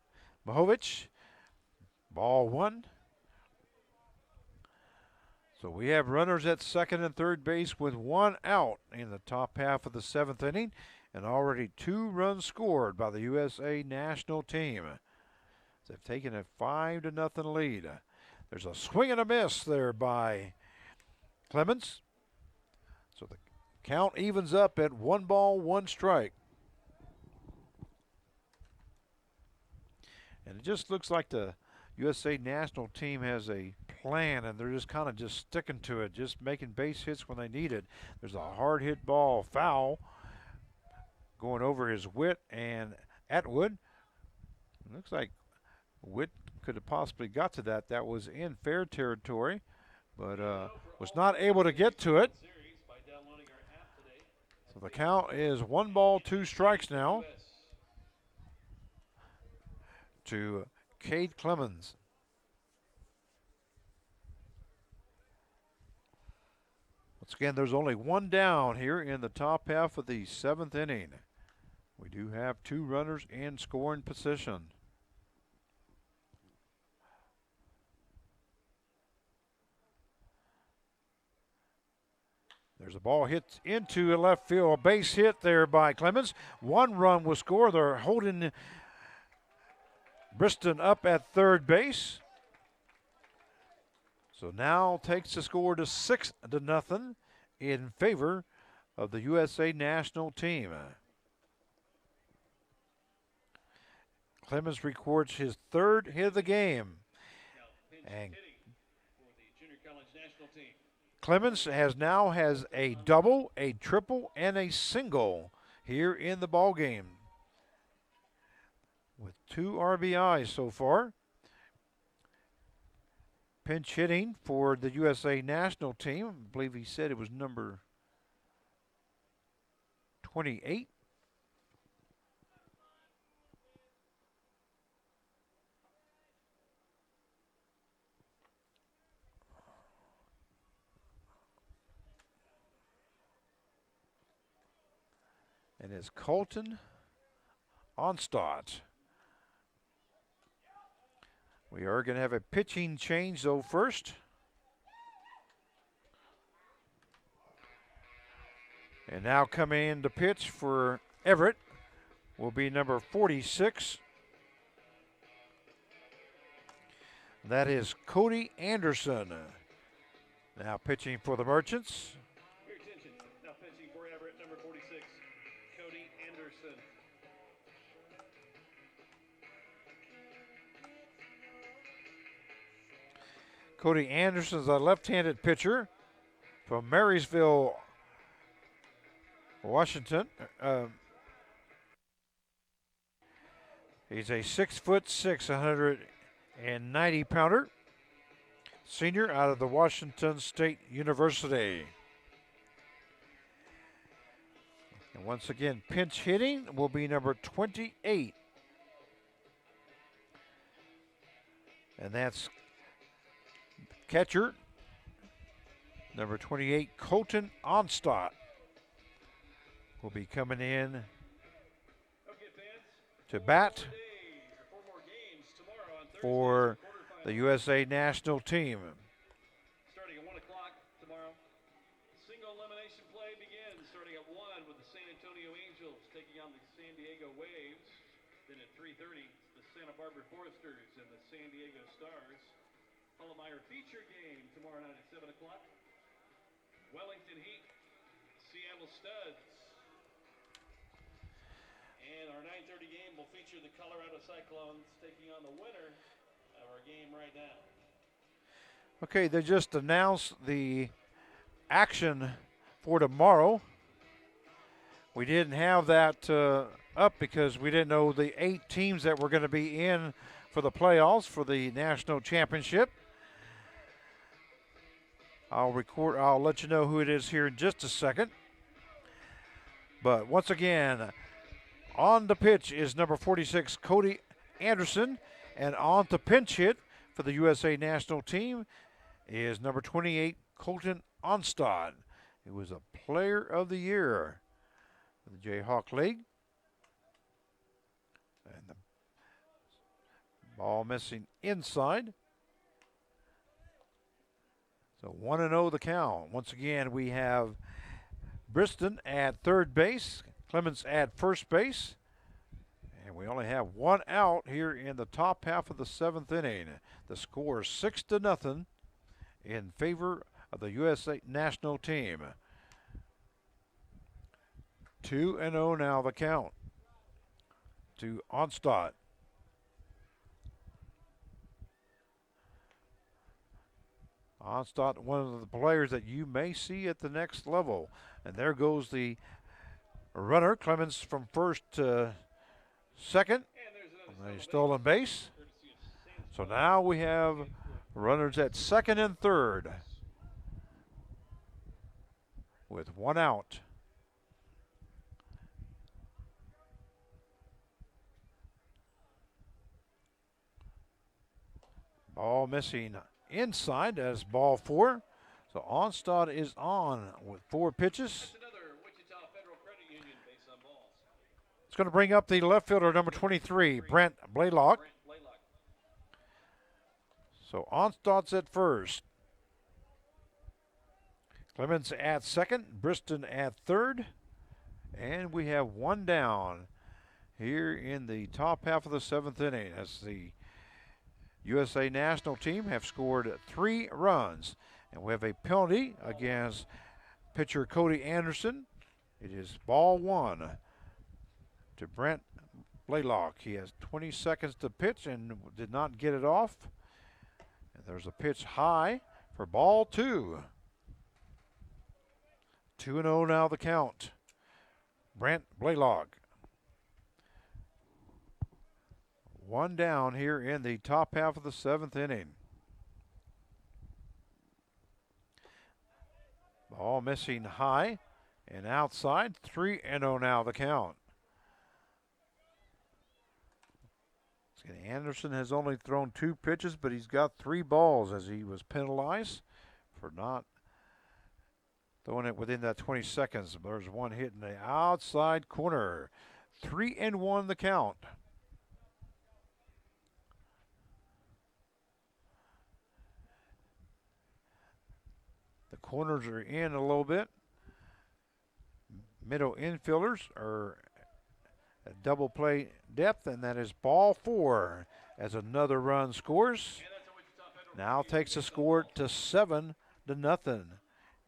Mahovich. Ball 1. So we have runners at second and third base with 1 out in the top half of the 7th inning, and already 2 runs scored by the USA national team. They've taken a 5-0 lead. There's a swing and a miss there by Clemens. So the count evens up at 1 ball, 1 strike. And it just looks like the USA national team has a plan, and they're just kind of just sticking to it, just making base hits when they need it. There's a hard hit ball foul going over his Witt and Atwood. It looks like Witt could have possibly got to that. That was in fair territory, but was not able to get to it. So the count is 1 ball, 2 strikes now to Cade Clemens. Once again, there's only 1 down here in the top half of the 7th inning. We do have 2 runners in scoring position. There's a ball hit into left field, a base hit there by Clemens. 1 run will score. They're holding Briston up at third base. So now takes the score to 6-0 in favor of the USA national team. Clemens records his 3rd hit of the game. And Clemens now has a double, a triple, and a single here in the ball game, with 2 RBIs so far. Pinch hitting for the USA national team. I believe he said it was number 28. And it's Colton Onstadt. We are going to have a pitching change, though, first. And now coming in to pitch for Everett will be number 46. That is Cody Anderson. Now pitching for the Merchants. Your attention. Now pitching for Everett, number 46, Cody Anderson. Cody Anderson is a left-handed pitcher from Marysville, Washington. He's a 6'6", 190-pounder. Senior out of the Washington State University. And once again, pinch hitting will be number 28. And that's catcher, number 28, Colton Onstadt, will be coming in to bat for the USA national team. Starting at 1 o'clock tomorrow. Single elimination play begins starting at 1 with the San Antonio Angels taking on the San Diego Waves. Then at 3:30, the Santa Barbara Foresters and the San Diego Stars. Hollomeyer feature game tomorrow night at 7 o'clock. Wellington Heat, Seattle Studs. And our 9:30 game will feature the Colorado Cyclones taking on the winner of our game right now. Okay, they just announced the action for tomorrow. We didn't have that up because we didn't know the 8 teams that were going to be in for the playoffs for the national championship. I'll let you know who it is here in just a second. But once again, on the pitch is number 46, Cody Anderson. And on to pinch hit for the USA national team is number 28, Colton Onstad, who was a player of the year for the Jayhawk League. And the ball missing inside. So 1-0 the count. Once again, we have Briston at third base, Clemens at first base, and we only have 1 out here in the top half of the 7th inning. The score is 6-0 in favor of the USA national team. 2-0 now the count to Onstad. Onstad, one of the players that you may see at the next level. And there goes the runner, Clemens from first to second. A stolen base. So now we have runners at second and third with 1 out. Ball missing inside as ball 4. So Onstad is on with 4 pitches. It's going to bring up the left fielder, number 23, Brent Blaylock. So Onstad's at first. Clemens at second, Briston at third. And we have 1 down here in the top half of the 7th inning as the USA national team have scored 3 runs. And we have a penalty against pitcher Cody Anderson. It is ball 1 to Brent Blaylock. He has 20 seconds to pitch and did not get it off. And there's a pitch high for ball 2. 2-0 now the count. Brent Blaylock. 1 down here in the top half of the 7th inning. Ball missing high and outside. 3-0 now the count. Anderson has only thrown 2 pitches, but he's got 3 balls as he was penalized for not throwing it within that 20 seconds. There's 1 hit in the outside corner. 3-1 the count. The corners are in a little bit. middle infielders are at double play depth, and that is ball 4 as another run scores. Now takes the score to 7-0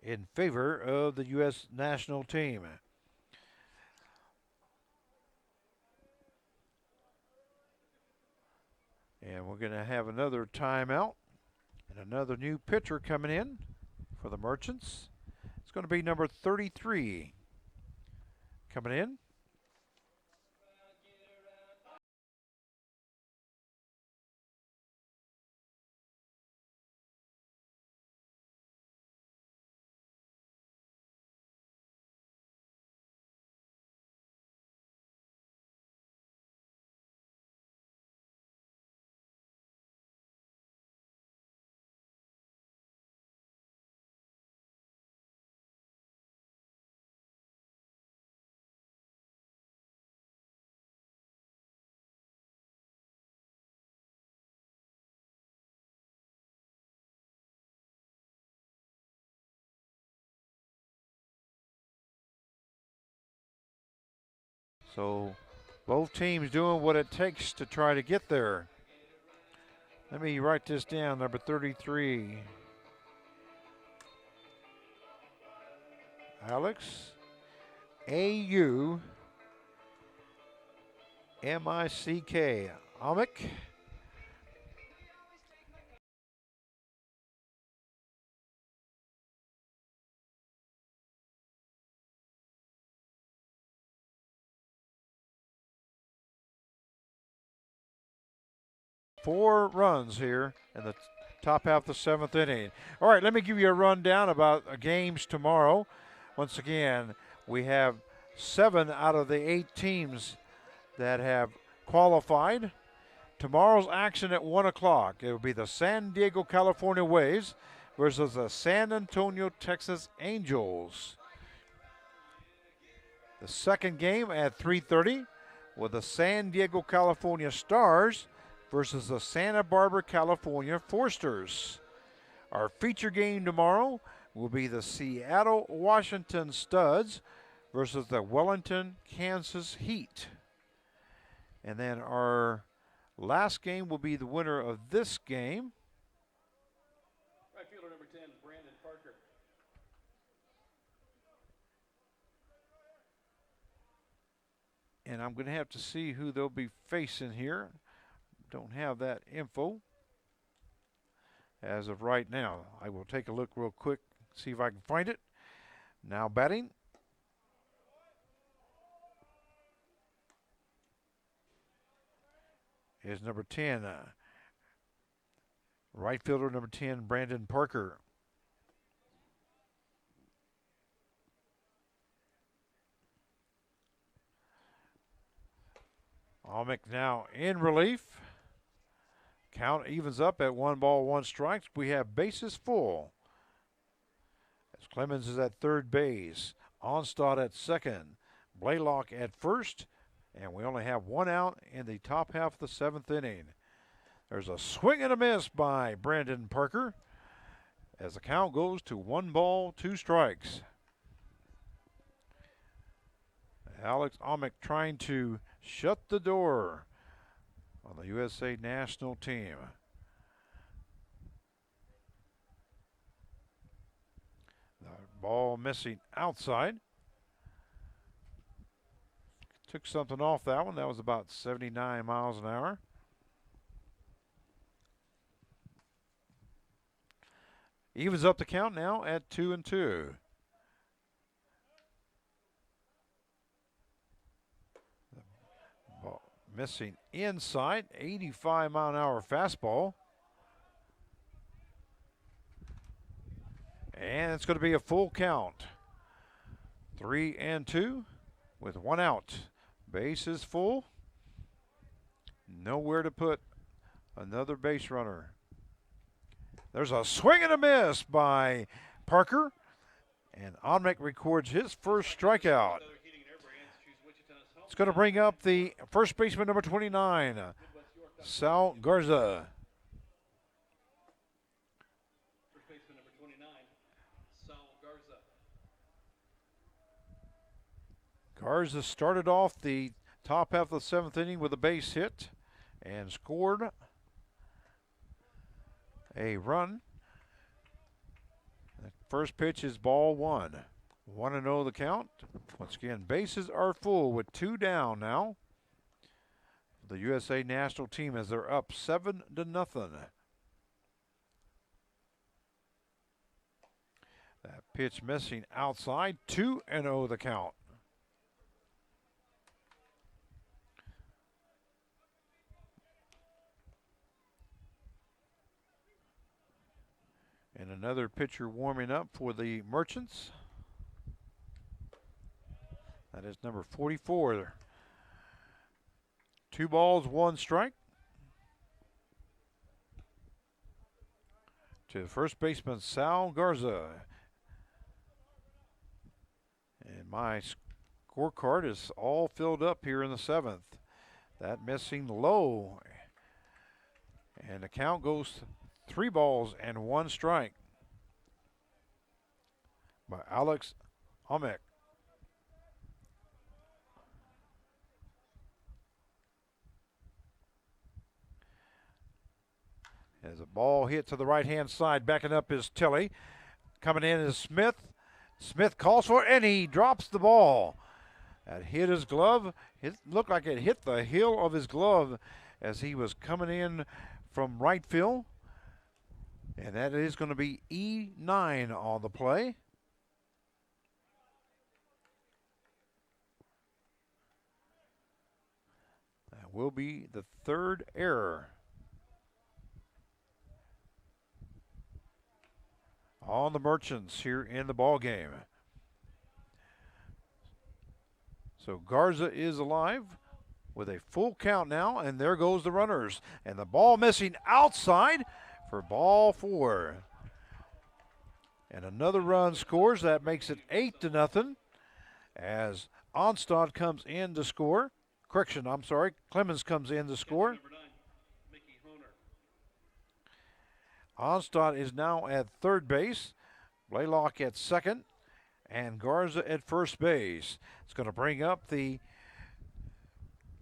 in favor of the U.S. national team. And we're going to have another timeout and another new pitcher coming in for the Merchants. It's going to be number 33 coming in. So both teams doing what it takes to try to get there. Let me write this down, number 33. Alex, A-U-M-I-C-K, Amick. Four runs here in the top half of the 7th inning. All right, let me give you a rundown about games tomorrow. Once again, we have 7 out of the 8 teams that have qualified. Tomorrow's action at 1 o'clock. It will be the San Diego, California Waves versus the San Antonio, Texas Angels. The second game at 3:30 with the San Diego, California Stars versus the Santa Barbara, California Forsters. Our feature game tomorrow will be the Seattle, Washington Studs versus the Wellington, Kansas Heat. And then our last game will be the winner of this game. Right fielder number 10, Brandon Parker. And I'm going to have to see who they'll be facing here. Don't have that info as of right now. I will take a look real quick, see if I can find it. Now batting. Is number 10, right fielder number 10, Brandon Parker. Almick now in relief. Count evens up at 1 ball, 1 strike. We have bases full. As Clemens is at third base. Onstad at second. Blaylock at first. And we only have 1 out in the top half of the 7th inning. There's a swing and a miss by Brandon Parker as the count goes to 1 ball, 2 strikes. Alex Amick trying to shut the door on the USA national team. The ball missing outside. Took something off that one. That was about 79 miles an hour. Evens up the count now at 2-2. Ball missing inside, 85-mile-an-hour fastball. And it's going to be a full count. 3-2 with 1 out. Base is full. Nowhere to put another base runner. There's a swing and a miss by Parker. And Onmek records his first strikeout. It's going to bring up the first baseman, number 29, Sal Garza. First baseman number 29, Sal Garza. Garza started off the top half of the 7th inning with a base hit and scored a run. The first pitch is ball 1. 1-0 the count. Once again, bases are full with 2 down now. The USA national team as they're up 7-0. That pitch missing outside. 2-0 the count. And another pitcher warming up for the Merchants. That is number 44. 2 balls, 1 strike. To first baseman Sal Garza. And my scorecard is all filled up here in the 7th. That missing low. And the count goes 3 balls and 1 strike by Alex Omek. As a ball hit to the right-hand side, backing up is Tilley. Coming in is Smith. Smith calls for it, and he drops the ball. That hit his glove. It looked like it hit the heel of his glove as he was coming in from right field. And that is going to be E9 on the play. That will be the 3rd error on the Merchants here in the ball game. So Garza is alive with a full count now, and there goes the runners. And the ball missing outside for ball 4. And another run scores. That makes it 8-0 as Onstad comes in to score. Correction, I'm sorry. Clemens comes in to score. Onstad is now at 3rd base. Blaylock at 2nd. And Garza at 1st base. It's going to bring up the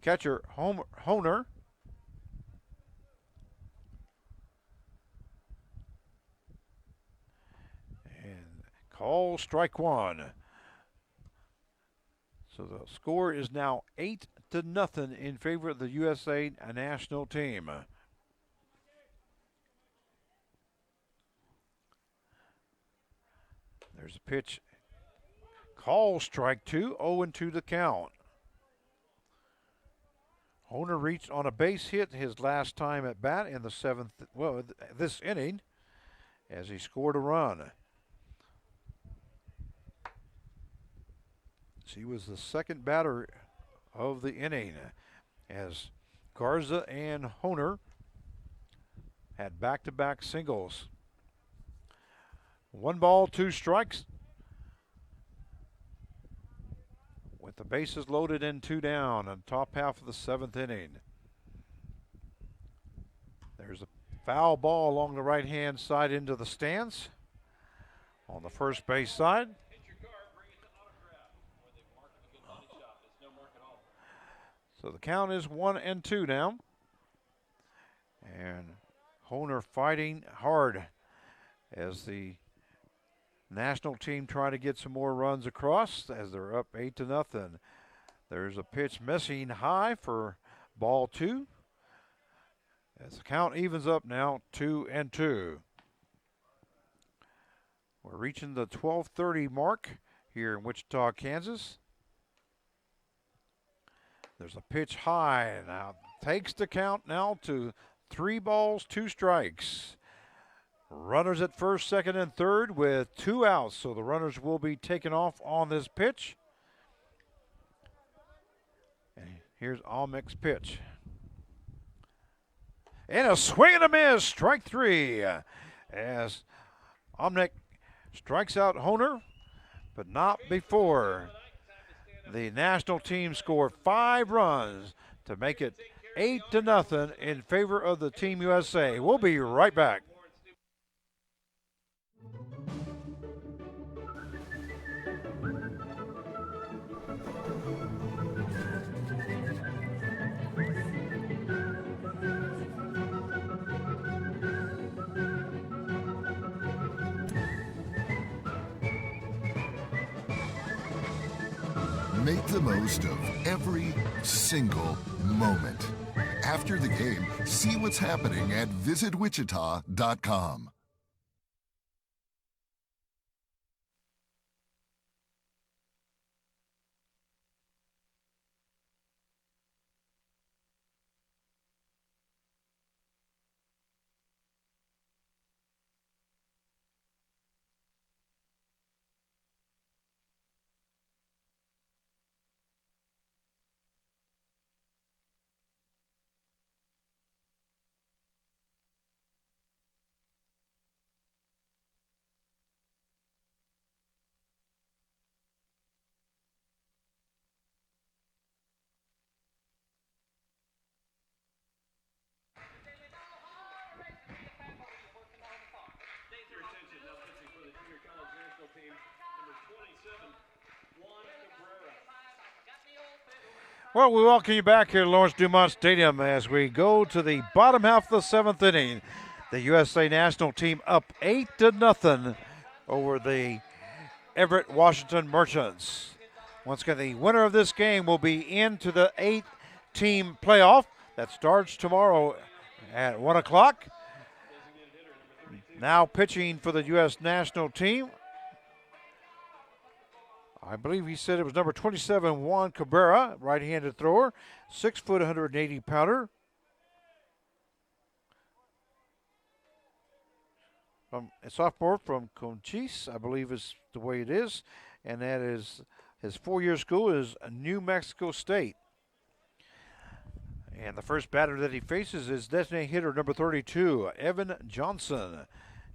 catcher, Honer. And call strike 1. So the score is now 8-0 in favor of the USA national team. There's a pitch. Call strike 2, 0-2 the count. Honer reached on a base hit his last time at bat in the 7th, well, this inning, as he scored a run. He was the 2nd batter of the inning as Garza and Honer had back-to-back singles. 1 ball, 2 strikes. With the bases loaded and 2 down on top half of the 7th inning. There's a foul ball along the right-hand side into the stands on the first base side. So the count is 1-2 now. And Honer fighting hard as the national team trying to get some more runs across as they're up 8-0. There's a pitch missing high for ball 2. As the count evens up now, 2-2. We're reaching the 12:30 mark here in Wichita, Kansas. There's a pitch high now. Takes the count now to 3 balls, 2 strikes. Runners at 1st, 2nd, and 3rd with 2 outs. So the runners will be taken off on this pitch. And here's Almec's pitch. And a swing and a miss, strike 3. As Almec strikes out Honer, but not before the national team scored 5 runs to make it 8-0 in favor of the Team USA. We'll be right back. Make the most of every single moment. After the game, see what's happening at visitwichita.com. Well, we welcome you back here at Lawrence Dumont Stadium as we go to the bottom half of the seventh inning. The USA national team up 8-0 over the Everett Washington Merchants. Once again, the winner of this game will be into the 8-team playoff that starts tomorrow at 1 o'clock. Now pitching for the U.S. national team, I believe he said it was number 27, Juan Cabrera, right-handed thrower, 6 foot, 180 pounder. A sophomore from Conchis, I believe is the way it is, and that is his four-year school is New Mexico State. And the first batter that he faces is designated hitter number 32, Evan Johnson.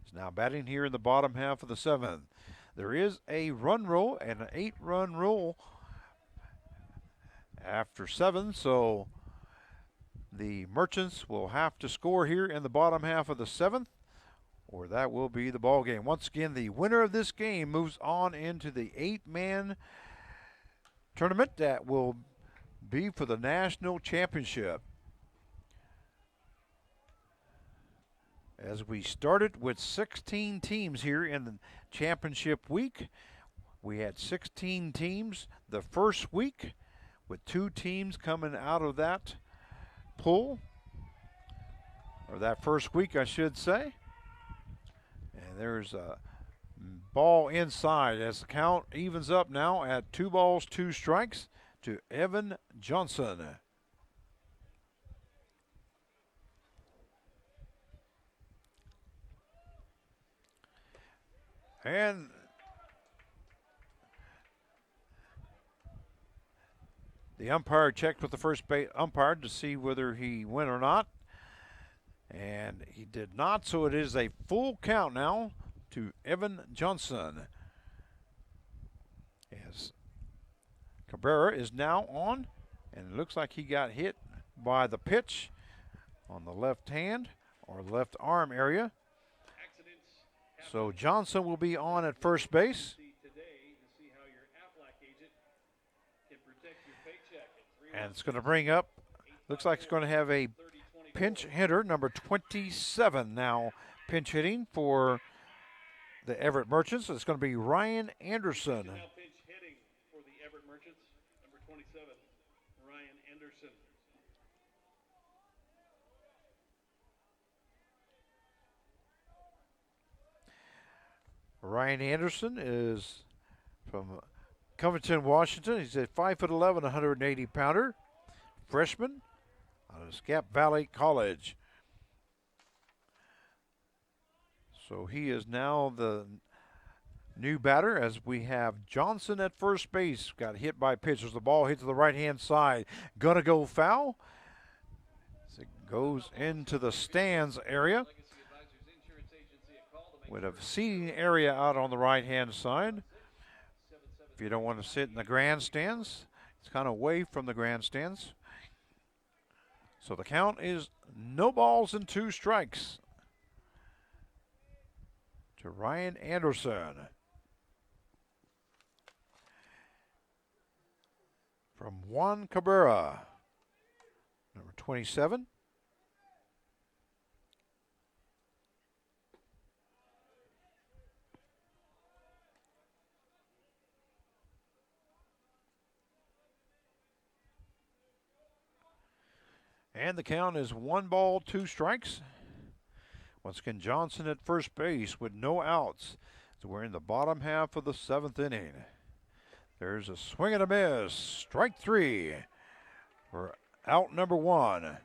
He's now batting here in the bottom half of the seventh. There is a run rule and an 8-run rule after 7, so the Merchants will have to score here in the bottom half of the seventh, or that will be the ball game. Once again, the winner of this game moves on into the 8-man tournament that will be for the national championship. As we started with 16 teams here in the championship week, we had 16 teams the first week, with 2 teams coming out of that pool, or that first week, I should say. And there's a ball inside as the count evens up now at 2 balls, 2 strikes to Evan Johnson. And the umpire checked with the first base umpire to see whether he went or not. And he did not, so it is a full count now to Evan Johnson. As Cabrera is now on, and it looks like he got hit by the pitch on the left hand or left arm area. So Johnson will be on at first base. And it's going to bring up, looks like it's going to have a pinch hitter, number 27 now pinch hitting for the Everett Merchants. It's going to be Ryan Anderson. Now pinch hitting for the Everett Merchants, number 27, Ryan Anderson. Ryan Anderson is from Covington, Washington. He's at 5'11", 180 pounder, freshman out of Scap Valley College. So he is now the new batter as we have Johnson at first base. Got hit by pitchers. The ball hit to the right-hand side. Gonna go foul. As it goes into the stands area with a seating area out on the right-hand side. If you don't want to sit in the grandstands, it's kind of away from the grandstands. So the count is no balls and 2 strikes to Ryan Anderson. From Juan Cabrera, number 27. And the count is 1 ball, 2 strikes. Once again, Johnson at first base with no outs. So we're in the bottom half of the 7th inning. There's a swing and a miss. Strike 3 for out number 1.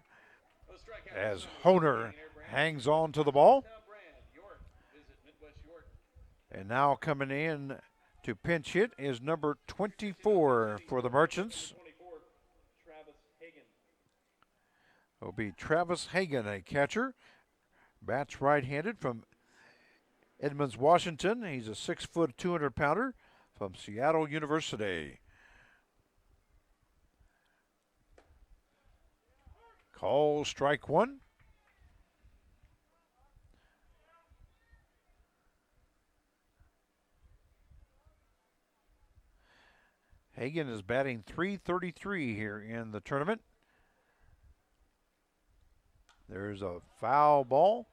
As Honer hangs on to the ball. And now coming in to pinch hit is number 24 for the Merchants. It'll be Travis Hagan, a catcher. Bats right-handed from Edmonds, Washington. He's a 6-foot, 200-pounder from Seattle University. Call strike 1. Hagan is batting .333 here in the tournament. There's a foul ball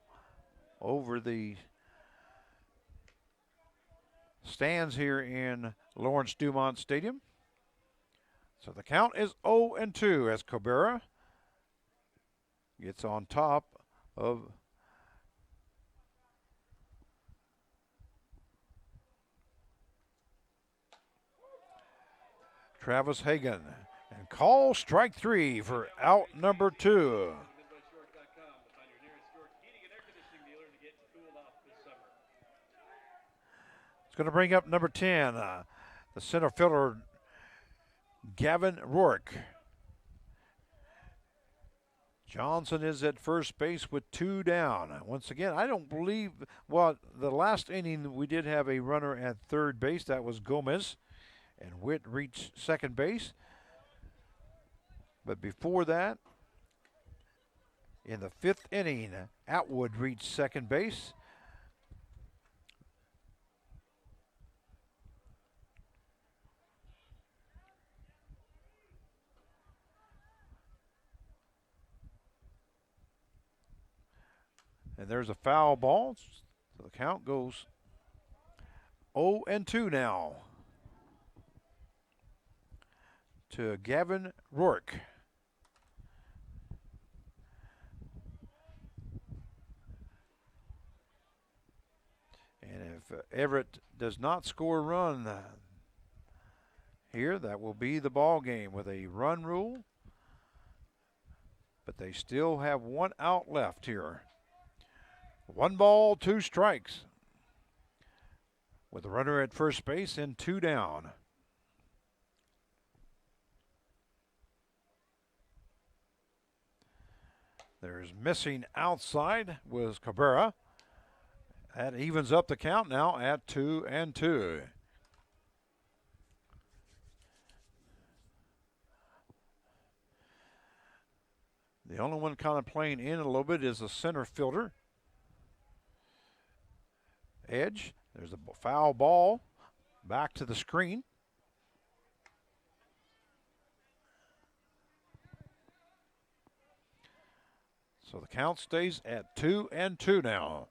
over the stands here in Lawrence Dumont Stadium. So the count is 0-2 as Cabrera gets on top of Travis Hagan. And call strike 3 for out number 2. Going to bring up number 10, the center fielder, Gavin Rourke. Johnson is at first base with 2 down. Once again, I don't believe, well, the last inning we did have a runner at third base. That was Gomez, and Witt reached second base. But before that, in the 5th inning, Atwood reached second base. And there's a foul ball. So the count goes 0-2 now to Gavin Rourke. And if Everett does not score a run here, that will be the ball game with a run rule. But they still have 1 out left here. 1 ball, 2 strikes. With a runner at first base and 2 down. There's missing outside was Cabrera. That evens up the count now at 2-2. The only one kind of playing in a little bit is the center fielder. Edge. There's a foul ball back to the screen. So the count stays at 2-2 now.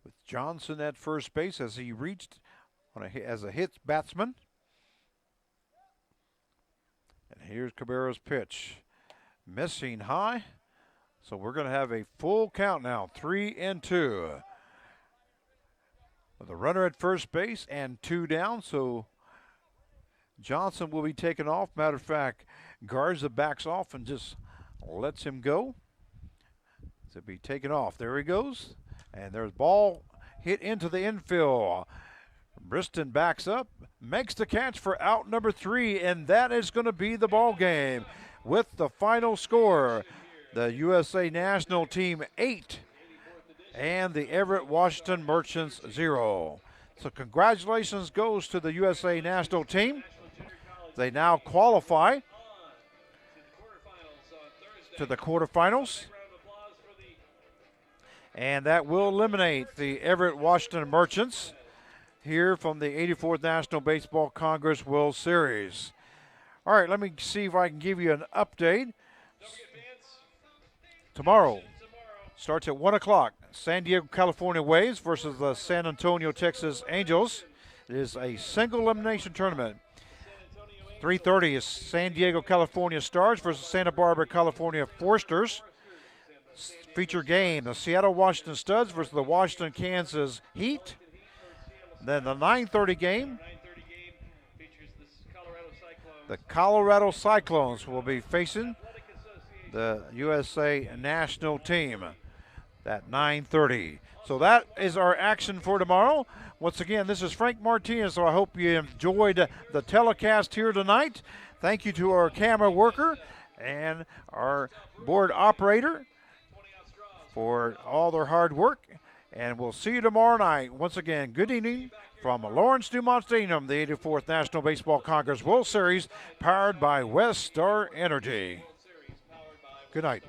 With Johnson at first base as he reached on as a hit batsman. And here's Cabrera's pitch. Missing high. So we're going to have a full count now, 3-2. With a runner at first base and 2 down, so Johnson will be taken off. Matter of fact, Garza backs off and just lets him go. To be taken off. There he goes. And there's ball hit into the infield. Briston backs up, makes the catch for out number 3, and that is going to be the ball game with the final score. The USA National Team 8 and the Everett Washington Merchants 0. So congratulations goes to the USA National Team. They now qualify to the quarterfinals. And that will eliminate the Everett Washington Merchants here from the 84th National Baseball Congress World Series. All right, let me see if I can give you an update. Tomorrow starts at 1 o'clock. San Diego, California Waves versus the San Antonio, Texas Angels. It is a single elimination tournament. 3:30 is San Diego, California Stars versus Santa Barbara, California Forsters. Feature game, the Seattle Washington Studs versus the Washington Kansas Heat. Then the 9:30 game, the Colorado Cyclones will be facing the USA national team at 9:30. So that is our action for tomorrow. Once again, this is Frank Martinez, so I hope you enjoyed the telecast here tonight. Thank you to our camera worker and our board operator for all their hard work. And we'll see you tomorrow night. Once again, good evening from Lawrence Dumont Stadium, the 84th National Baseball Congress World Series, powered by West Star Energy. Good night.